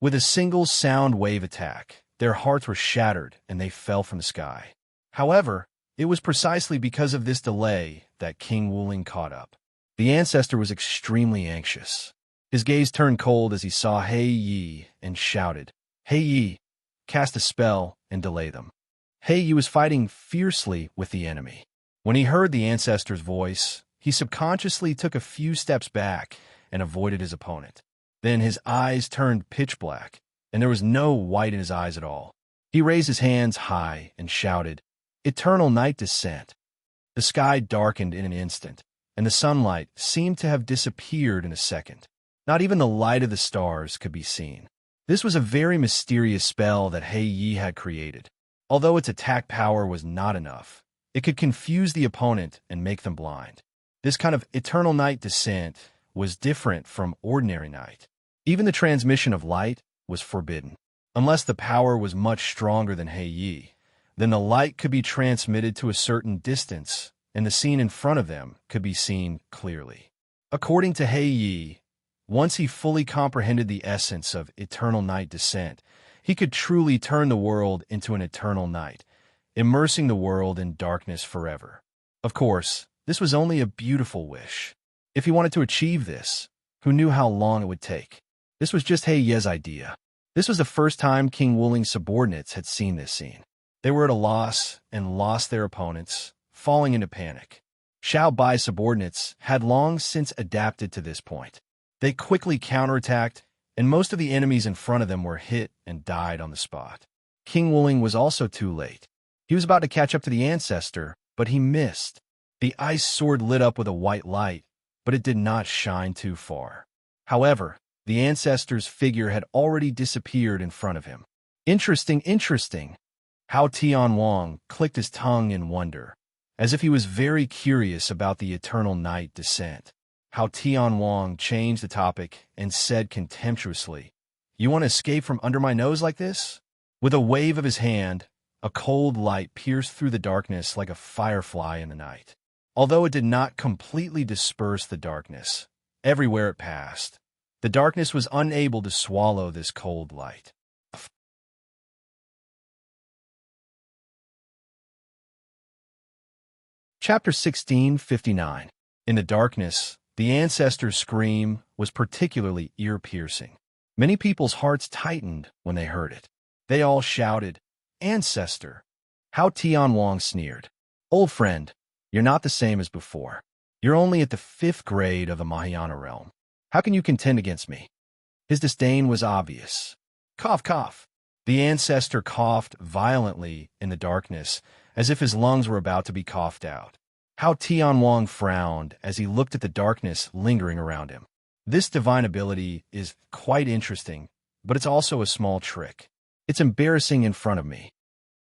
With a single sound wave attack, their hearts were shattered and they fell from the sky. However, it was precisely because of this delay that King Wuling caught up. The ancestor was extremely anxious. His gaze turned cold as he saw Hei Yi and shouted, "Hei Yi, cast a spell and delay them." Hei Yi was fighting fiercely with the enemy. When he heard the ancestor's voice, he subconsciously took a few steps back and avoided his opponent. Then his eyes turned pitch black, and there was no white in his eyes at all. He raised his hands high and shouted, "Eternal night descent." The sky darkened in an instant, and the sunlight seemed to have disappeared in a second. Not even the light of the stars could be seen. This was a very mysterious spell that Hei Yi had created. Although its attack power was not enough, it could confuse the opponent and make them blind. This kind of eternal night descent was different from ordinary night. Even the transmission of light was forbidden. Unless the power was much stronger than Hei Yi, then the light could be transmitted to a certain distance, and the scene in front of them could be seen clearly. According to Hei Yi, once he fully comprehended the essence of eternal night descent, he could truly turn the world into an eternal night, immersing the world in darkness forever. Of course, this was only a beautiful wish. If he wanted to achieve this, who knew how long it would take? This was just Hei Yi's idea. This was the first time King Wuling's subordinates had seen this scene. They were at a loss and lost their opponents, falling into panic. Xiao Bai's subordinates had long since adapted to this point. They quickly counterattacked, and most of the enemies in front of them were hit and died on the spot. King Wuling was also too late. He was about to catch up to the ancestor, but he missed. The ice sword lit up with a white light, but it did not shine too far. However, the ancestor's figure had already disappeared in front of him. Interesting. How Tianwang clicked his tongue in wonder, as if he was very curious about the eternal night descent. How Tianwang changed the topic and said contemptuously, "You want to escape from under my nose like this?" With a wave of his hand, a cold light pierced through the darkness like a firefly in the night. Although it did not completely disperse the darkness, everywhere it passed, the darkness was unable to swallow this cold light. Chapter 1659. In the darkness, the ancestor's scream was particularly ear-piercing. Many people's hearts tightened when they heard it. They all shouted, "Ancestor!" How Tianwang sneered, "Old friend, you're not the same as before. You're only at the 5th grade of the Mahayana realm. How can you contend against me?" His disdain was obvious. Cough. The ancestor coughed violently in the darkness, as if his lungs were about to be coughed out. Hao Tianwang frowned as he looked at the darkness lingering around him. This divine ability is quite interesting, but it's also a small trick. It's embarrassing in front of me.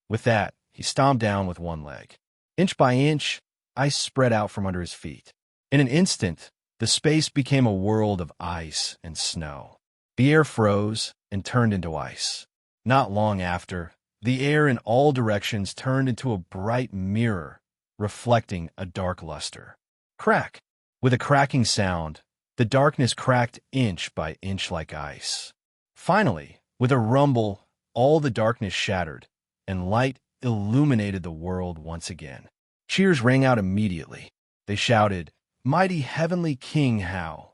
With that, he stomped down with one leg. Inch by inch, ice spread out from under his feet. In an instant, the space became a world of ice and snow. The air froze and turned into ice. Not long after, the air in all directions turned into a bright mirror, reflecting a dark luster. Crack! With a cracking sound, the darkness cracked inch by inch like ice. Finally, with a rumble, all the darkness shattered, and light illuminated the world once again. Cheers rang out immediately. They shouted, "Mighty Heavenly King Hao!"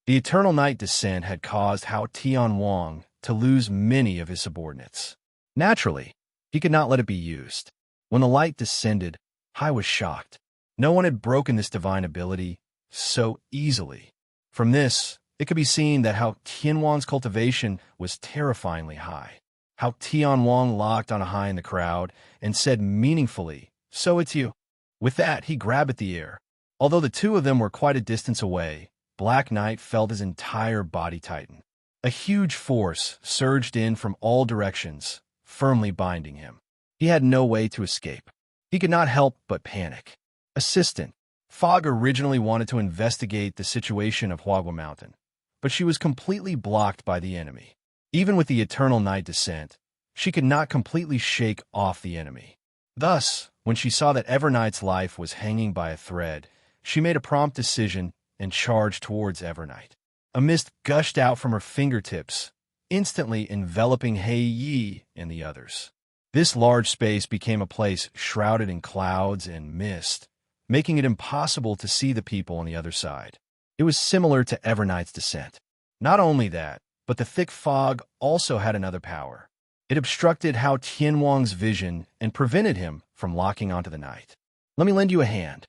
The eternal night descent had caused Hao Tianwang to lose many of his subordinates. Naturally, he could not let it be used. When the light descended, Hai was shocked. No one had broken this divine ability so easily. From this, it could be seen that Hao Tianwang's cultivation was terrifyingly high. Hao Tianwang locked on a Hai in the crowd and said meaningfully, "So it's you." With that, he grabbed at the air. Although the two of them were quite a distance away, Black Knight felt his entire body tighten. A huge force surged in from all directions, firmly binding him. He had no way to escape. He could not help but panic. Assistant Fog originally wanted to investigate the situation of Huagua Mountain, but she was completely blocked by the enemy. Even with the eternal night descent, she could not completely shake off the enemy. Thus, when she saw that Everknight's life was hanging by a thread, she made a prompt decision and charged towards Everknight. A mist gushed out from her fingertips, instantly enveloping Hei Yi and the others. This large space became a place shrouded in clouds and mist, making it impossible to see the people on the other side. It was similar to Everknight's descent. Not only that, but the thick fog also had another power. It obstructed Hao Tianwang's vision and prevented him from locking onto the night. "Let me lend you a hand."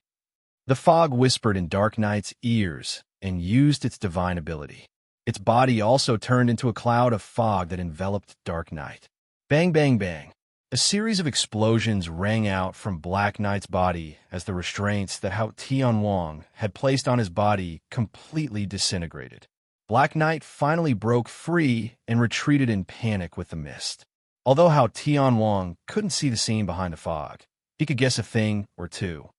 The fog whispered in Dark Knight's ears and used its divine ability. Its body also turned into a cloud of fog that enveloped Dark Knight. Bang, bang, bang. A series of explosions rang out from Black Knight's body as the restraints that Hao Tianwang had placed on his body completely disintegrated. Black Knight finally broke free and retreated in panic with the mist. Although Hao Tianwang couldn't see the scene behind the fog, he could guess a thing or two.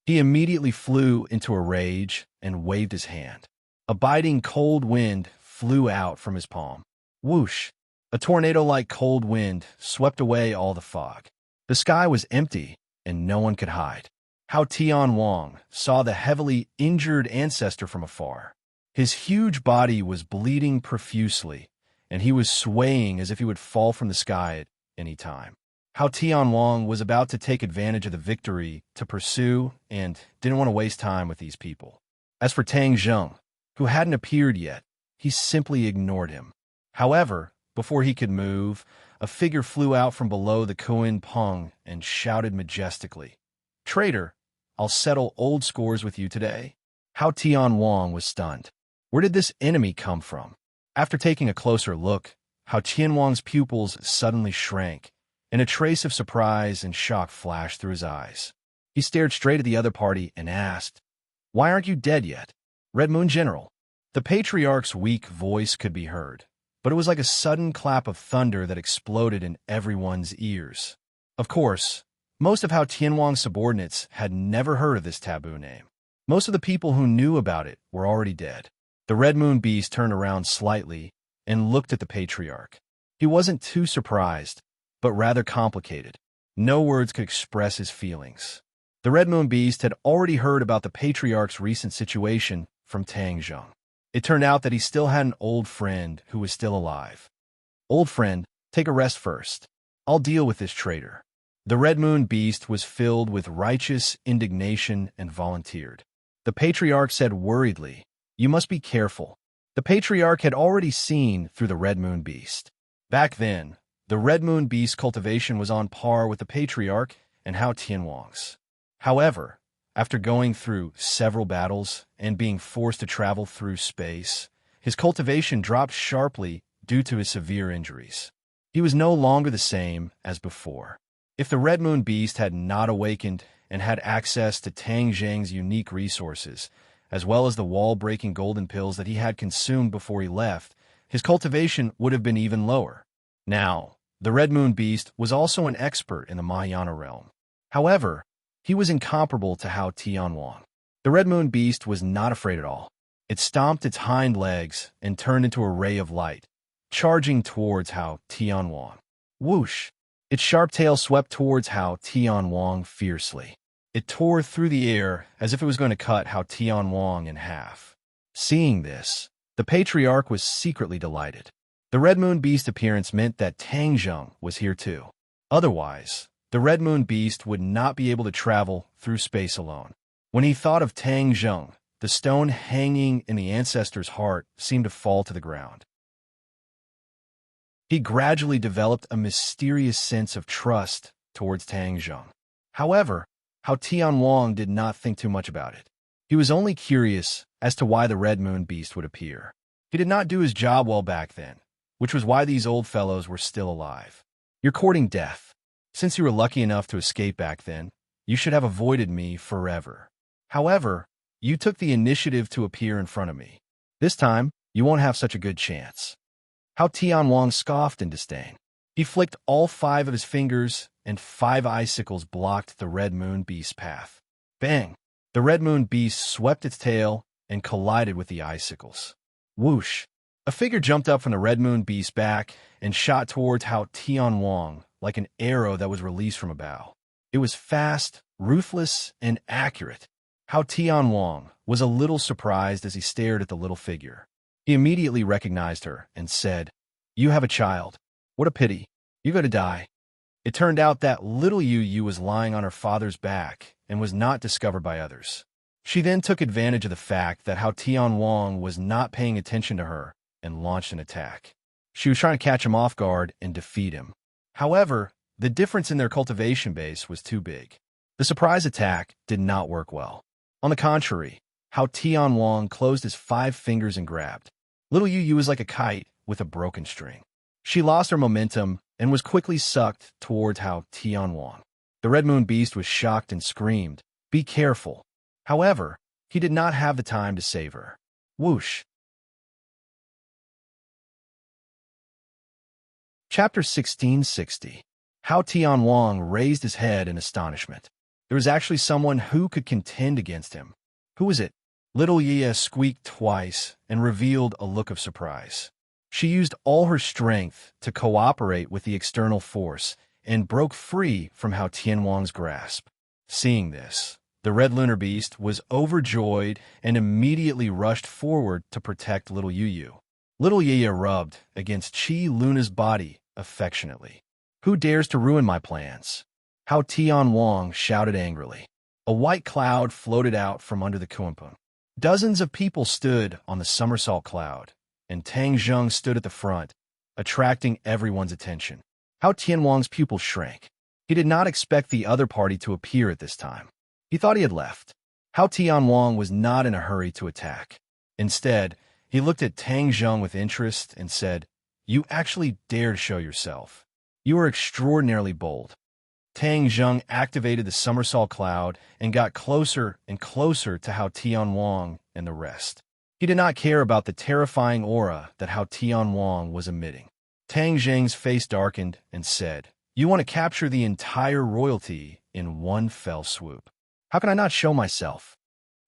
He immediately flew into a rage and waved his hand. A biting cold wind flew out from his palm. Whoosh! A tornado-like cold wind swept away all the fog. The sky was empty, and no one could hide. Hao Tianwang saw the heavily injured ancestor from afar. His huge body was bleeding profusely, and he was swaying as if he would fall from the sky at any time. Hao Tianwang was about to take advantage of the victory to pursue and didn't want to waste time with these people. As for Tang Zheng, who hadn't appeared yet, he simply ignored him. However, before he could move, a figure flew out from below the Kuan Peng and shouted majestically, "Traitor, I'll settle old scores with you today." Hao Tianwang was stunned. Where did this enemy come from? After taking a closer look, Hao Tianwang's pupils suddenly shrank, and a trace of surprise and shock flashed through his eyes. He stared straight at the other party and asked, "Why aren't you dead yet? Red Moon General?" The Patriarch's weak voice could be heard, but it was like a sudden clap of thunder that exploded in everyone's ears. Of course, most of Hao Tianwang's subordinates had never heard of this taboo name. Most of the people who knew about it were already dead. The Red Moon Beast turned around slightly and looked at the Patriarch. He wasn't too surprised, but rather complicated. No words could express his feelings. The Red Moon Beast had already heard about the Patriarch's recent situation from Tang Zheng. It turned out that he still had an old friend who was still alive. "Old friend, take a rest first. I'll deal with this traitor." The Red Moon Beast was filled with righteous indignation and volunteered. The Patriarch said worriedly, "You must be careful." The Patriarch had already seen through the Red Moon Beast. Back then, the Red Moon Beast's cultivation was on par with the Patriarch and Hao Tianwang's. However, after going through several battles and being forced to travel through space, his cultivation dropped sharply due to his severe injuries. He was no longer the same as before. If the Red Moon Beast had not awakened and had access to Tang Zhang's unique resources, as well as the wall-breaking golden pills that he had consumed before he left, his cultivation would have been even lower. Now, the Red Moon Beast was also an expert in the Mahayana realm. However, he was incomparable to Hao Tianwang. The Red Moon Beast was not afraid at all. It stomped its hind legs and turned into a ray of light, charging towards Hao Tianwang. Whoosh! Its sharp tail swept towards Hao Tianwang fiercely. It tore through the air as if it was going to cut Hao Tianwang in half. Seeing this, the patriarch was secretly delighted. The Red Moon Beast appearance meant that Tang Zheng was here too. Otherwise, the Red Moon Beast would not be able to travel through space alone. When he thought of Tang Zheng, the stone hanging in the ancestor's heart seemed to fall to the ground. He gradually developed a mysterious sense of trust towards Tang Zheng. However, Hao Tianwang did not think too much about it. He was only curious as to why the Red Moon Beast would appear. He did not do his job well back then, which was why these old fellows were still alive. You're courting death. Since you were lucky enough to escape back then, you should have avoided me forever. However, you took the initiative to appear in front of me. This time, you won't have such a good chance. Hao Tianwang scoffed in disdain. He flicked all 5 of his fingers, and 5 icicles blocked the Red Moon Beast's path. Bang! The Red Moon Beast swept its tail and collided with the icicles. Whoosh! A figure jumped up from the Red Moon Beast's back and shot towards Hao Tianwang like an arrow that was released from a bow. It was fast, ruthless, and accurate. Hao Tianwang was a little surprised as he stared at the little figure. He immediately recognized her and said, "You have a child. What a pity. You're going to die." It turned out that little Yu was lying on her father's back and was not discovered by others. She then took advantage of the fact that Hao Tianwang was not paying attention to her and launched an attack. She was trying to catch him off guard and defeat him. However, the difference in their cultivation base was too big. The surprise attack did not work well. On the contrary, Hao Tianwang closed his 5 fingers and grabbed. Little Yu was like a kite with a broken string. She lost her momentum and was quickly sucked towards Hao Tianwang. The Red Moon Beast was shocked and screamed, "Be careful." However, he did not have the time to save her. Whoosh! Chapter 1660. Hao Tianwang raised his head in astonishment. There was actually someone who could contend against him. Who was it? Little Yi squeaked twice and revealed a look of surprise. She used all her strength to cooperate with the external force and broke free from Hao Tianwang's grasp. Seeing this, the Red Lunar Beast was overjoyed and immediately rushed forward to protect little Yu. Little Yi rubbed against Qi Luna's body affectionately. "Who dares to ruin my plans?" Hao Tianwang shouted angrily. A white cloud floated out from under the Kunpeng. Dozens of people stood on the somersault cloud, and Tang Zheng stood at the front, attracting everyone's attention. Hao Tianwang's pupils shrank. He did not expect the other party to appear at this time. He thought he had left. Hao Tianwang was not in a hurry to attack. Instead, he looked at Tang Zheng with interest and said, "You actually dare to show yourself. You are extraordinarily bold." Tang Zheng activated the somersault cloud and got closer and closer to Hao Tianwang and the rest. He did not care about the terrifying aura that Hao Tianwang was emitting. Tang Zheng's face darkened and said, "You want to capture the entire royalty in one fell swoop. How can I not show myself?"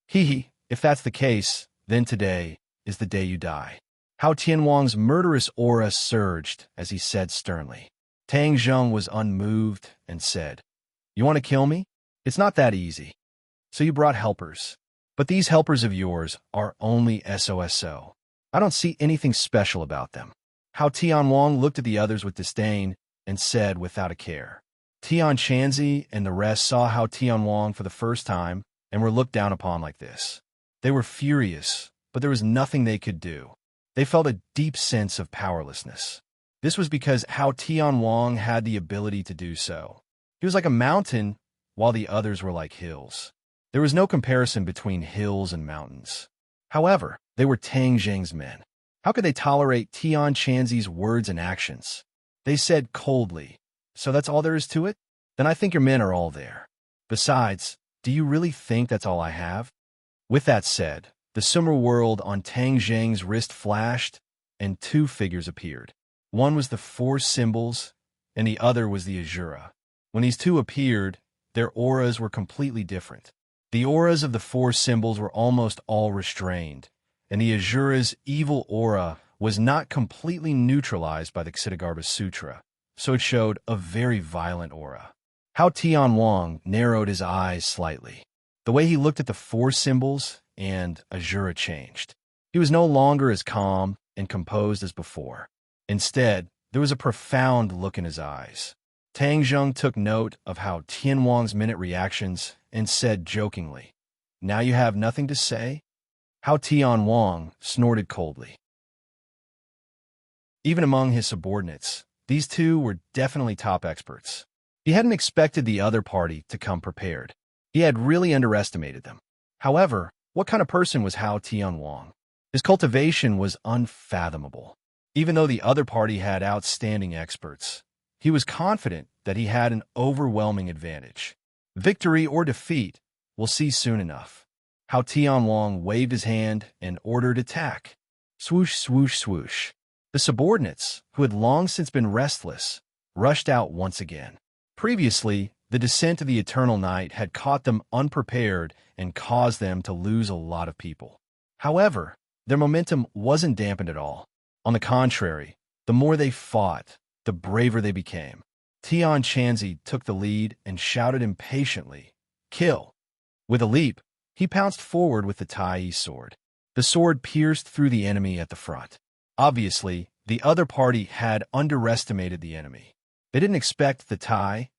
Hee, if that's the case, then today is the day you die." Hao Tianwang's murderous aura surged as he said sternly. Tang Zheng was unmoved and said, "You want to kill me? It's not that easy. So you brought helpers. But these helpers of yours are only SOSO. I don't see anything special about them." Hao Tianwang looked at the others with disdain and said without a care. Tian Chanzi and the rest saw Hao Tianwang for the first time and were looked down upon like this. They were furious, but there was nothing they could do. They felt a deep sense of powerlessness. This was because Hao Tianwang had the ability to do so. He was like a mountain, while the others were like hills. There was no comparison between hills and mountains. However, they were Tang Zheng's men. How could they tolerate Tian Chanzi's words and actions? They said coldly, "So that's all there is to it? then I think your men are all there. Besides, do you really think that's all I have? With that said, the summer world on Tang Zheng's wrist flashed, and two figures appeared. One was the four symbols, and the other was the Azura. When these two appeared, their auras were completely different. The auras of the four symbols were almost all restrained, and the Azura's evil aura was not completely neutralized by the Ksitigarbha Sutra, so it showed a very violent aura. How Tian Wang narrowed his eyes slightly. The way he looked at the four symbols and Azura changed. He was no longer as calm and composed as before. Instead, there was a profound look in his eyes. Tang Zheng took note of how Tian Wang's minute reactions and said jokingly, "Now you have nothing to say?" How Tian Wang snorted coldly. Even among his subordinates, these two were definitely top experts. He hadn't expected the other party to come prepared. He had really underestimated them. However, what kind of person was Hao Tian Wang? His cultivation was unfathomable. Even though the other party had outstanding experts, he was confident that he had an overwhelming advantage. Victory or defeat, we'll see soon enough. Hao Tian Wang waved his hand and ordered attack. Swoosh, swoosh, swoosh. The subordinates, who had long since been restless, rushed out once again. Previously, the descent of the Eternal Night had caught them unprepared and caused them to lose a lot of people. However, their momentum wasn't dampened at all. On the contrary, the more they fought, the braver they became. Tian Chanzi took the lead and shouted impatiently, "Kill!" With a leap, he pounced forward with the Tai sword. The sword pierced through the enemy at the front. Obviously, the other party had underestimated the enemy. They didn't expect the Tai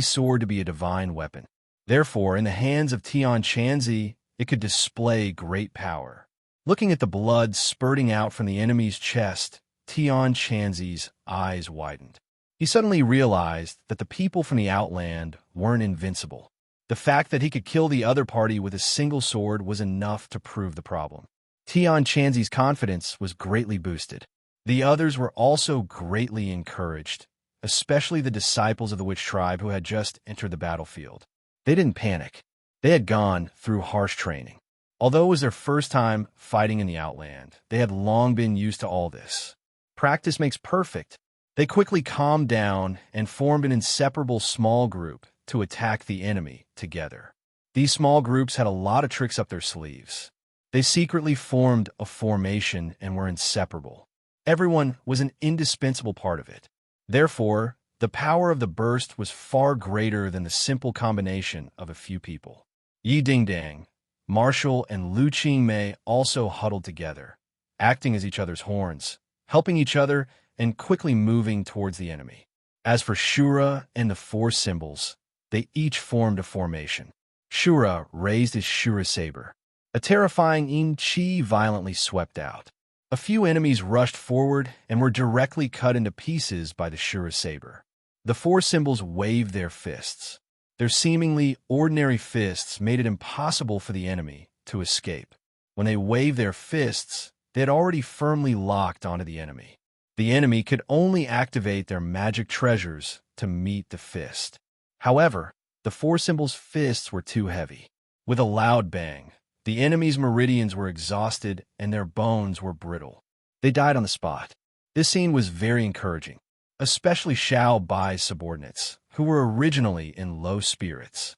sword to be a divine weapon. Therefore, in the hands of Tian Chanzi, it could display great power. Looking at the blood spurting out from the enemy's chest, Tian Chanzi's eyes widened. He suddenly realized that the people from the Outland weren't invincible. The fact that he could kill the other party with a single sword was enough to prove the problem. Tian Chanzi's confidence was greatly boosted. The others were also greatly encouraged, especially the disciples of the witch tribe who had just entered the battlefield. They didn't panic. They had gone through harsh training. Although it was their first time fighting in the Outland, they had long been used to all this. Practice makes perfect. They quickly calmed down and formed an inseparable small group to attack the enemy together. These small groups had a lot of tricks up their sleeves. They secretly formed a formation and were inseparable. Everyone was an indispensable part of it. Therefore, the power of the burst was far greater than the simple combination of a few people. Yi Dingdang, Marshall, and Lu Qingmei also huddled together, acting as each other's horns, helping each other and quickly moving towards the enemy. As for Shura and the four symbols, they each formed a formation. Shura raised his Shura saber. A terrifying Yin Qi violently swept out. A few enemies rushed forward and were directly cut into pieces by the Shura saber. The four symbols waved their fists. Their seemingly ordinary fists made it impossible for the enemy to escape. When they waved their fists, they had already firmly locked onto the enemy. The enemy could only activate their magic treasures to meet the fist. However, the four symbols' fists were too heavy. With a loud bang, the enemy's meridians were exhausted and their bones were brittle. They died on the spot. This scene was very encouraging, especially Xiao Bai's subordinates, who were originally in low spirits.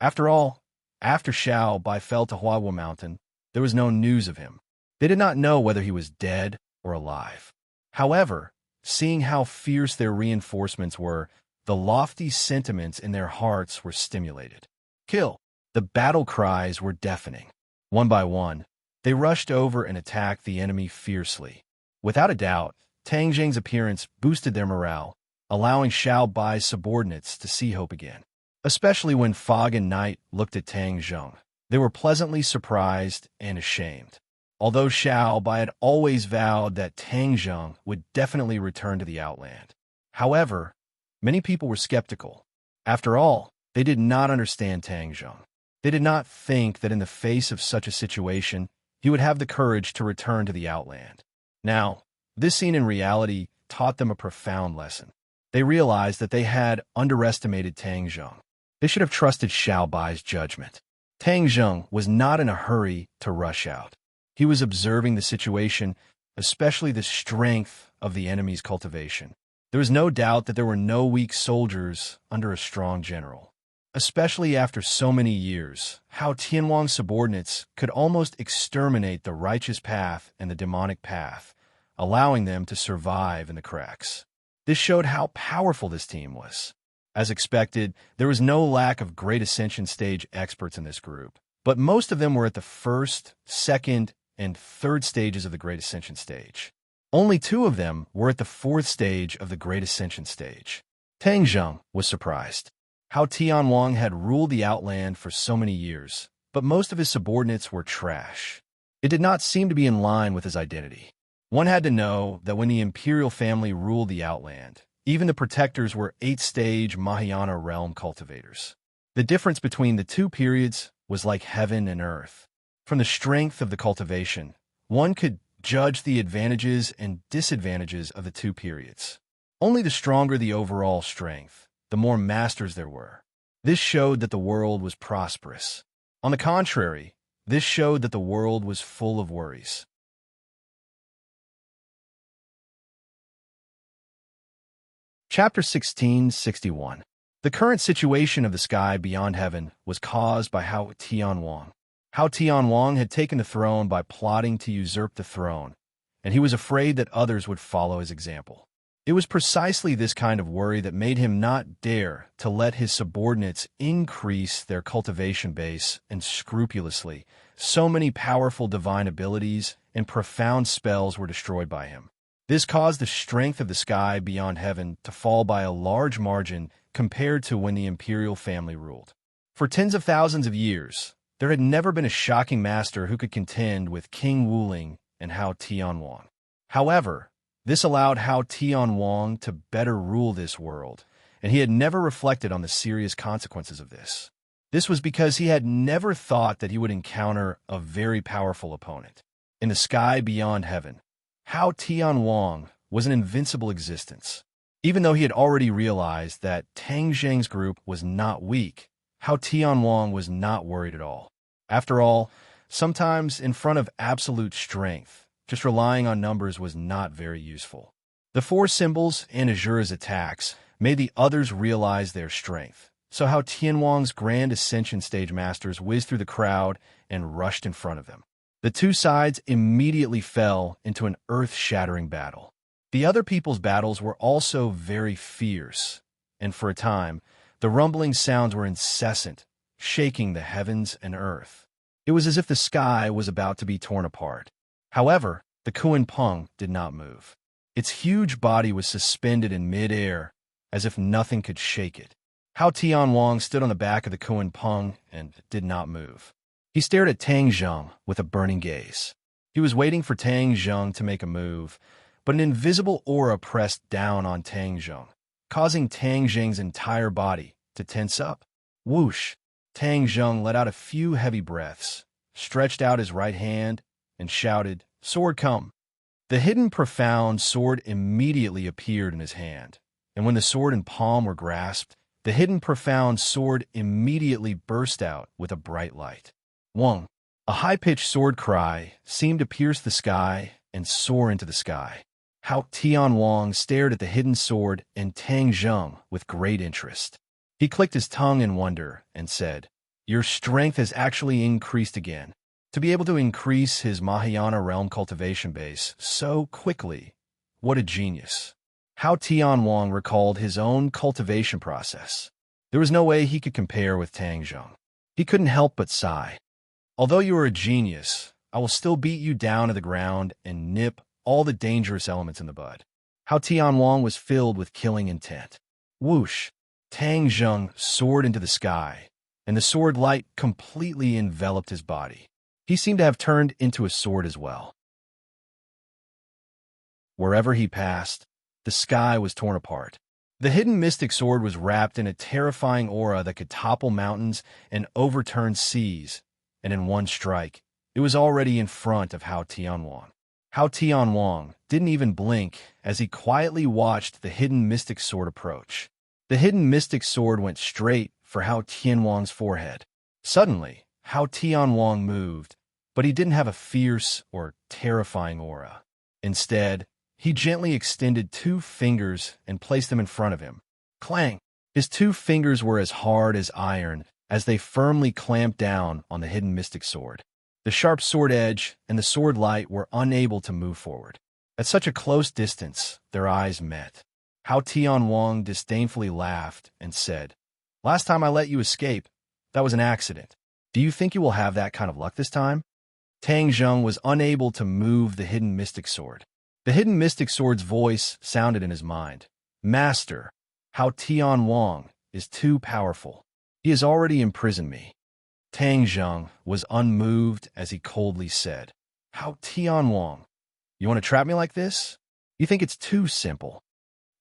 After all, after Xiao Bai fell to Huahua Mountain, there was no news of him. They did not know whether he was dead or alive. However, seeing how fierce their reinforcements were, the lofty sentiments in their hearts were stimulated. Kill! The battle cries were deafening. One by one, they rushed over and attacked the enemy fiercely. Without a doubt, Tang Zheng's appearance boosted their morale, allowing Xiao Bai's subordinates to see hope again. Especially when Fog and Night looked at Tang Zheng. They were pleasantly surprised and ashamed. Although Xiao Bai had always vowed that Tang Zheng would definitely return to the Outland. However, many people were skeptical. After all, they did not understand Tang Zheng. They did not think that in the face of such a situation, he would have the courage to return to the Outland. Now, this scene in reality taught them a profound lesson. They realized that they had underestimated Tang Zheng. They should have trusted Xiao Bai's judgment. Tang Zheng was not in a hurry to rush out. He was observing the situation, especially the strength of the enemy's cultivation. There was no doubt that there were no weak soldiers under a strong general. Especially after so many years, how Tianwang's subordinates could almost exterminate the righteous path and the demonic path, allowing them to survive in the cracks. This showed how powerful this team was. As expected, there was no lack of Great Ascension stage experts in this group, but most of them were at the first, second, and third stages of the Great Ascension stage. Only 2 of them were at the 4th stage of the Great Ascension stage. Tang Zheng was surprised. How Tianwang had ruled the Outland for so many years, but most of his subordinates were trash. It did not seem to be in line with his identity. One had to know that when the imperial family ruled the Outland, even the protectors were 8th-stage Mahayana realm cultivators. The difference between the 2 periods was like heaven and earth. From the strength of the cultivation, one could judge the advantages and disadvantages of the 2 periods. Only the stronger the overall strength, the more masters there were. This showed that the world was prosperous. On the contrary, this showed that the world was full of worries. Chapter 1661. The current situation of the sky beyond heaven was caused by Hao Tianwang. Hao Tianwang had taken the throne by plotting to usurp the throne, and he was afraid that others would follow his example. It was precisely this kind of worry that made him not dare to let his subordinates increase their cultivation base and scrupulously. So many powerful divine abilities and profound spells were destroyed by him. This caused the strength of the sky beyond heaven to fall by a large margin compared to when the imperial family ruled. For tens of thousands of years, there had never been a shocking master who could contend with King Wuling and Hao Tianwang. However, this allowed Hao Tianwang to better rule this world, and he had never reflected on the serious consequences of this. This was because he had never thought that he would encounter a very powerful opponent. In the sky beyond heaven, Hao Tianwang was an invincible existence. Even though he had already realized that Tang Zheng's group was not weak, Hao Tianwang was not worried at all. After all, sometimes in front of absolute strength, just relying on numbers was not very useful. The 4 symbols and Azura's attacks made the others realize their strength. So Hao Tianwang's Grand Ascension stage masters whizzed through the crowd and rushed in front of them. The 2 sides immediately fell into an earth-shattering battle. The other people's battles were also very fierce, and for a time, the rumbling sounds were incessant, shaking the heavens and earth. It was as if the sky was about to be torn apart. However, the Kuan Peng did not move. Its huge body was suspended in mid-air, as if nothing could shake it. Hao Tianwang stood on the back of the Kuan Peng and did not move. He stared at Tang Zheng with a burning gaze. He was waiting for Tang Zheng to make a move, but an invisible aura pressed down on Tang Zheng, causing Tang Zheng's entire body to tense up. Whoosh! Tang Zheng let out a few heavy breaths, stretched out his right hand, and shouted, "Sword, come!" The hidden profound sword immediately appeared in his hand, and when the sword and palm were grasped, the hidden profound sword immediately burst out with a bright light. Wong! A high-pitched sword cry seemed to pierce the sky and soar into the sky. Hao Tianwang stared at the hidden sword and Tang Zheng with great interest. He clicked his tongue in wonder and said, "Your strength has actually increased again." To be able to increase his Mahayana realm cultivation base so quickly, what a genius. Hao Tianwang recalled his own cultivation process. There was no way he could compare with Tang Zheng. He couldn't help but sigh. "Although you are a genius, I will still beat you down to the ground and nip all the dangerous elements in the bud." Hao Tianwang was filled with killing intent. Whoosh! Tang Zheng soared into the sky, and the sword light completely enveloped his body. He seemed to have turned into a sword as well. Wherever he passed, the sky was torn apart. The hidden mystic sword was wrapped in a terrifying aura that could topple mountains and overturn seas, and in one strike, it was already in front of Hao Tianwang. Hao Tianwang didn't even blink as he quietly watched the hidden mystic sword approach. The hidden mystic sword went straight for Hao Tianwang's forehead. Suddenly, Hao Tianwang moved, but he didn't have a fierce or terrifying aura. Instead, he gently extended 2 fingers and placed them in front of him. Clang! His 2 fingers were as hard as iron as they firmly clamped down on the hidden mystic sword. The sharp sword edge and the sword light were unable to move forward. At such a close distance, their eyes met. Hao Tianwang disdainfully laughed and said, "Last time I let you escape, that was an accident. Do you think you will have that kind of luck this time?" Tang Zheng was unable to move the hidden mystic sword. The hidden mystic sword's voice sounded in his mind. "Master, Hao Tianwang is too powerful. He has already imprisoned me." Tang Zheng was unmoved as he coldly said, "Hao Tianwang, you want to trap me like this? You think it's too simple."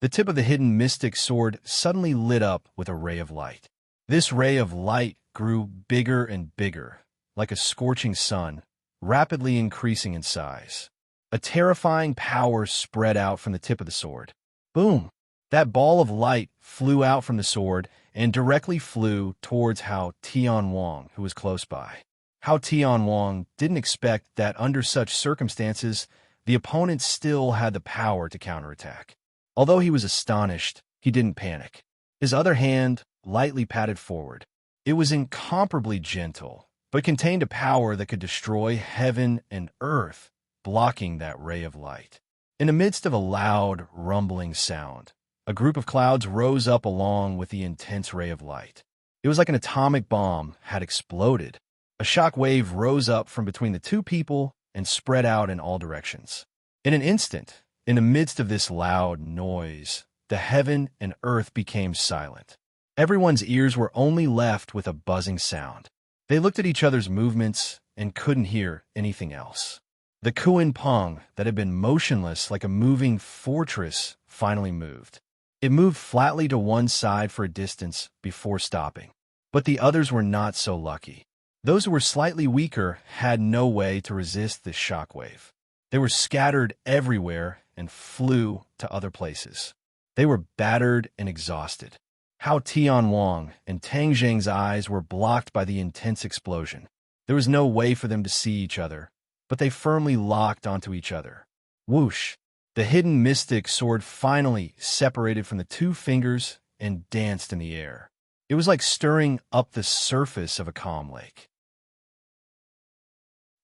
The tip of the hidden mystic sword suddenly lit up with a ray of light. This ray of light grew bigger and bigger, like a scorching sun, rapidly increasing in size. A terrifying power spread out from the tip of the sword. Boom! That ball of light flew out from the sword and directly flew towards Hao Tianwang, who was close by. Hao Tianwang didn't expect that under such circumstances, the opponent still had the power to counterattack. Although he was astonished, he didn't panic. His other hand lightly patted forward. It was incomparably gentle, but contained a power that could destroy heaven and earth, blocking that ray of light. In the midst of a loud, rumbling sound, a group of clouds rose up along with the intense ray of light. It was like an atomic bomb had exploded. A shock wave rose up from between the 2 people and spread out in all directions. In an instant, in the midst of this loud noise, the heaven and earth became silent. Everyone's ears were only left with a buzzing sound. They looked at each other's movements and couldn't hear anything else. The Kuan Peng that had been motionless like a moving fortress finally moved. It moved flatly to one side for a distance before stopping. But the others were not so lucky. Those who were slightly weaker had no way to resist this shockwave. They were scattered everywhere and flew to other places. They were battered and exhausted. Hao Tianwang and Tang Zheng's eyes were blocked by the intense explosion. There was no way for them to see each other, but they firmly locked onto each other. Whoosh! The hidden mystic sword finally separated from the 2 fingers and danced in the air. It was like stirring up the surface of a calm lake.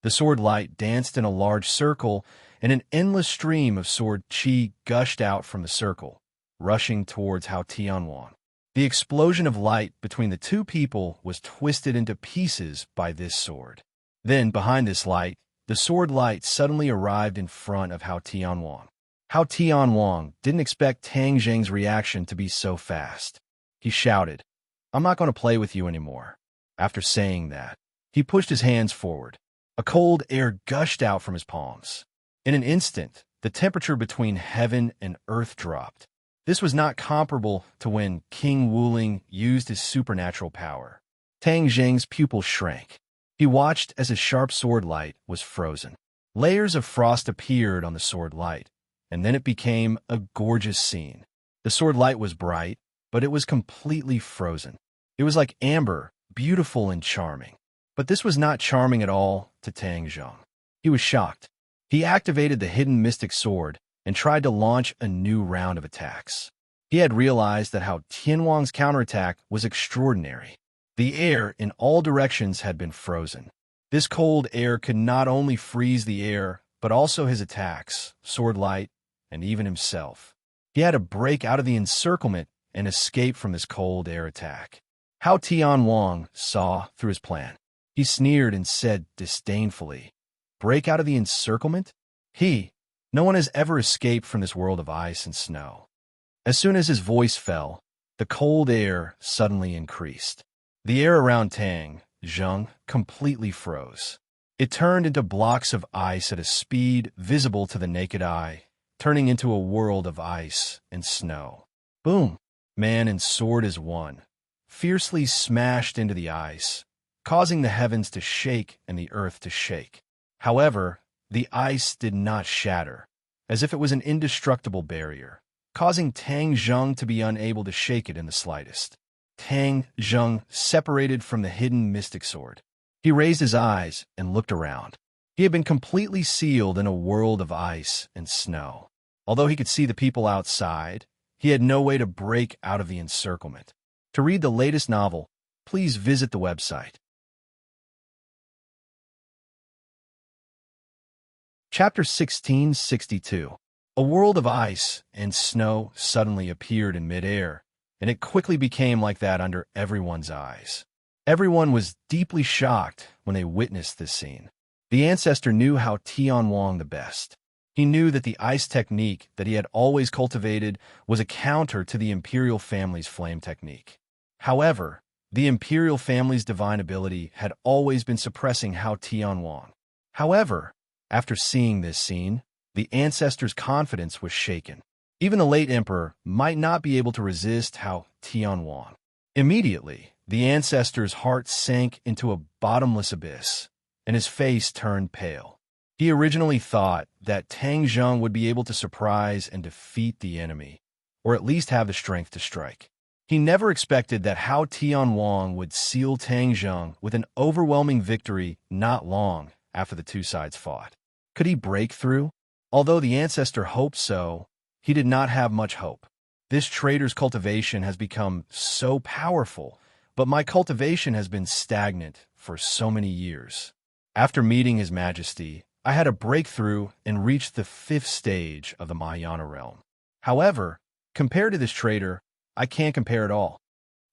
The sword light danced in a large circle, and an endless stream of sword qi gushed out from the circle, rushing towards Hao Tianwang. The explosion of light between the 2 people was twisted into pieces by this sword. Then, behind this light, the sword light suddenly arrived in front of Hao Tianwang. Hao Tianwang didn't expect Tang Zheng's reaction to be so fast. He shouted, "I'm not going to play with you anymore." After saying that, he pushed his hands forward. A cold air gushed out from his palms. In an instant, the temperature between heaven and earth dropped. This was not comparable to when King Wuling used his supernatural power. Tang Zheng's pupils shrank. He watched as his sharp sword light was frozen. Layers of frost appeared on the sword light, and then it became a gorgeous scene. The sword light was bright, but it was completely frozen. It was like amber, beautiful and charming. But this was not charming at all to Tang Zheng. He was shocked. He activated the hidden mystic sword and tried to launch a new round of attacks. He had realized that Hao Tianwang's counterattack was extraordinary. The air in all directions had been frozen. This cold air could not only freeze the air, but also his attacks, sword light, and even himself. He had to break out of the encirclement and escape from this cold air attack. Hao Tianwang saw through his plan. He sneered and said disdainfully, "Break out of the encirclement? No one has ever escaped from this world of ice and snow." As soon as his voice fell, the cold air suddenly increased. The air around Tang Zheng completely froze. It turned into blocks of ice at a speed visible to the naked eye, turning into a world of ice and snow. Boom! Man and sword as one, fiercely smashed into the ice, causing the heavens to shake and the earth to shake. However, The ice did not shatter, as if it was an indestructible barrier, causing Tang Zheng to be unable to shake it in the slightest. Tang Zheng separated from the hidden mystic sword. He raised his eyes and looked around. He had been completely sealed in a world of ice and snow. Although he could see the people outside, he had no way to break out of the encirclement. To read the latest novel, please visit the website. Chapter 1662. A world of ice and snow suddenly appeared in midair, and it quickly became like that under everyone's eyes. Everyone was deeply shocked when they witnessed this scene. The ancestor knew how Tianwang the best. He knew that the ice technique that he had always cultivated was a counter to the imperial family's flame technique. However, the imperial family's divine ability had always been suppressing Hao Tianwang. However, after seeing this scene, the ancestor's confidence was shaken. Even the late emperor might not be able to resist Hao Tianwang. Immediately, the ancestor's heart sank into a bottomless abyss, and his face turned pale. He originally thought that Tang Zheng would be able to surprise and defeat the enemy, or at least have the strength to strike. He never expected that Hao Tianwang would seal Tang Zheng with an overwhelming victory not long after the two sides fought. Could he break through? Although the ancestor hoped so, he did not have much hope. This trader's cultivation has become so powerful, but my cultivation has been stagnant for so many years. After meeting His Majesty, I had a breakthrough and reached the 5th stage of the Mahayana realm. However, compared to this trader, I can't compare at all.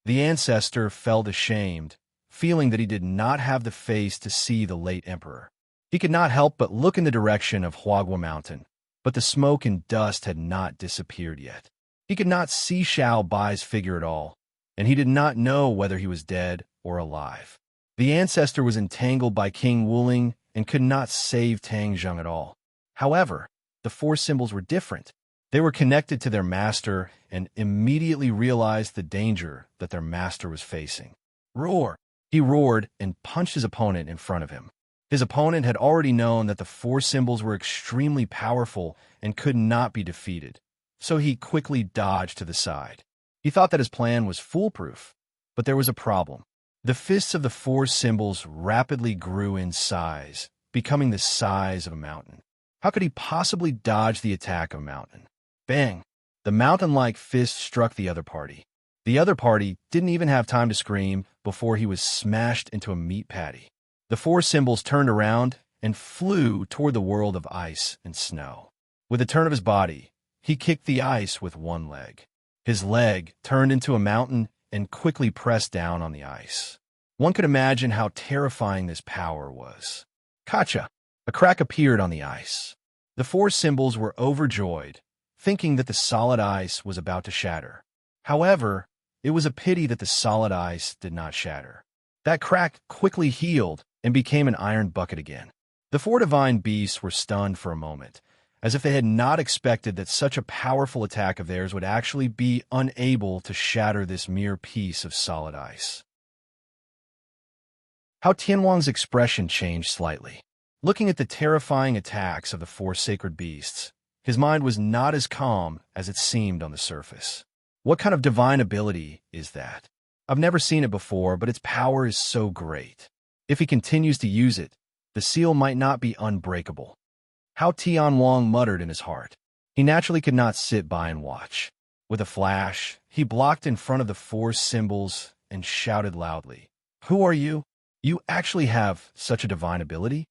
The ancestor felt ashamed, feeling that he did not have the face to see the late emperor. He could not help but look in the direction of Huagua Mountain, but the smoke and dust had not disappeared yet. He could not see Xiao Bai's figure at all, and he did not know whether he was dead or alive. The ancestor was entangled by King Wuling and could not save Tang Zheng at all. However, the 4 symbols were different. They were connected to their master and immediately realized the danger that their master was facing. Roar! He roared and punched his opponent in front of him. His opponent had already known that the 4 symbols were extremely powerful and could not be defeated, so he quickly dodged to the side. He thought that his plan was foolproof, but there was a problem. The fists of the 4 symbols rapidly grew in size, becoming the size of a mountain. How could he possibly dodge the attack of a mountain? Bang! The mountain-like fist struck the other party. The other party didn't even have time to scream before he was smashed into a meat patty. The 4 symbols turned around and flew toward the world of ice and snow. With a turn of his body, he kicked the ice with one leg. His leg turned into a mountain and quickly pressed down on the ice. One could imagine how terrifying this power was. Kacha! A crack appeared on the ice. The 4 symbols were overjoyed, thinking that the solid ice was about to shatter. However, it was a pity that the solid ice did not shatter. That crack quickly healed and became an iron bucket again. The 4 divine beasts were stunned for a moment, as if they had not expected that such a powerful attack of theirs would actually be unable to shatter this mere piece of solid ice. Hao Tianwang's expression changed slightly. Looking at the terrifying attacks of the 4 sacred beasts, his mind was not as calm as it seemed on the surface. What kind of divine ability is that? I've never seen it before, but its power is so great. If he continues to use it, the seal might not be unbreakable. Hao Tianwang muttered in his heart. He naturally could not sit by and watch. With a flash, he blocked in front of the 4 symbols and shouted loudly, "Who are you? You actually have such a divine ability?"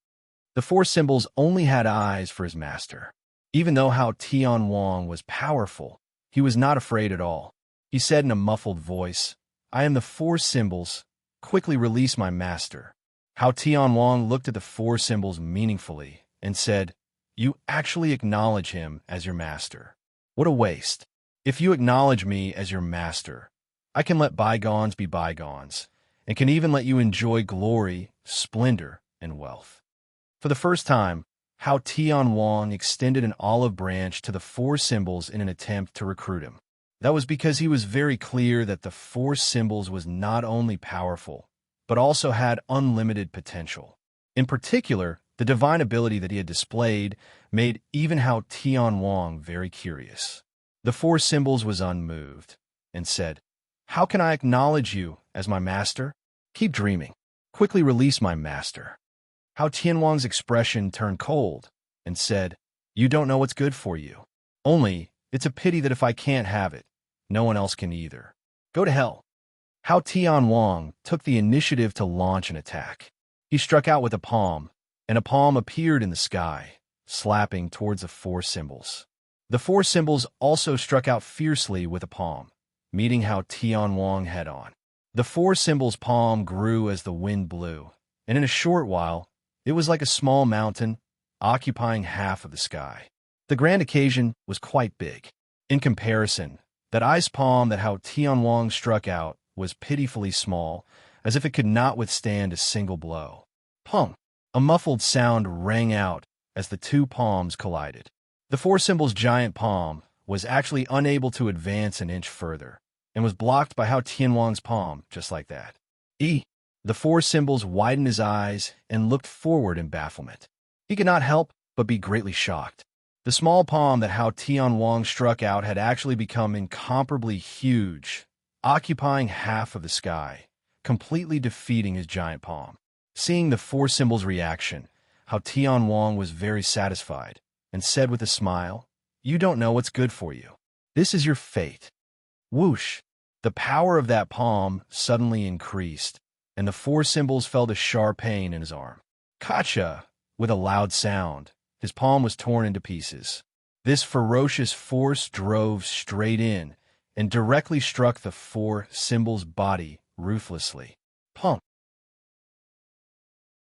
The 4 symbols only had eyes for his master. Even though Hao Tianwang was powerful, he was not afraid at all. He said in a muffled voice, "I am the 4 symbols. Quickly release my master." Hao Tianwang looked at the 4 symbols meaningfully and said, "You actually acknowledge him as your master. What a waste. If you acknowledge me as your master, I can let bygones be bygones, and can even let you enjoy glory, splendor, and wealth." For the first time, Hao Tianwang extended an olive branch to the 4 symbols in an attempt to recruit him. That was because he was very clear that the 4 symbols was not only powerful, but also had unlimited potential. In particular, The divine ability that he had displayed made even Hao Tianwang very curious. The four symbols was unmoved and said, "How can I acknowledge you as my master? Keep dreaming. Quickly release my master." Hao Tianwang's expression turned cold and said, "You don't know what's good for you. Only, it's a pity that if I can't have it, no one else can either. Go to hell." Hao Tianwang took the initiative to launch an attack. He struck out with a palm, and a palm appeared in the sky, slapping towards the four symbols. The four symbols also struck out fiercely with a palm, meeting Hao Tianwang head-on. The four symbols' palm grew as the wind blew, and in a short while, it was like a small mountain, occupying half of the sky. The grand occasion was quite big. In comparison, that ice palm that Hao Tianwang struck out was pitifully small, as if it could not withstand a single blow. Pong! A muffled sound rang out as the two palms collided. The four symbols' giant palm was actually unable to advance an inch further, and was blocked by Hao Tianwang's palm, just like that. The four symbols widened his eyes and looked forward in bafflement. He could not help but be greatly shocked. The small palm that Hao Tianwang struck out had actually become incomparably huge, occupying half of the sky, completely defeating his giant palm. Seeing the four symbols' reaction, Hao Tianwang was very satisfied and said with a smile, "You don't know what's good for you. This is your fate." Whoosh! The power of that palm suddenly increased, and the four symbols felt a sharp pain in his arm. Kacha! With a loud sound, his palm was torn into pieces. This ferocious force drove straight in and directly struck the four symbols' body ruthlessly. Pump!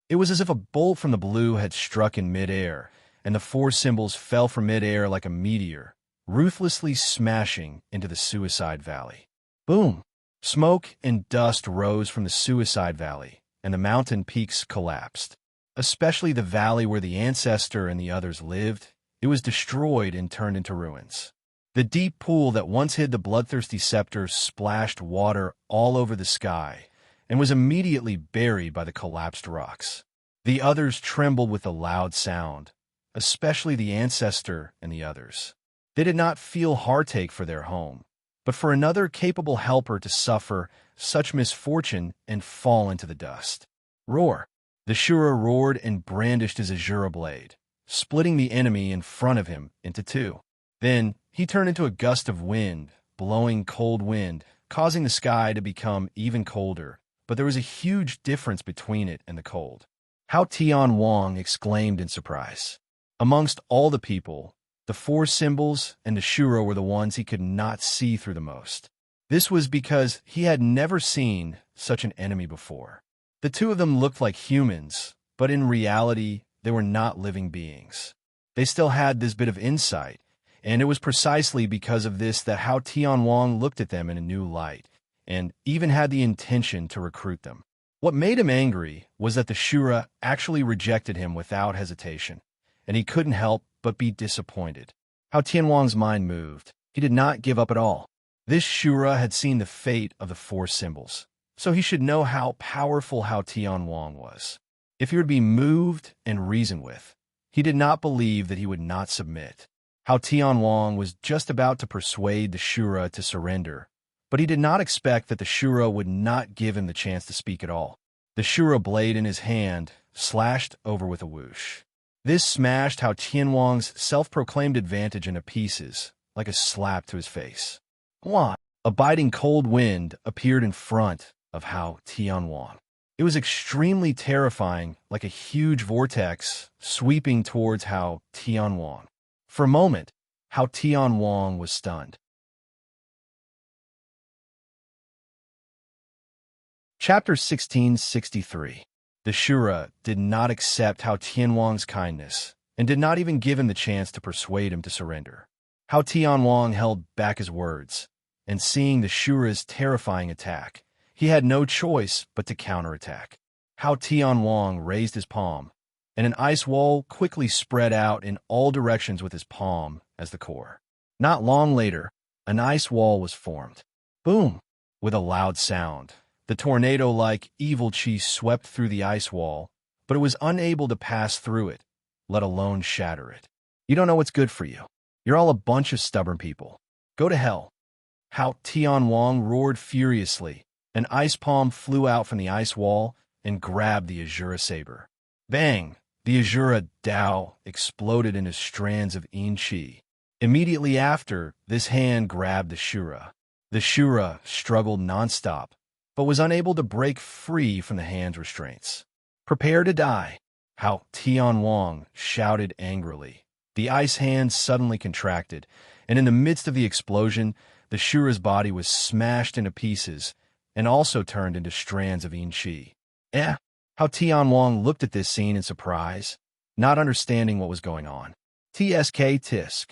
It was as if a bolt from the blue had struck in midair, and the four symbols fell from midair like a meteor, ruthlessly smashing into the suicide valley. Boom! Smoke and dust rose from the suicide valley, and the mountain peaks collapsed. Especially the valley where the ancestor and the others lived, it was destroyed and turned into ruins. The deep pool that once hid the bloodthirsty scepter splashed water all over the sky and was immediately buried by the collapsed rocks. The others trembled with the loud sound, especially the ancestor and the others. They did not feel heartache for their home, but for another capable helper to suffer such misfortune and fall into the dust. Roar! The Shura roared and brandished his Azura blade, splitting the enemy in front of him into two. Then he turned into a gust of wind, blowing cold wind, causing the sky to become even colder, but there was a huge difference between it and the cold. Hao Tianwang exclaimed in surprise. Amongst all the people, the four symbols and the Shura were the ones he could not see through the most. This was because he had never seen such an enemy before. The two of them looked like humans, but in reality, they were not living beings. They still had this bit of insight, and it was precisely because of this that Hao Tianwang looked at them in a new light, and even had the intention to recruit them. What made him angry was that the Shura actually rejected him without hesitation, and he couldn't help but be disappointed. Hao Tianwang's mind moved. He did not give up at all. This Shura had seen the fate of the four symbols, so he should know how powerful Hao Tianwang was. If he would be moved and reasoned with, he did not believe that he would not submit. Hao Tianwang was just about to persuade the Shura to surrender, but he did not expect that the Shura would not give him the chance to speak at all. The Shura blade in his hand slashed over with a whoosh. This smashed Hao Tianwang's self-proclaimed advantage into pieces, like a slap to his face. Wah! A biting cold wind appeared in front of Hao Tianwang. It was extremely terrifying, like a huge vortex sweeping towards Hao Tianwang. For a moment, Hao Tianwang was stunned. Chapter 1663. The Shura did not accept Hao Tianwang's kindness, and did not even give him the chance to persuade him to surrender. Hao Tianwang held back his words, and seeing the Shura's terrifying attack, he had no choice but to counterattack. Hao Tianwang raised his palm, and an ice wall quickly spread out in all directions with his palm as the core. Not long later, an ice wall was formed. Boom! With a loud sound, the tornado-like evil chi swept through the ice wall, but it was unable to pass through it, let alone shatter it. You don't know what's good for you. You're all a bunch of stubborn people. Go to hell. Hao Tianwang roared furiously. An ice palm flew out from the ice wall and grabbed the Azura saber. Bang! The Azura Dao exploded into strands of yin qi. Immediately after, this hand grabbed the Shura. The Shura struggled nonstop, but was unable to break free from the hand's restraints. Prepare to die, Hao Tianwang shouted angrily. The ice hand suddenly contracted, and in the midst of the explosion, the Shura's body was smashed into pieces and also turned into strands of yin qi. Hao Tianwang looked at this scene in surprise, not understanding what was going on. Tisk.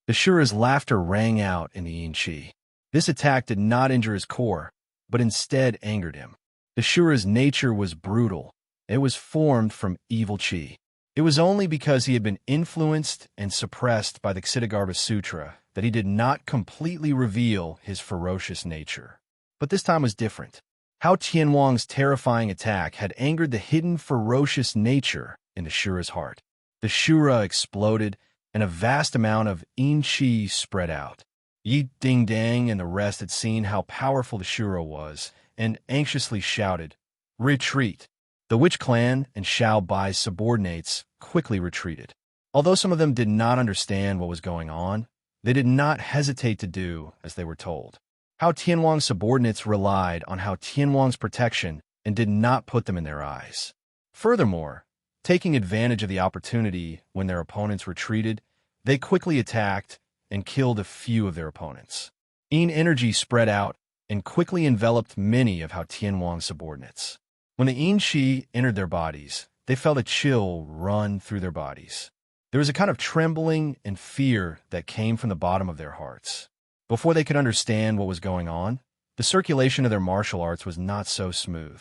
The Shura's laughter rang out in the yin qi. This attack did not injure his core, but instead angered him. The Shura's nature was brutal. It was formed from evil qi. It was only because he had been influenced and suppressed by the Ksitigarbha Sutra that he did not completely reveal his ferocious nature. But this time was different. Hao Tianwang's terrifying attack had angered the hidden ferocious nature in the Shura's heart. The Shura exploded, and a vast amount of yin qi spread out. Yi Ding Dang and the rest had seen how powerful the Shura was, and anxiously shouted, "Retreat!" The Witch Clan and Xiao Bai's subordinates quickly retreated. Although some of them did not understand what was going on, they did not hesitate to do as they were told. Hao Tianwang's subordinates relied on Hao Tianwang's protection and did not put them in their eyes. Furthermore, taking advantage of the opportunity when their opponents retreated, they quickly attacked and killed a few of their opponents. Yin energy spread out and quickly enveloped many of Hao Tianwang's subordinates. When the yin qi entered their bodies, they felt a chill run through their bodies. There was a kind of trembling and fear that came from the bottom of their hearts. Before they could understand what was going on, the circulation of their martial arts was not so smooth.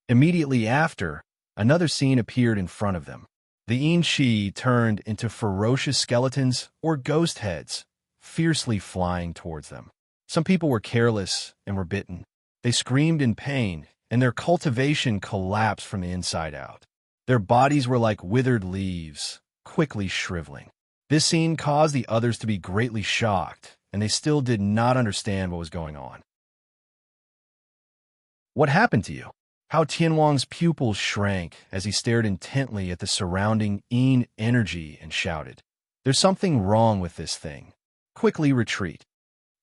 Immediately after, another scene appeared in front of them. The yin qi turned into ferocious skeletons or ghost heads, fiercely flying towards them. Some people were careless and were bitten. They screamed in pain, and their cultivation collapsed from the inside out. Their bodies were like withered leaves, quickly shriveling. This scene caused the others to be greatly shocked, and they still did not understand what was going on. What happened to you? Hao Tianwang's pupils shrank as he stared intently at the surrounding yin energy and shouted, "There's something wrong with this thing. Quickly retreat."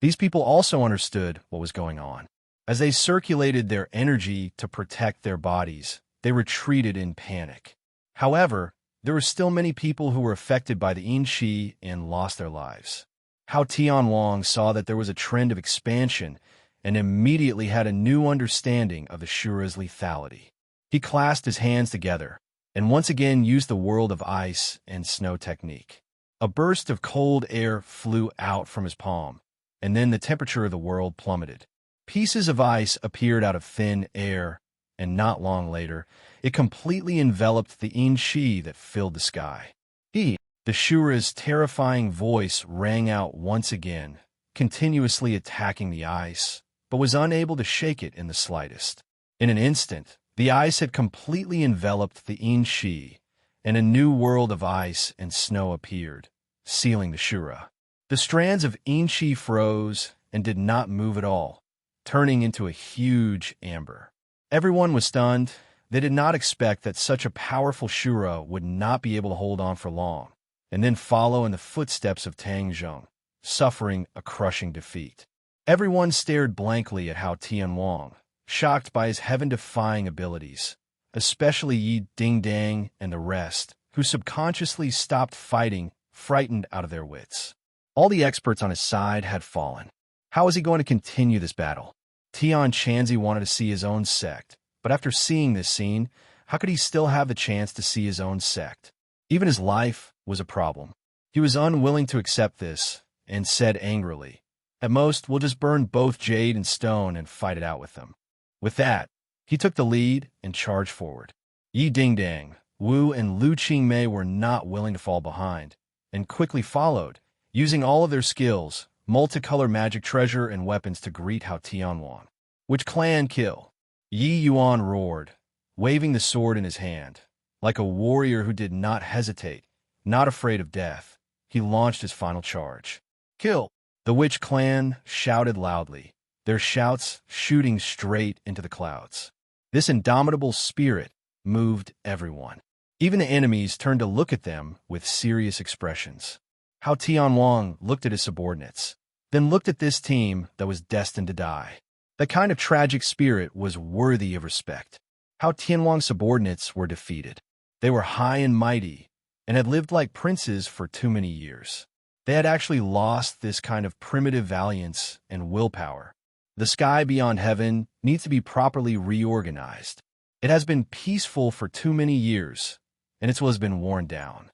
These people also understood what was going on. As they circulated their energy to protect their bodies, they retreated in panic. However, there were still many people who were affected by the yin qi and lost their lives. Hao Tianwang saw that there was a trend of expansion and immediately had a new understanding of the Shura's lethality. He clasped his hands together and once again used the world of ice and snow technique. A burst of cold air flew out from his palm, and then the temperature of the world plummeted. Pieces of ice appeared out of thin air, and not long later, it completely enveloped the yin qi that filled the sky. The Shura's terrifying voice rang out once again, continuously attacking the ice, but was unable to shake it in the slightest. In an instant, the ice had completely enveloped the yin qi, and a new world of ice and snow appeared, sealing the Shura. The strands of yin qi froze and did not move at all, turning into a huge amber. Everyone was stunned. They did not expect that such a powerful Shura would not be able to hold on for long, and then follow in the footsteps of Tang Zhong, suffering a crushing defeat. Everyone stared blankly at Hao Tianwang, shocked by his heaven-defying abilities, especially Yi Ding Dang and the rest, who subconsciously stopped fighting, frightened out of their wits. All the experts on his side had fallen. How was he going to continue this battle? Tian Chanzi wanted to see his own sect, but after seeing this scene, how could he still have the chance to see his own sect? Even his life was a problem. He was unwilling to accept this and said angrily, "At most, we'll just burn both jade and stone and fight it out with them." With that, he took the lead and charged forward. Yi Ding Dang, Wu, and Lu Qingmei were not willing to fall behind, and quickly followed, using all of their skills, multicolor magic treasure, and weapons to greet Hao Tianwang. "Which clan kill?" Yi Yuan roared, waving the sword in his hand. Like a warrior who did not hesitate, not afraid of death, he launched his final charge. Kill! The witch clan shouted loudly, their shouts shooting straight into the clouds. This indomitable spirit moved everyone. Even the enemies turned to look at them with serious expressions. Hao Tianwang looked at his subordinates, then looked at this team that was destined to die. That kind of tragic spirit was worthy of respect. Hao Tianwang's subordinates were defeated. They were high and mighty, and had lived like princes for too many years. They had actually lost this kind of primitive valiance and willpower. The sky beyond heaven needs to be properly reorganized. It has been peaceful for too many years, and its will has been worn down.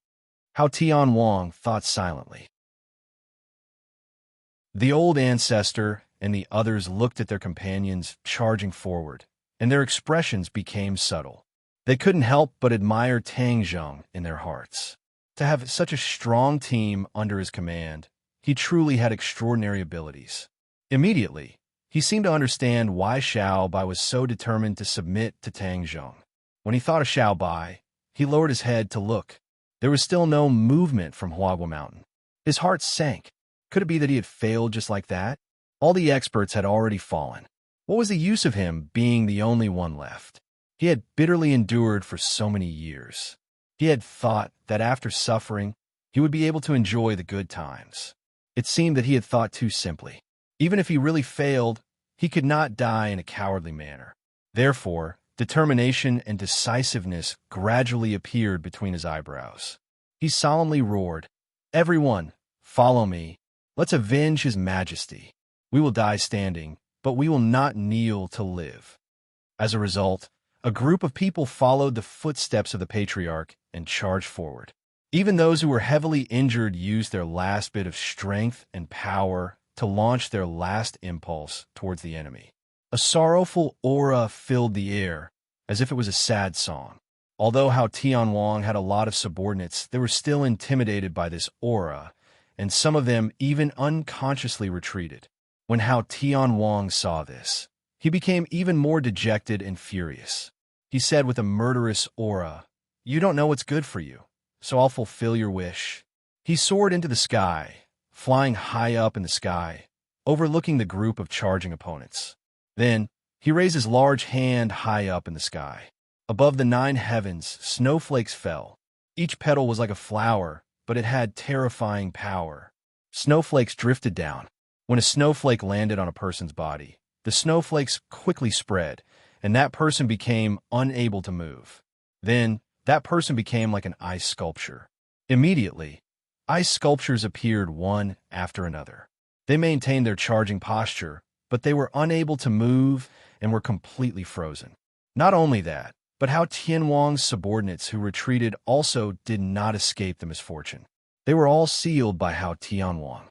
Hao Tianwang thought silently. The old ancestor and the others looked at their companions charging forward, and their expressions became subtle. They couldn't help but admire Tang Zheng in their hearts. To have such a strong team under his command, he truly had extraordinary abilities. Immediately, he seemed to understand why Xiao Bai was so determined to submit to Tang Zheng. When he thought of Xiao Bai, he lowered his head to look. There was still no movement from Huagua Mountain. His heart sank. Could it be that he had failed just like that? All the experts had already fallen. What was the use of him being the only one left? He had bitterly endured for so many years. He had thought that after suffering, he would be able to enjoy the good times. It seemed that he had thought too simply. Even if he really failed, he could not die in a cowardly manner. Therefore, determination and decisiveness gradually appeared between his eyebrows. He solemnly roared, "Everyone, follow me. Let's avenge his majesty. We will die standing, but we will not kneel to live." As a result, a group of people followed the footsteps of the patriarch and charged forward. Even those who were heavily injured used their last bit of strength and power to launch their last impulse towards the enemy. A sorrowful aura filled the air, as if it was a sad song. Although Hao Tianwang had a lot of subordinates, they were still intimidated by this aura, and some of them even unconsciously retreated. When Hao Tianwang saw this, he became even more dejected and furious. He said with a murderous aura, "You don't know what's good for you, so I'll fulfill your wish." He soared into the sky, flying high up in the sky, overlooking the group of charging opponents. Then, he raised his large hand high up in the sky. Above the 9 heavens, snowflakes fell. Each petal was like a flower, but it had terrifying power. Snowflakes drifted down. When a snowflake landed on a person's body, the snowflakes quickly spread, and that person became unable to move. Then, that person became like an ice sculpture. Immediately, ice sculptures appeared one after another. They maintained their charging posture, but they were unable to move and were completely frozen. Not only that, but Hao Tianwang's subordinates who retreated also did not escape the misfortune. They were all sealed by Hao Tianwang.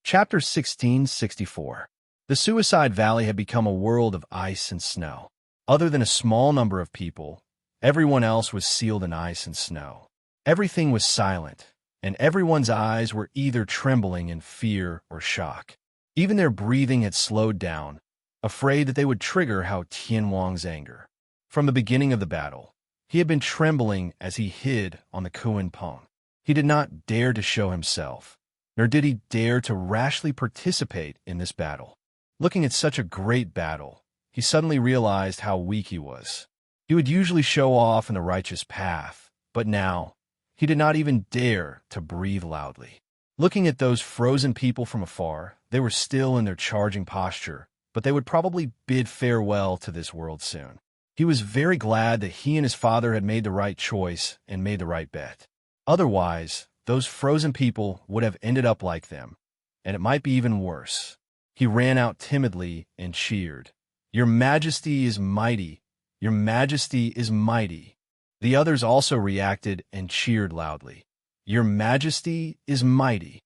Chapter 1664. The Suicide Valley had become a world of ice and snow. Other than a small number of people, everyone else was sealed in ice and snow. Everything was silent, and everyone's eyes were either trembling in fear or shock. Even their breathing had slowed down, afraid that they would trigger Hao Tianwang's anger. From the beginning of the battle, he had been trembling as he hid on the Kuan Peng. He did not dare to show himself, nor did he dare to rashly participate in this battle. Looking at such a great battle, he suddenly realized how weak he was. He would usually show off in the righteous path, but now, he did not even dare to breathe loudly. Looking at those frozen people from afar, they were still in their charging posture, but they would probably bid farewell to this world soon. He was very glad that he and his father had made the right choice and made the right bet. Otherwise, those frozen people would have ended up like them, and it might be even worse. He ran out timidly and cheered, "Your Majesty is mighty! Your Majesty is mighty!" The others also reacted and cheered loudly, "Your Majesty is mighty!"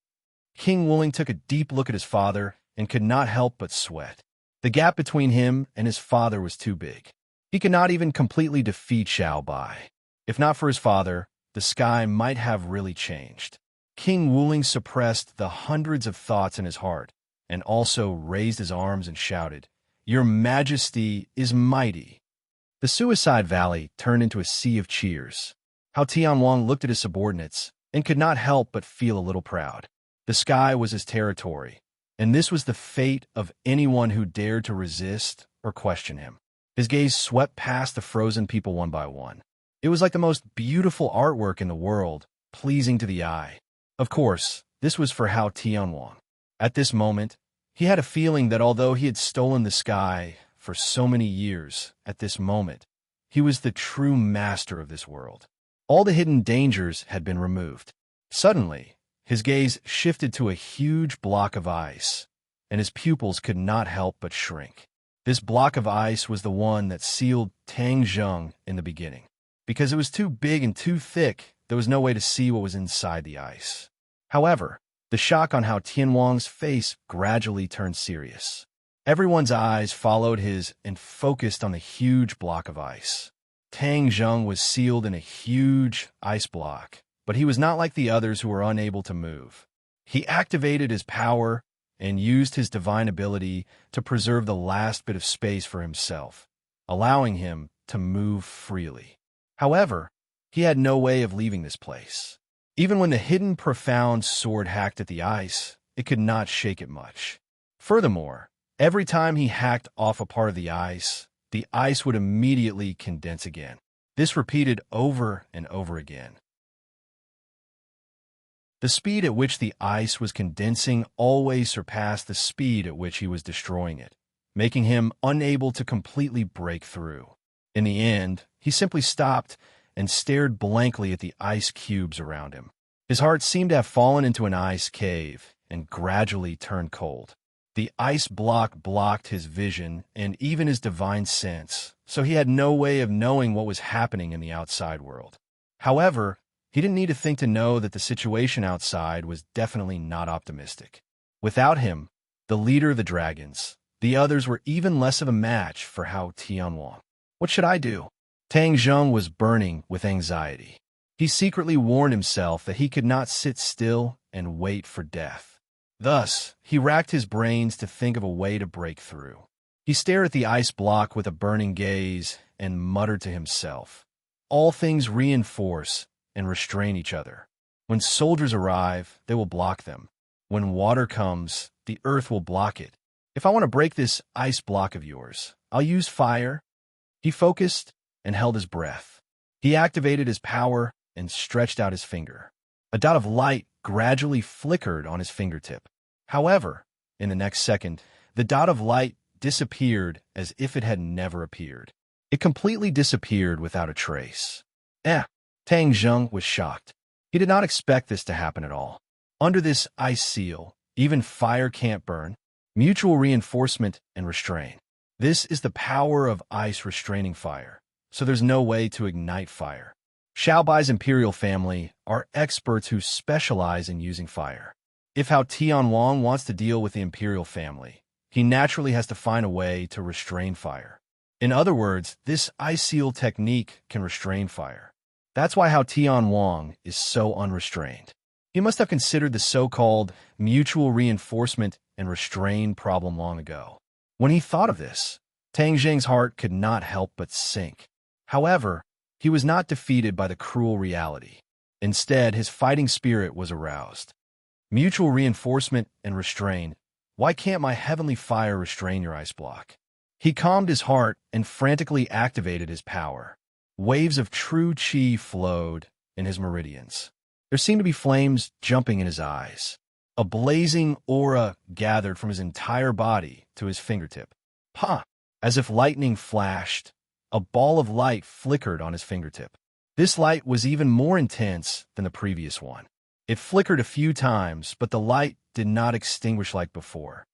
King Wuling took a deep look at his father and could not help but sweat. The gap between him and his father was too big. He could not even completely defeat Xiao Bai. If not for his father, the sky might have really changed. King Wuling suppressed the hundreds of thoughts in his heart and also raised his arms and shouted, Your Majesty is mighty." The Suicide Valley turned into a sea of cheers. Hao Tianwang looked at his subordinates and could not help but feel a little proud. The sky was his territory, and this was the fate of anyone who dared to resist or question him. His gaze swept past the frozen people one by one. It was like the most beautiful artwork in the world, pleasing to the eye. Of course, this was for Hao Tianwang. At this moment, he had a feeling that although he had stolen the sky for so many years, at this moment, he was the true master of this world. All the hidden dangers had been removed. Suddenly, his gaze shifted to a huge block of ice, and his pupils could not help but shrink. This block of ice was the one that sealed Tang Zheng in the beginning. Because it was too big and too thick, there was no way to see what was inside the ice. However, the shock on Hao Tianwang's face gradually turned serious. Everyone's eyes followed his and focused on the huge block of ice. Tang Zheng was sealed in a huge ice block, but he was not like the others who were unable to move. He activated his power and used his divine ability to preserve the last bit of space for himself, allowing him to move freely. However, he had no way of leaving this place. Even when the hidden profound sword hacked at the ice, it could not shake it much. Furthermore, every time he hacked off a part of the ice would immediately condense again. This repeated over and over again. The speed at which the ice was condensing always surpassed the speed at which he was destroying it, making him unable to completely break through. In the end, he simply stopped and stared blankly at the ice cubes around him. His heart seemed to have fallen into an ice cave and gradually turned cold. The ice block blocked his vision and even his divine sense, so he had no way of knowing what was happening in the outside world. However, he didn't need to think to know that the situation outside was definitely not optimistic. Without him, the leader of the dragons, the others were even less of a match for Hao Tianwang. What should I do? Tang Zheng was burning with anxiety. He secretly warned himself that he could not sit still and wait for death. Thus, he racked his brains to think of a way to break through. He stared at the ice block with a burning gaze and muttered to himself, "All things reinforce and restrain each other. When soldiers arrive, they will block them. When water comes, the earth will block it. If I want to break this ice block of yours, I'll use fire." He focused and held his breath. He activated his power and stretched out his finger. A dot of light gradually flickered on his fingertip. However, in the next second, the dot of light disappeared as if it had never appeared. It completely disappeared without a trace. Tang Zheng was shocked. He did not expect this to happen at all. Under this ice seal, even fire can't burn. Mutual reinforcement and restraint. This is the power of ice restraining fire, so there's no way to ignite fire. Xiaobai's imperial family are experts who specialize in using fire. If Hao Tianwang wants to deal with the imperial family, he naturally has to find a way to restrain fire. In other words, this ice seal technique can restrain fire. That's why Hao Tianwang is so unrestrained. He must have considered the so-called mutual reinforcement and restrain problem long ago. When he thought of this, Tang Zheng's heart could not help but sink. However, he was not defeated by the cruel reality. Instead, his fighting spirit was aroused. Mutual reinforcement and restrain. Why can't my heavenly fire restrain your ice block? He calmed his heart and frantically activated his power. Waves of true qi flowed in his meridians. There seemed to be flames jumping in his eyes. A blazing aura gathered from his entire body to his fingertip. As if lightning flashed, a ball of light flickered on his fingertip. This light was even more intense than the previous one. It flickered a few times, but the light did not extinguish like before.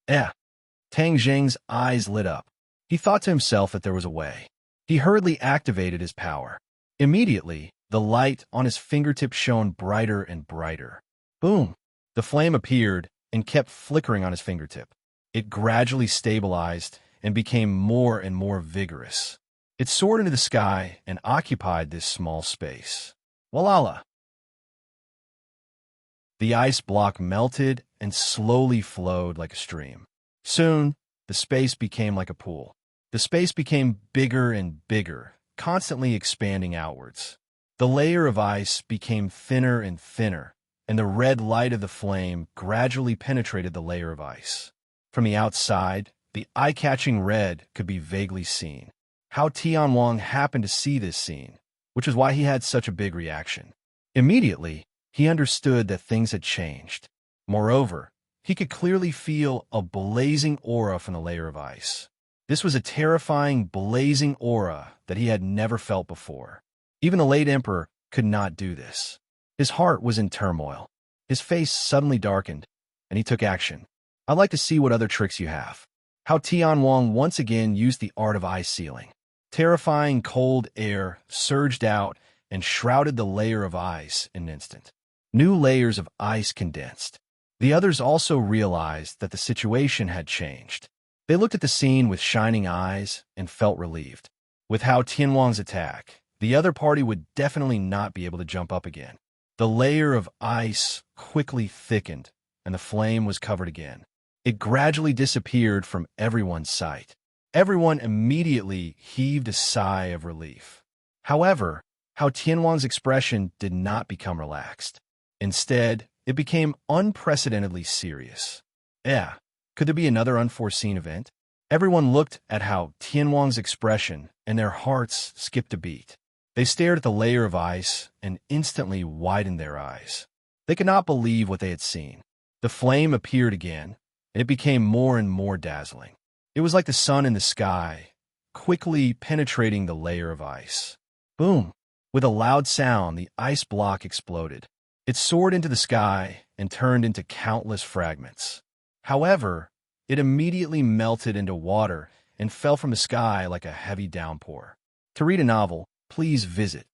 Tang Zheng's eyes lit up. He thought to himself that there was a way. He hurriedly activated his power. Immediately, the light on his fingertip shone brighter and brighter. Boom! The flame appeared and kept flickering on his fingertip. It gradually stabilized and became more and more vigorous. It soared into the sky and occupied this small space. Walala! The ice block melted and slowly flowed like a stream. Soon, the space became like a pool. The space became bigger and bigger, constantly expanding outwards. The layer of ice became thinner and thinner, and the red light of the flame gradually penetrated the layer of ice. From the outside, the eye-catching red could be vaguely seen. How Tianwang happened to see this scene, which is why he had such a big reaction. Immediately, he understood that things had changed. Moreover, he could clearly feel a blazing aura from the layer of ice. This was a terrifying, blazing aura that he had never felt before. Even the late emperor could not do this. His heart was in turmoil. His face suddenly darkened, and he took action. "I'd like to see what other tricks you have." How Tianwang once again used the art of ice sealing. Terrifying cold air surged out and shrouded the layer of ice in an instant. New layers of ice condensed. The others also realized that the situation had changed. They looked at the scene with shining eyes and felt relieved. With Hao Tianwang's attack, the other party would definitely not be able to jump up again. The layer of ice quickly thickened, and the flame was covered again. It gradually disappeared from everyone's sight. Everyone immediately heaved a sigh of relief. However, Hao Tianwang's expression did not become relaxed. Instead, it became unprecedentedly serious. Could there be another unforeseen event? Everyone looked at Hao Tianwang's expression, and their hearts skipped a beat. They stared at the layer of ice and instantly widened their eyes. They could not believe what they had seen. The flame appeared again, and it became more and more dazzling. It was like the sun in the sky, quickly penetrating the layer of ice. Boom! With a loud sound, the ice block exploded. It soared into the sky and turned into countless fragments. However, it immediately melted into water and fell from the sky like a heavy downpour. To read a novel, please visit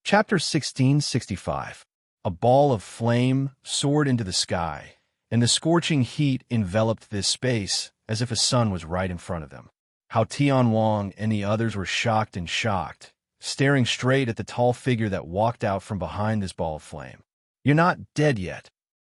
Chapter 1665. A ball of flame soared into the sky, and the scorching heat enveloped this space as if a sun was right in front of them. How Tianwang and the others were shocked, staring straight at the tall figure that walked out from behind this ball of flame. "You're not dead yet."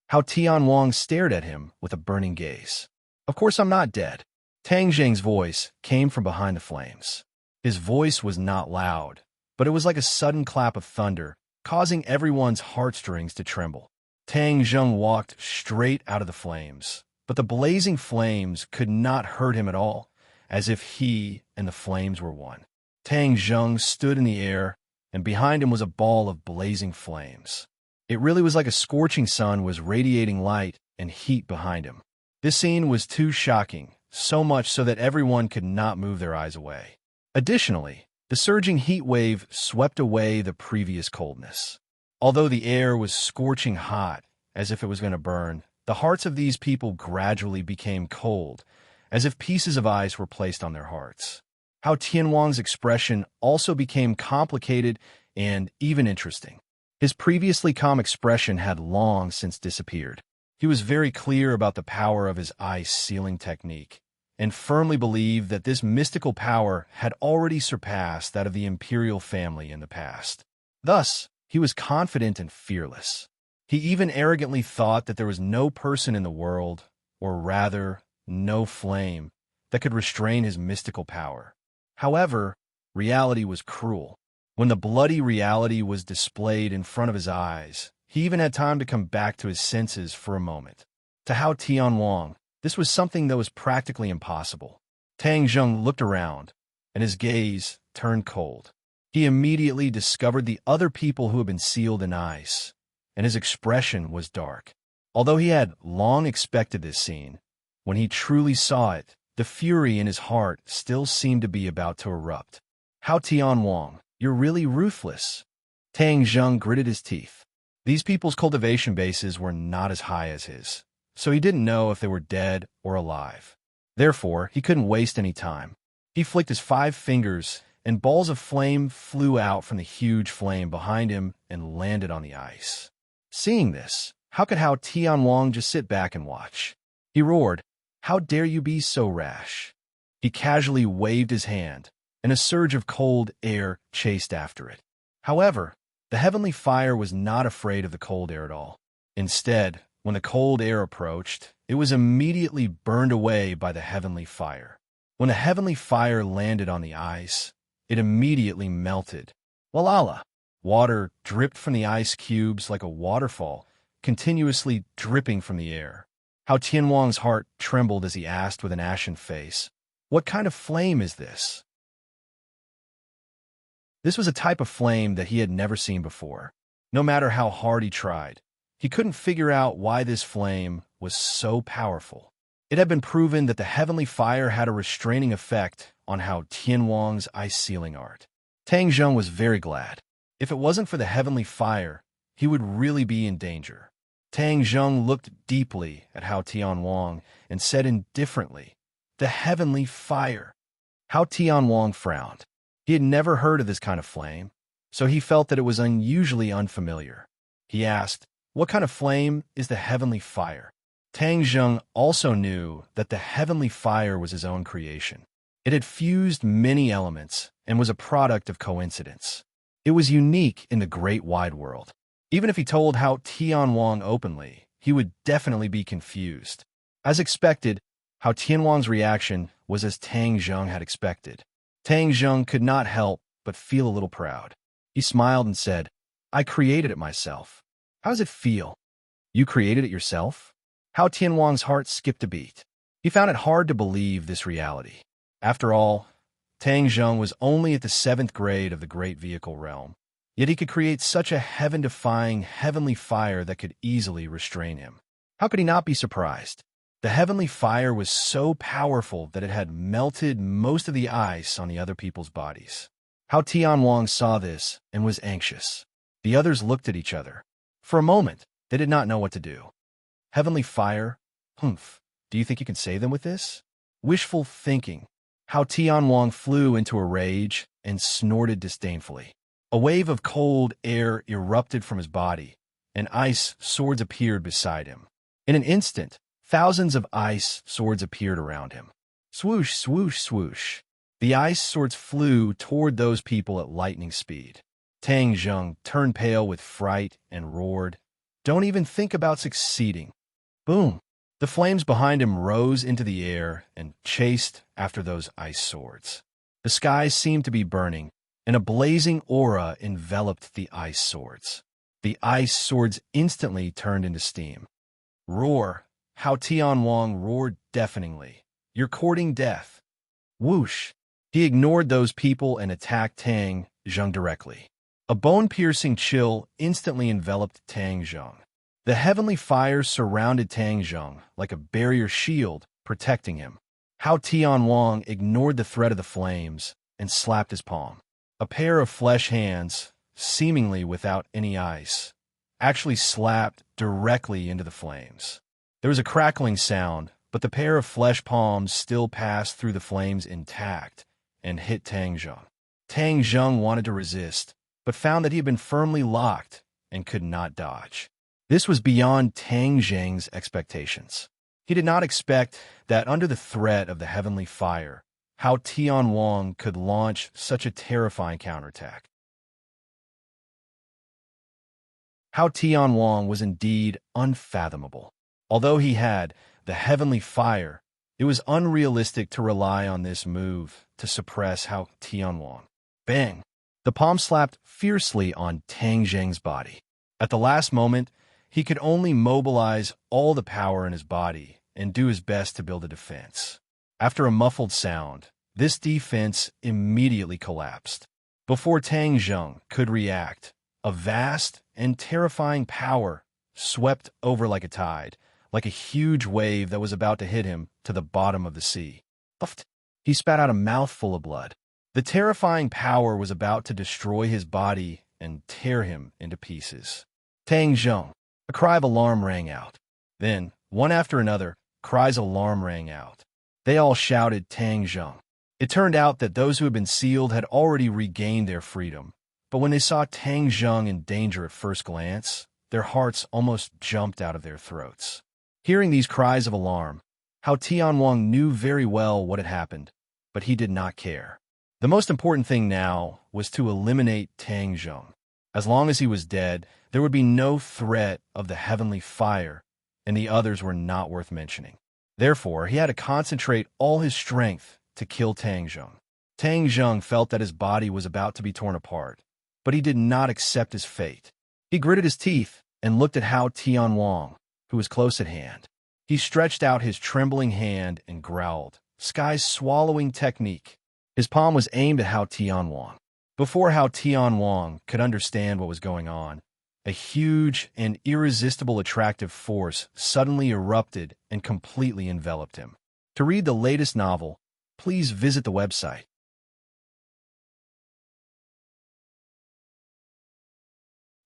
How Tianwang stared at him with a burning gaze. "Of course I'm not dead." Tang Zheng's voice came from behind the flames. His voice was not loud, but it was like a sudden clap of thunder, causing everyone's heartstrings to tremble. Tang Zheng walked straight out of the flames, but the blazing flames could not hurt him at all, as if he and the flames were one. Tang Zheng stood in the air, and behind him was a ball of blazing flames. It really was like a scorching sun was radiating light and heat behind him. This scene was too shocking, so much so that everyone could not move their eyes away. Additionally, the surging heat wave swept away the previous coldness. Although the air was scorching hot, as if it was going to burn, the hearts of these people gradually became cold, as if pieces of ice were placed on their hearts. How Tianwang's expression also became complicated and even interesting. His previously calm expression had long since disappeared. He was very clear about the power of his ice sealing technique, and firmly believed that this mystical power had already surpassed that of the imperial family in the past. Thus, he was confident and fearless. He even arrogantly thought that there was no person in the world, or rather, no flame, that could restrain his mystical power. However, reality was cruel. When the bloody reality was displayed in front of his eyes, he even had time to come back to his senses for a moment. To Hao Tianwang, this was something that was practically impossible. Tang Zheng looked around, and his gaze turned cold. He immediately discovered the other people who had been sealed in ice, and his expression was dark. Although he had long expected this scene, when he truly saw it, the fury in his heart still seemed to be about to erupt. Hao Tianwang, you're really ruthless. Tang Zheng gritted his teeth. These people's cultivation bases were not as high as his, so he didn't know if they were dead or alive. Therefore, he couldn't waste any time. He flicked his 5 fingers, and balls of flame flew out from the huge flame behind him and landed on the ice. Seeing this, how could Hao Tianwang just sit back and watch? He roared, "How dare you be so rash?" He casually waved his hand, and a surge of cold air chased after it. However, the heavenly fire was not afraid of the cold air at all. Instead, When the cold air approached, it was immediately burned away by the heavenly fire. When the heavenly fire landed on the ice, it immediately melted. La. Water dripped from the ice cubes like a waterfall, continuously dripping from the air. How Tianwang's heart trembled as he asked with an ashen face, "What kind of flame is this?" This was a type of flame that he had never seen before. No matter how hard he tried, he couldn't figure out why this flame was so powerful. It had been proven that the heavenly fire had a restraining effect on how Tianwang's ice sealing art. Tang Zheng was very glad. If it wasn't for the heavenly fire, he would really be in danger. Tang Zheng looked deeply at Hao Tianwang and said indifferently, "The heavenly fire." Hao Tianwang frowned. He had never heard of this kind of flame, so he felt that it was unusually unfamiliar. He asked, "What kind of flame is the heavenly fire?" Tang Zheng also knew that the heavenly fire was his own creation. It had fused many elements and was a product of coincidence. It was unique in the great wide world. Even if he told Hao Tianwang openly, he would definitely be confused. As expected, Hao Tianwang's reaction was as Tang Zheng had expected. Tang Zheng could not help but feel a little proud. He smiled and said, "I created it myself." "How does it feel?" "You created it yourself?" Hao Tianwang's heart skipped a beat. He found it hard to believe this reality. After all, Tang Zheng was only at the 7th grade of the Great Vehicle Realm, yet he could create such a heaven-defying heavenly fire that could easily restrain him. How could he not be surprised? The heavenly fire was so powerful that it had melted most of the ice on the other people's bodies. Hao Tianwang saw this and was anxious. The others looked at each other. For a moment, they did not know what to do. Heavenly fire? Humph. Do you think you can save them with this? Wishful thinking. Hao Tianwang flew into a rage and snorted disdainfully. A wave of cold air erupted from his body, and ice swords appeared beside him. In an instant, thousands of ice swords appeared around him. Swoosh, swoosh, swoosh. The ice swords flew toward those people at lightning speed. Tang Zheng turned pale with fright and roared, "Don't even think about succeeding." Boom! The flames behind him rose into the air and chased after those ice swords. The sky seemed to be burning, and a blazing aura enveloped the ice swords. The ice swords instantly turned into steam. Roar! Hao Tianwang roared deafeningly. "You're courting death." Whoosh! He ignored those people and attacked Tang Zheng directly. A bone-piercing chill instantly enveloped Tang Zheng. The heavenly fire surrounded Tang Zheng like a barrier shield, protecting him. Hao Tianwang ignored the threat of the flames and slapped his palm. A pair of flesh hands, seemingly without any ice, actually slapped directly into the flames. There was a crackling sound, but the pair of flesh palms still passed through the flames intact and hit Tang Zheng. Tang Zheng wanted to resist, but found that he had been firmly locked and could not dodge. This was beyond Tang Zheng's expectations. He did not expect that under the threat of the heavenly fire, Hao Tianwang could launch such a terrifying counterattack. Hao Tianwang was indeed unfathomable. Although he had the heavenly fire, it was unrealistic to rely on this move to suppress Hao Tianwang. Bang! The palm slapped fiercely on Tang Zheng's body. At the last moment, he could only mobilize all the power in his body and do his best to build a defense. After a muffled sound, this defense immediately collapsed. Before Tang Zheng could react, a vast and terrifying power swept over like a tide, like a huge wave that was about to hit him to the bottom of the sea. Puffed. He spat out a mouthful of blood. The terrifying power was about to destroy his body and tear him into pieces. Tang Zheng. A cry of alarm rang out. Then, one after another, cries of alarm rang out. They all shouted Tang Zheng. It turned out that those who had been sealed had already regained their freedom, but when they saw Tang Zheng in danger at first glance, their hearts almost jumped out of their throats. Hearing these cries of alarm, Hao Tianwang knew very well what had happened, but he did not care. The most important thing now was to eliminate Tang Zheng. As long as he was dead, there would be no threat of the heavenly fire, and the others were not worth mentioning. Therefore, he had to concentrate all his strength to kill Tang Zheng. Tang Zheng felt that his body was about to be torn apart, but he did not accept his fate. He gritted his teeth and looked at Hao Tianwang, who was close at hand. He stretched out his trembling hand and growled, "Sky's swallowing technique." His palm was aimed at Hao Tianwang. Before Hao Tianwang could understand what was going on, a huge and irresistible attractive force suddenly erupted and completely enveloped him. To read the latest novel, please visit the website.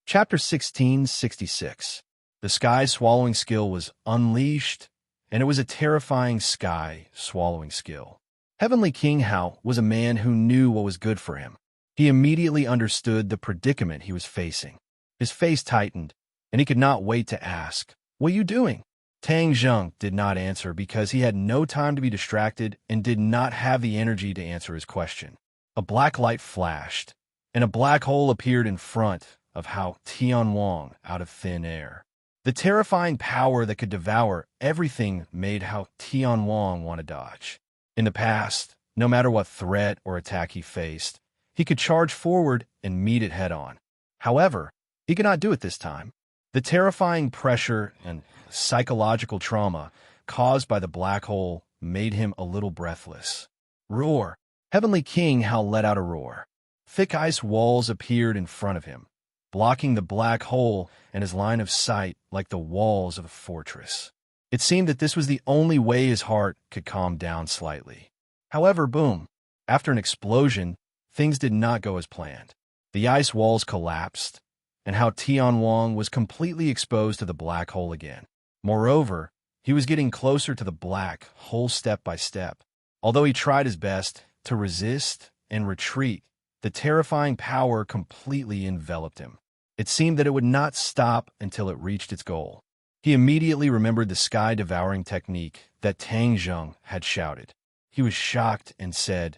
Chapter 1666. The sky swallowing skill was unleashed, and it was a terrifying sky swallowing skill. Heavenly King Hao was a man who knew what was good for him. He immediately understood the predicament he was facing. His face tightened, and he could not wait to ask, "What are you doing?" Tang Zheng did not answer because he had no time to be distracted and did not have the energy to answer his question. A black light flashed, and a black hole appeared in front of Hao Tianwang out of thin air. The terrifying power that could devour everything made Hao Tianwang want to dodge. In the past, no matter what threat or attack he faced, he could charge forward and meet it head-on. However, he could not do it this time. The terrifying pressure and psychological trauma caused by the black hole made him a little breathless. Roar! Heavenly King Hao let out a roar. Thick ice walls appeared in front of him, blocking the black hole and his line of sight like the walls of a fortress. It seemed that this was the only way his heart could calm down slightly. However, boom! After an explosion, things did not go as planned. The ice walls collapsed, and Hao Tianwang was completely exposed to the black hole again. Moreover, he was getting closer to the black hole step by step. Although he tried his best to resist and retreat, the terrifying power completely enveloped him. It seemed that it would not stop until it reached its goal. He immediately remembered the sky-devouring technique that Tang Zheng had shouted. He was shocked and said,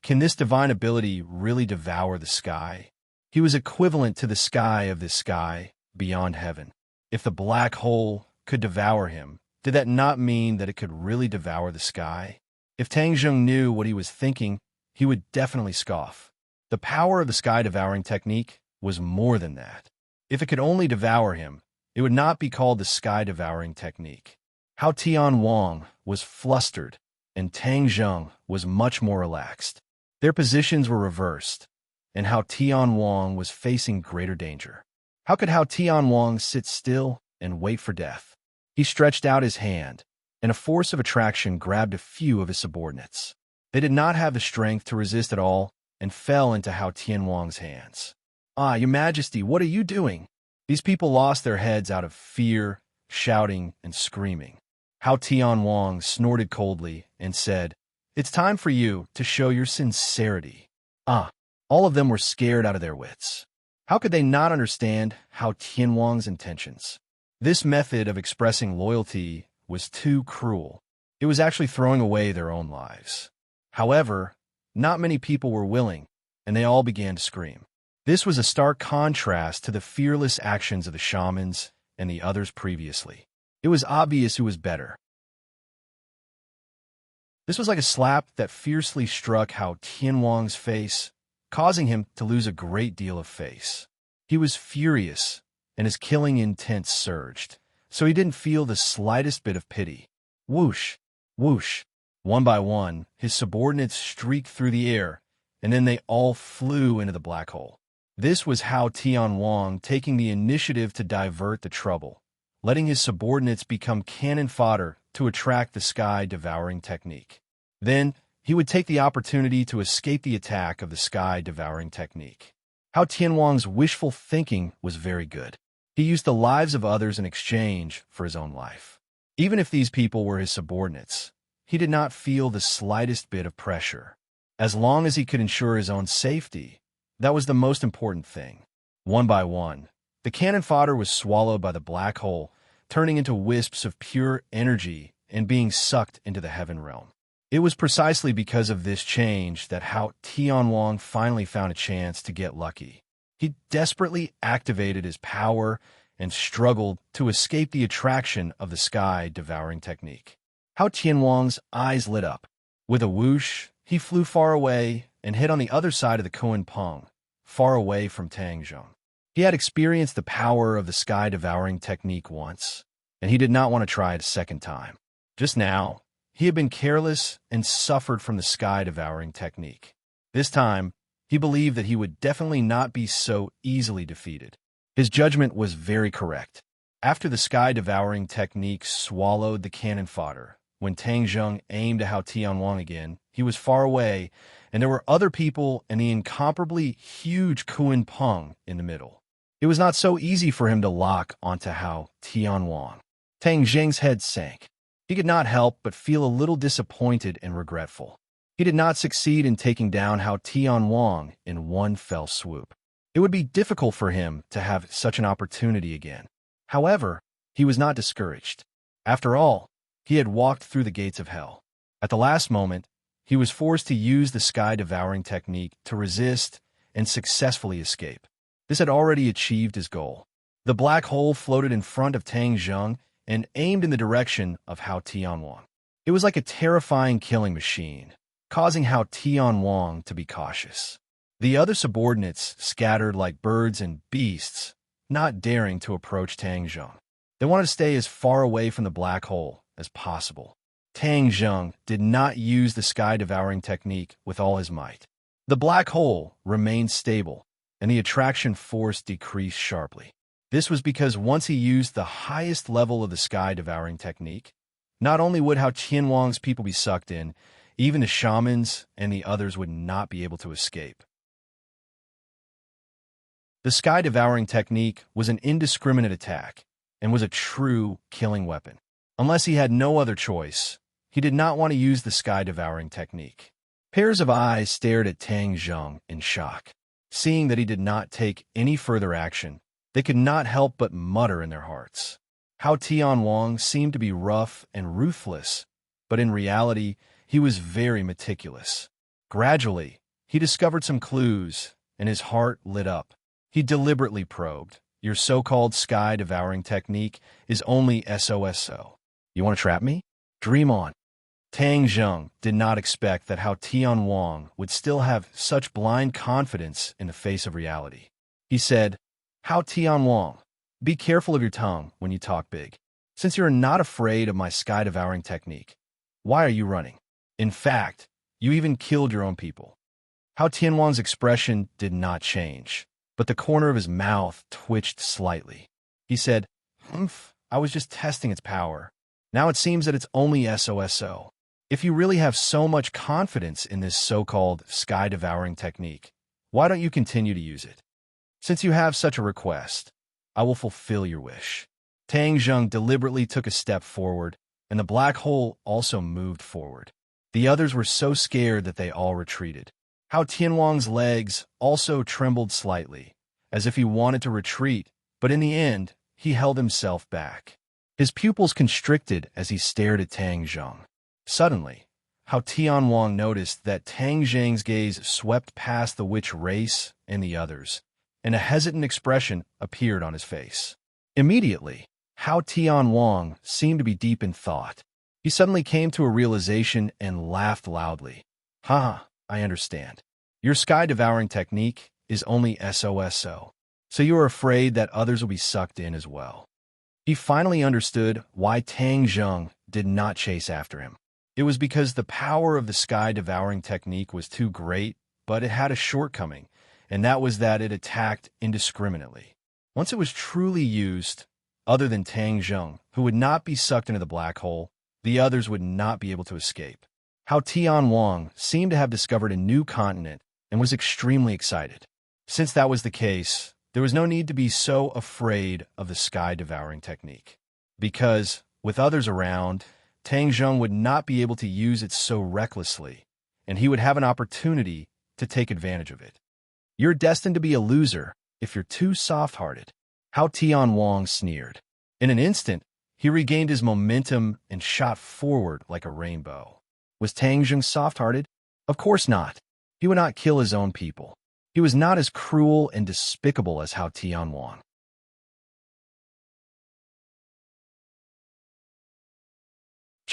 "Can this divine ability really devour the sky?" He was equivalent to the sky of this sky beyond heaven. If the black hole could devour him, did that not mean that it could really devour the sky? If Tang Zheng knew what he was thinking, he would definitely scoff. The power of the sky-devouring technique was more than that. If it could only devour him, it would not be called the sky-devouring technique. Hao Tianwang was flustered, and Tang Zheng was much more relaxed. Their positions were reversed, and Hao Tianwang was facing greater danger. How could Hao Tianwang sit still and wait for death? He stretched out his hand, and a force of attraction grabbed a few of his subordinates. They did not have the strength to resist at all and fell into Hao Tianwang's hands. "Ah, Your Majesty, what are you doing?" These people lost their heads out of fear, shouting, and screaming. Hao Tianwang snorted coldly and said, "It's time for you to show your sincerity." All of them were scared out of their wits. How could they not understand Hao Tianwang's intentions? This method of expressing loyalty was too cruel. It was actually throwing away their own lives. However, not many people were willing, and they all began to scream. This was a stark contrast to the fearless actions of the shamans and the others previously. It was obvious who was better. This was like a slap that fiercely struck Hao Tianwang's face, causing him to lose a great deal of face. He was furious, and his killing intent surged, so he didn't feel the slightest bit of pity. Whoosh! Whoosh! One by one, his subordinates streaked through the air, and then they all flew into the black hole. This was Hao Tianwang taking the initiative to divert the trouble, letting his subordinates become cannon fodder to attract the sky-devouring technique. Then, he would take the opportunity to escape the attack of the sky-devouring technique. Hao Tianwang's wishful thinking was very good. He used the lives of others in exchange for his own life. Even if these people were his subordinates, he did not feel the slightest bit of pressure. As long as he could ensure his own safety, that was the most important thing. One by one, the cannon fodder was swallowed by the black hole, turning into wisps of pure energy and being sucked into the heaven realm. It was precisely because of this change that Hao Tianwang finally found a chance to get lucky. He desperately activated his power and struggled to escape the attraction of the sky-devouring technique. Hao Tianwang's eyes lit up. With a whoosh, he flew far away and hit on the other side of the Kuan Peng, far away from Tang Zheng. He had experienced the power of the sky-devouring technique once, and he did not want to try it a second time. Just now, he had been careless and suffered from the sky-devouring technique. This time, he believed that he would definitely not be so easily defeated. His judgment was very correct. After the sky-devouring technique swallowed the cannon fodder, when Tang Zheng aimed at Hao Tianwang again, he was far away, and there were other people and the incomparably huge Kuan Peng in the middle. It was not so easy for him to lock onto Hao Tianwang. Tang Zheng's head sank. He could not help but feel a little disappointed and regretful. He did not succeed in taking down Hao Tianwang in one fell swoop. It would be difficult for him to have such an opportunity again. However, he was not discouraged. After all, he had walked through the gates of hell. At the last moment, he was forced to use the sky-devouring technique to resist and successfully escape. This had already achieved his goal. The black hole floated in front of Tang Zheng and aimed in the direction of Hao Tianwang. It was like a terrifying killing machine, causing Hao Tianwang to be cautious. The other subordinates scattered like birds and beasts, not daring to approach Tang Zheng. They wanted to stay as far away from the black hole as possible. Tang Zheng did not use the sky-devouring technique with all his might. The black hole remained stable, and the attraction force decreased sharply. This was because once he used the highest level of the sky-devouring technique, not only would Hao Tianwang's people be sucked in, even the shamans and the others would not be able to escape. The sky-devouring technique was an indiscriminate attack and was a true killing weapon. Unless he had no other choice, he did not want to use the sky-devouring technique. Pairs of eyes stared at Tang Zheng in shock. Seeing that he did not take any further action, they could not help but mutter in their hearts. Hao Tianwang seemed to be rough and ruthless, but in reality, he was very meticulous. Gradually, he discovered some clues, and his heart lit up. He deliberately probed. Your so-called sky-devouring technique is only SOSO. You want to trap me? Dream on. Tang Zheng did not expect that Hao Tianwang would still have such blind confidence in the face of reality. He said, Hao Tianwang, be careful of your tongue when you talk big. Since you're not afraid of my sky-devouring technique, why are you running? In fact, you even killed your own people. Hao Tianwang's expression did not change, but the corner of his mouth twitched slightly. He said, Humph, I was just testing its power. Now it seems that it's only SOSO. If you really have so much confidence in this so-called sky-devouring technique, why don't you continue to use it? Since you have such a request, I will fulfill your wish. Tang Zheng deliberately took a step forward, and the black hole also moved forward. The others were so scared that they all retreated. Hao Tianwang's legs also trembled slightly, as if he wanted to retreat, but in the end, he held himself back. His pupils constricted as he stared at Tang Zheng. Suddenly, Hao Tianwang noticed that Tang Zheng's gaze swept past the witch race and the others, and a hesitant expression appeared on his face. Immediately, Hao Tianwang seemed to be deep in thought. He suddenly came to a realization and laughed loudly. Ha, I understand. Your sky-devouring technique is only SOSO, so you are afraid that others will be sucked in as well. He finally understood why Tang Zheng did not chase after him. It was because the power of the sky-devouring technique was too great, but it had a shortcoming, and that was that it attacked indiscriminately. Once it was truly used, other than Tang Zheng, who would not be sucked into the black hole, the others would not be able to escape. Hao Tianwang seemed to have discovered a new continent and was extremely excited. Since that was the case, there was no need to be so afraid of the sky-devouring technique. Because, with others around, Tang Zheng would not be able to use it so recklessly, and he would have an opportunity to take advantage of it. You're destined to be a loser if you're too soft-hearted. Hao Tianwang sneered. In an instant, he regained his momentum and shot forward like a rainbow. Was Tang Zheng soft-hearted? Of course not. He would not kill his own people. He was not as cruel and despicable as Hao Tianwang.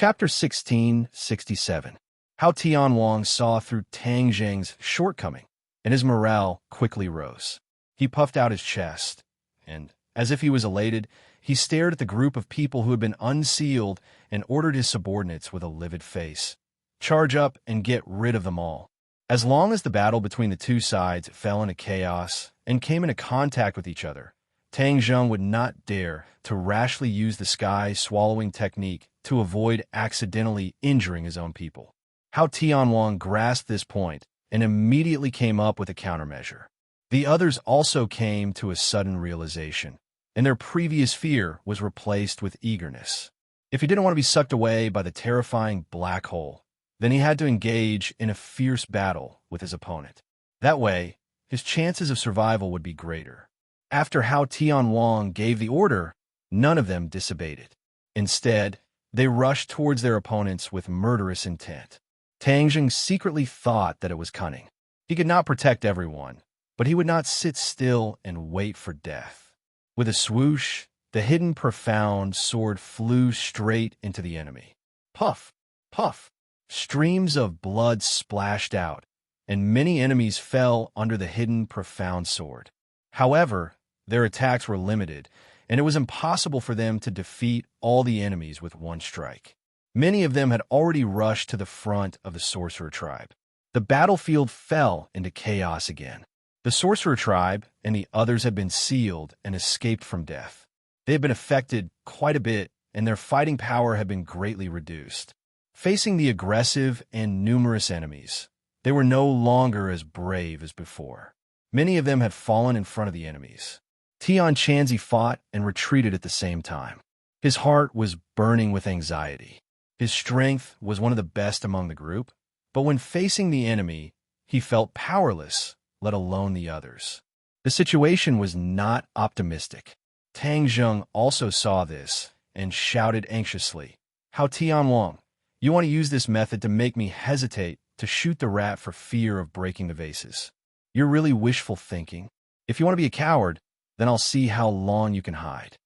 Chapter 1667. How Tian Wang saw through Tang Zheng's shortcoming, and his morale quickly rose. He puffed out his chest, and, as if he was elated, he stared at the group of people who had been unsealed and ordered his subordinates with a livid face. Charge up and get rid of them all. As long as the battle between the two sides fell into chaos and came into contact with each other, Tang Zheng would not dare to rashly use the sky-swallowing technique to avoid accidentally injuring his own people. How Tian Wang grasped this point and immediately came up with a countermeasure. The others also came to a sudden realization, and their previous fear was replaced with eagerness. If he didn't want to be sucked away by the terrifying black hole, then he had to engage in a fierce battle with his opponent. That way, his chances of survival would be greater. After Hao Tian Wang gave the order, none of them disobeyed. Instead, they rushed towards their opponents with murderous intent. Tang Zheng secretly thought that it was cunning. He could not protect everyone, but he would not sit still and wait for death. With a swoosh, the hidden profound sword flew straight into the enemy. Puff! Puff! Streams of blood splashed out, and many enemies fell under the hidden profound sword. However, their attacks were limited, and it was impossible for them to defeat all the enemies with one strike. Many of them had already rushed to the front of the sorcerer tribe. The battlefield fell into chaos again. The sorcerer tribe and the others had been sealed and escaped from death. They had been affected quite a bit, and their fighting power had been greatly reduced. Facing the aggressive and numerous enemies, they were no longer as brave as before. Many of them had fallen in front of the enemies. Tian Chanzi fought and retreated at the same time. His heart was burning with anxiety. His strength was one of the best among the group, but when facing the enemy, he felt powerless, let alone the others. The situation was not optimistic. Tang Zheng also saw this and shouted anxiously, "Hao Tian Wang, you want to use this method to make me hesitate to shoot the rat for fear of breaking the vases. You're really wishful thinking. If you want to be a coward, then I'll see how long you can hide."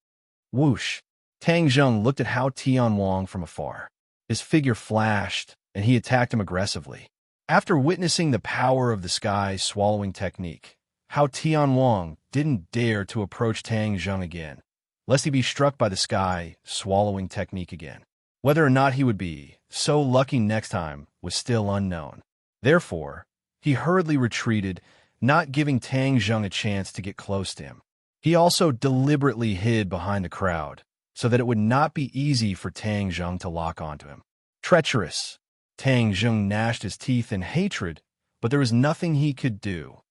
Whoosh! Tang Zheng looked at Hao Tian Wang from afar. His figure flashed, and he attacked him aggressively. After witnessing the power of the sky-swallowing technique, Hao Tian Wang didn't dare to approach Tang Zheng again, lest he be struck by the sky-swallowing technique again. Whether or not he would be so lucky next time was still unknown. Therefore, he hurriedly retreated, not giving Tang Zheng a chance to get close to him. He also deliberately hid behind the crowd, so that it would not be easy for Tang Zheng to lock onto him. Treacherous! Tang Zheng gnashed his teeth in hatred, but there was nothing he could do.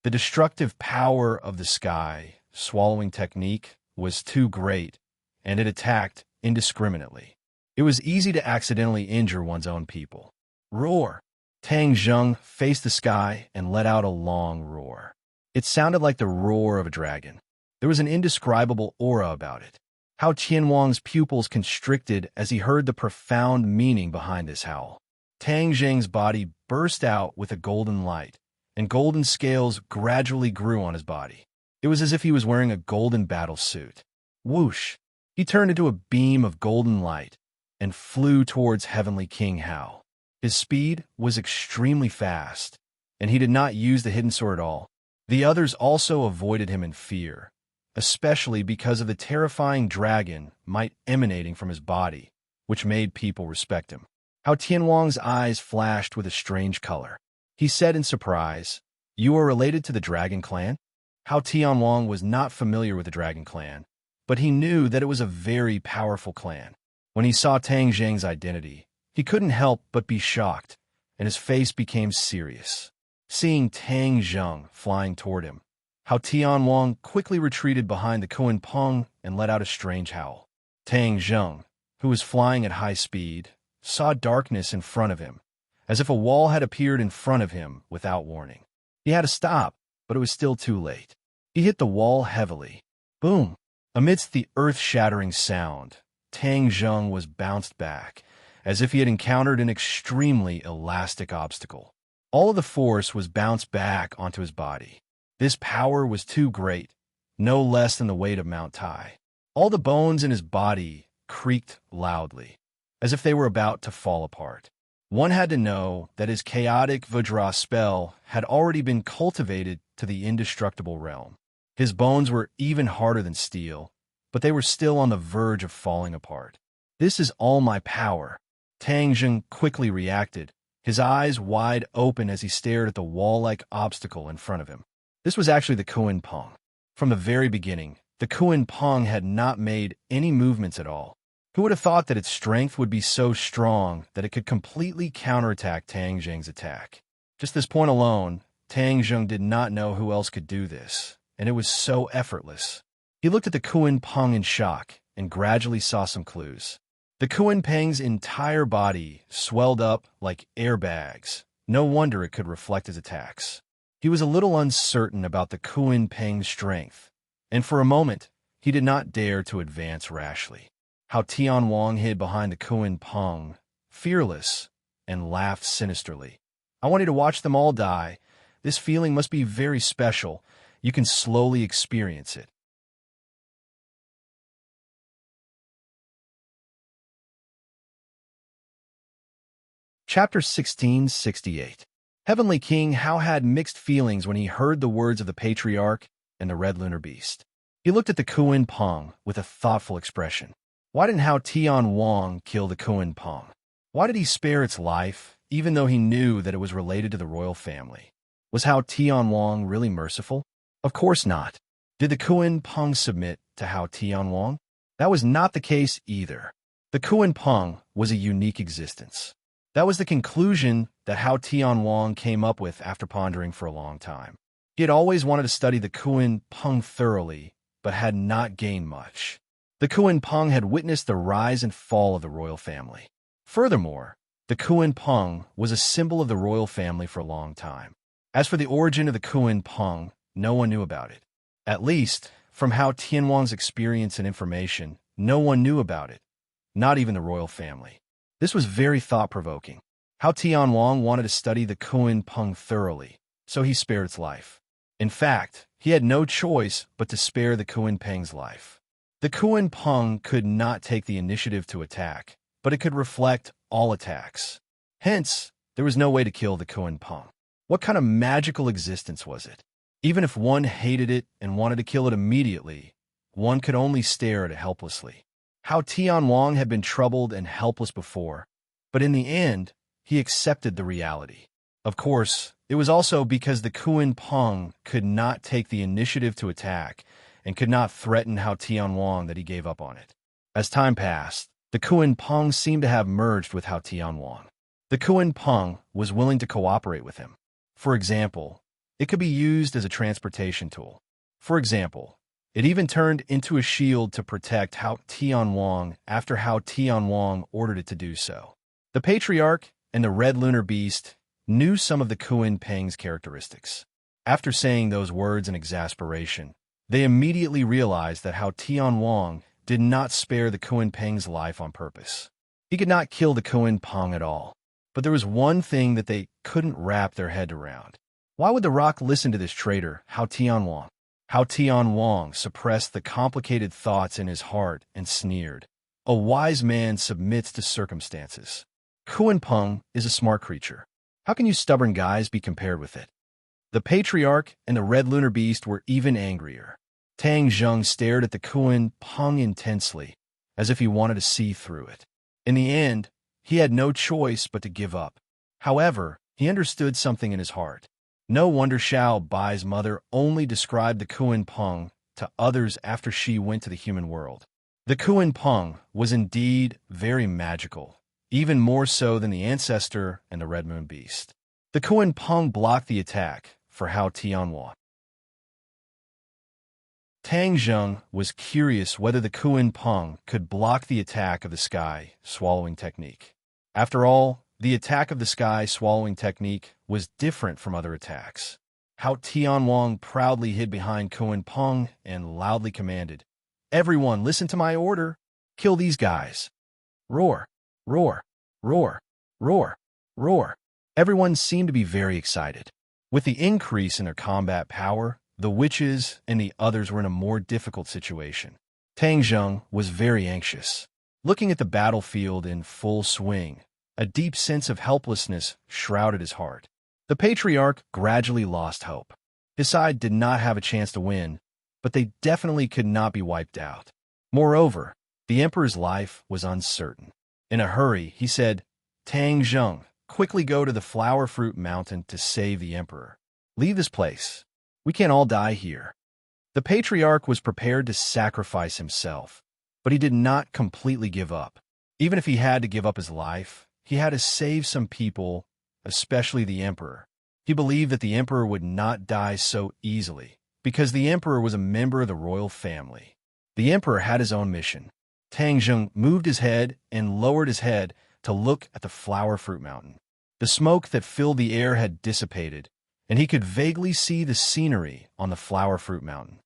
The destructive power of the sky-swallowing technique was too great, and it attacked indiscriminately. It was easy to accidentally injure one's own people. Roar! Tang Zheng faced the sky and let out a long roar. It sounded like the roar of a dragon. There was an indescribable aura about it. Hao Tian Wang's pupils constricted as he heard the profound meaning behind this howl. Tang Zheng's body burst out with a golden light, and golden scales gradually grew on his body. It was as if he was wearing a golden battle suit. Whoosh! He turned into a beam of golden light and flew towards Heavenly King Hao. His speed was extremely fast, and he did not use the hidden sword at all. The others also avoided him in fear, especially because of the terrifying dragon might emanating from his body, which made people respect him. Hao Tian Wang's eyes flashed with a strange color. He said in surprise, "You are related to the Dragon Clan?" Hao Tian Wang was not familiar with the Dragon Clan, but he knew that it was a very powerful clan. When he saw Tang Zheng's identity, he couldn't help but be shocked, and his face became serious. Seeing Tang Zheng flying toward him, Hao Tian Wang quickly retreated behind the Koan Peng and let out a strange howl. Tang Zheng, who was flying at high speed, saw darkness in front of him, as if a wall had appeared in front of him without warning. He had to stop, but it was still too late. He hit the wall heavily. Boom! Amidst the earth-shattering sound, Tang Zheng was bounced back, as if he had encountered an extremely elastic obstacle. All of the force was bounced back onto his body. This power was too great, no less than the weight of Mount Tai. All the bones in his body creaked loudly, as if they were about to fall apart. One had to know that his chaotic Vajra spell had already been cultivated to the indestructible realm. His bones were even harder than steel, but they were still on the verge of falling apart. "This is all my power," Tang Zheng quickly reacted, his eyes wide open as he stared at the wall-like obstacle in front of him. This was actually the Kuan Pong. From the very beginning, the Kuan Pong had not made any movements at all. Who would have thought that its strength would be so strong that it could completely counterattack Tang Zheng's attack? Just this point alone, Tang Zheng did not know who else could do this, and it was so effortless. He looked at the Kuan Pong in shock and gradually saw some clues. The Kuan Pang's entire body swelled up like airbags. No wonder it could reflect his attacks. He was a little uncertain about the Kuan Pang's strength, and for a moment, he did not dare to advance rashly. How Tian Wang hid behind the Kuan Pong, fearless, and laughed sinisterly. "I want you to watch them all die. This feeling must be very special. You can slowly experience it." Chapter 1668. Heavenly King Hao had mixed feelings when he heard the words of the Patriarch and the Red Lunar Beast. He looked at the Kuan Pong with a thoughtful expression. Why didn't Hao Tian Wang kill the Kuan Pong? Why did he spare its life, even though he knew that it was related to the royal family? Was Hao Tian Wang really merciful? Of course not. Did the Kuan Pong submit to Hao Tian Wang? That was not the case either. The Kuan Pong was a unique existence. That was the conclusion that Hao Tian Wang came up with after pondering for a long time. He had always wanted to study the Kuan Pong thoroughly, but had not gained much. The Kuan Pong had witnessed the rise and fall of the royal family. Furthermore, the Kuan Pong was a symbol of the royal family for a long time. As for the origin of the Kuan Pong, no one knew about it. At least, from Hao Tian Wang's experience and information, no one knew about it, not even the royal family. This was very thought-provoking. Hao Tian Wang wanted to study the Kuan Pong thoroughly, so he spared its life. In fact, he had no choice but to spare the Kuan Pang's life. The Kuan Pong could not take the initiative to attack, but it could reflect all attacks. Hence, there was no way to kill the Kuan Pong. What kind of magical existence was it? Even if one hated it and wanted to kill it immediately, one could only stare at it helplessly. Hao Tian Wang had been troubled and helpless before, but in the end, he accepted the reality. Of course, it was also because the Kuan Pong could not take the initiative to attack and could not threaten Hao Tian Wang that he gave up on it. As time passed, the Kuan Pong seemed to have merged with Hao Tian Wang. The Kuan Pong was willing to cooperate with him. For example, it could be used as a transportation tool. For example, it even turned into a shield to protect Hao Tian Wang after Hao Tian Wang ordered it to do so. The Patriarch and the Red Lunar Beast knew some of the Kuan Pang's characteristics. After saying those words in exasperation, they immediately realized that Hao Tian Wang did not spare the Kuan Pang's life on purpose. He could not kill the Kuan Pong at all. But there was one thing that they couldn't wrap their head around. Why would the rock listen to this traitor, Hao Tian Wang? Hao Tian Wang suppressed the complicated thoughts in his heart and sneered. A wise man submits to circumstances. Kuan Pong is a smart creature. How can you stubborn guys be compared with it? The Patriarch and the Red Lunar Beast were even angrier. Tang Zheng stared at the Kuan Pong intensely, as if he wanted to see through it. In the end, he had no choice but to give up. However, he understood something in his heart. No wonder Xiao Bai's mother only described the Kuan Pong to others after she went to the human world. The Kuan Pong was indeed very magical, even more so than the Ancestor and the Red Moon Beast. The Kuan Pong blocked the attack for Hao Tian Wang. Tang Zheng was curious whether the Kuan Pong could block the attack of the sky swallowing technique. After all, the attack of the sky swallowing technique was different from other attacks. Hao Tian Wang proudly hid behind Kuan Pong and loudly commanded, "Everyone, listen to my order. Kill these guys." Roar, roar, roar, roar, roar. Everyone seemed to be very excited. With the increase in their combat power, the witches and the others were in a more difficult situation. Tang Zheng was very anxious. Looking at the battlefield in full swing, a deep sense of helplessness shrouded his heart. The patriarch gradually lost hope. His side did not have a chance to win, but they definitely could not be wiped out. Moreover, the emperor's life was uncertain. In a hurry, he said, "Tang Zheng, quickly go to the flower fruit mountain to save the emperor. Leave this place. We can't all die here." The patriarch was prepared to sacrifice himself, but he did not completely give up. Even if he had to give up his life, he had to save some people, especially the emperor. He believed that the emperor would not die so easily, because the emperor was a member of the royal family. The emperor had his own mission. Tang Zheng moved his head and lowered his head to look at the flower fruit mountain. The smoke that filled the air had dissipated, and he could vaguely see the scenery on the flower fruit mountain.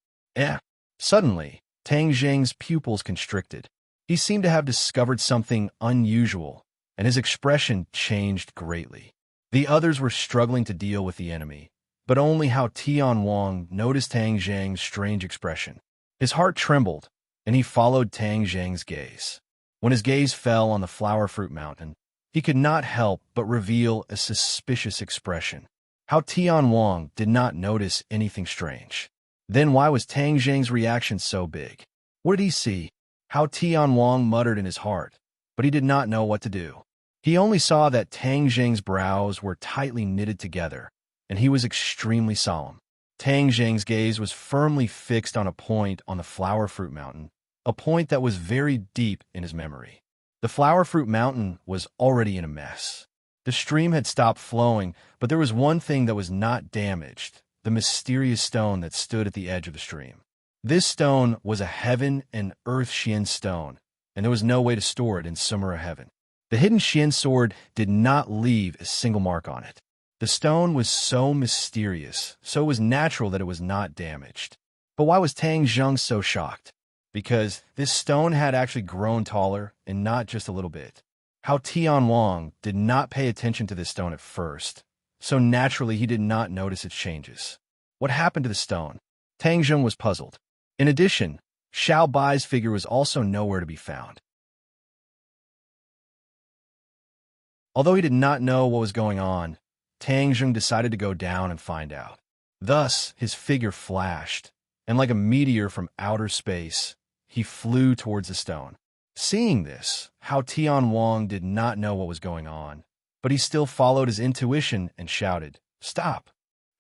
Suddenly, Tang Zheng's pupils constricted. He seemed to have discovered something unusual, and his expression changed greatly. The others were struggling to deal with the enemy, but only Hao Tianwang noticed Tang Zheng's strange expression. His heart trembled, and he followed Tang Zheng's gaze. When his gaze fell on the flower fruit mountain, he could not help but reveal a suspicious expression. Hao Tianwang did not notice anything strange. Then why was Tang Zheng's reaction so big? What did he see? Hao Tianwang muttered in his heart, but he did not know what to do. He only saw that Tang Zheng's brows were tightly knitted together, and he was extremely solemn. Tang Zheng's gaze was firmly fixed on a point on the flower fruit mountain, a point that was very deep in his memory. The flower fruit mountain was already in a mess. The stream had stopped flowing, but there was one thing that was not damaged: the mysterious stone that stood at the edge of the stream. This stone was a heaven and earth Xian stone, and there was no way to store it in Sumera heaven. The hidden Xian sword did not leave a single mark on it. The stone was so mysterious, so it was natural that it was not damaged. But why was Tang Zheng so shocked? Because this stone had actually grown taller, and not just a little bit. Hao Tianwang did not pay attention to this stone at first, so naturally he did not notice its changes. What happened to the stone? Tang Zheng was puzzled. In addition, Xiao Bai's figure was also nowhere to be found. Although he did not know what was going on, Tang Zheng decided to go down and find out. Thus, his figure flashed, and like a meteor from outer space, he flew towards the stone. Seeing this, Hao Tianwang did not know what was going on, but he still followed his intuition and shouted, "Stop!"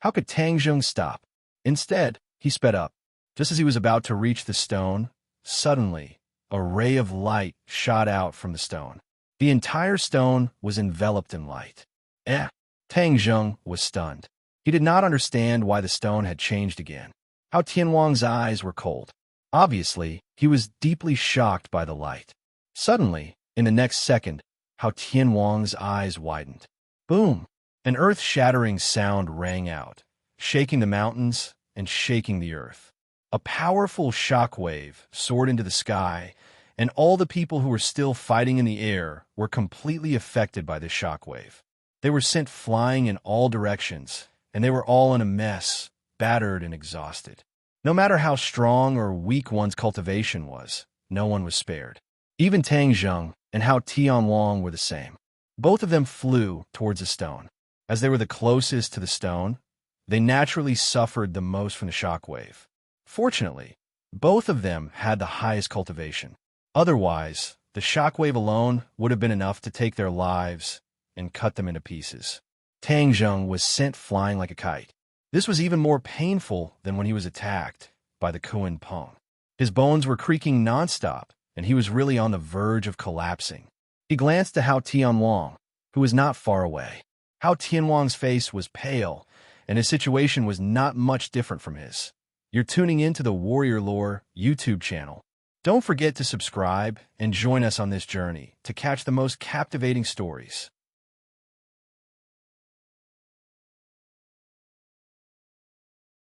How could Tang Zheng stop? Instead, he sped up. Just as he was about to reach the stone, suddenly, a ray of light shot out from the stone. The entire stone was enveloped in light. Tang Zheng was stunned. He did not understand why the stone had changed again. Hao Tianwang's eyes were cold. Obviously, he was deeply shocked by the light. Suddenly, in the next second, Hao Tianwang's eyes widened. Boom! An earth-shattering sound rang out, shaking the mountains and shaking the earth. A powerful shockwave soared into the sky, and all the people who were still fighting in the air were completely affected by this shockwave. They were sent flying in all directions, and they were all in a mess, battered and exhausted. No matter how strong or weak one's cultivation was, no one was spared. Even Tang Zheng and Hao Tianwang were the same. Both of them flew towards the stone. As they were the closest to the stone, they naturally suffered the most from the shockwave. Fortunately, both of them had the highest cultivation. Otherwise, the shockwave alone would have been enough to take their lives and cut them into pieces. Tang Zheng was sent flying like a kite. This was even more painful than when he was attacked by the Kuan Peng. His bones were creaking nonstop, and he was really on the verge of collapsing. He glanced to Hao Tianwang, who was not far away. Hao Tianwang's face was pale, and his situation was not much different from his. You're tuning into the Warrior Lore YouTube channel. Don't forget to subscribe and join us on this journey to catch the most captivating stories.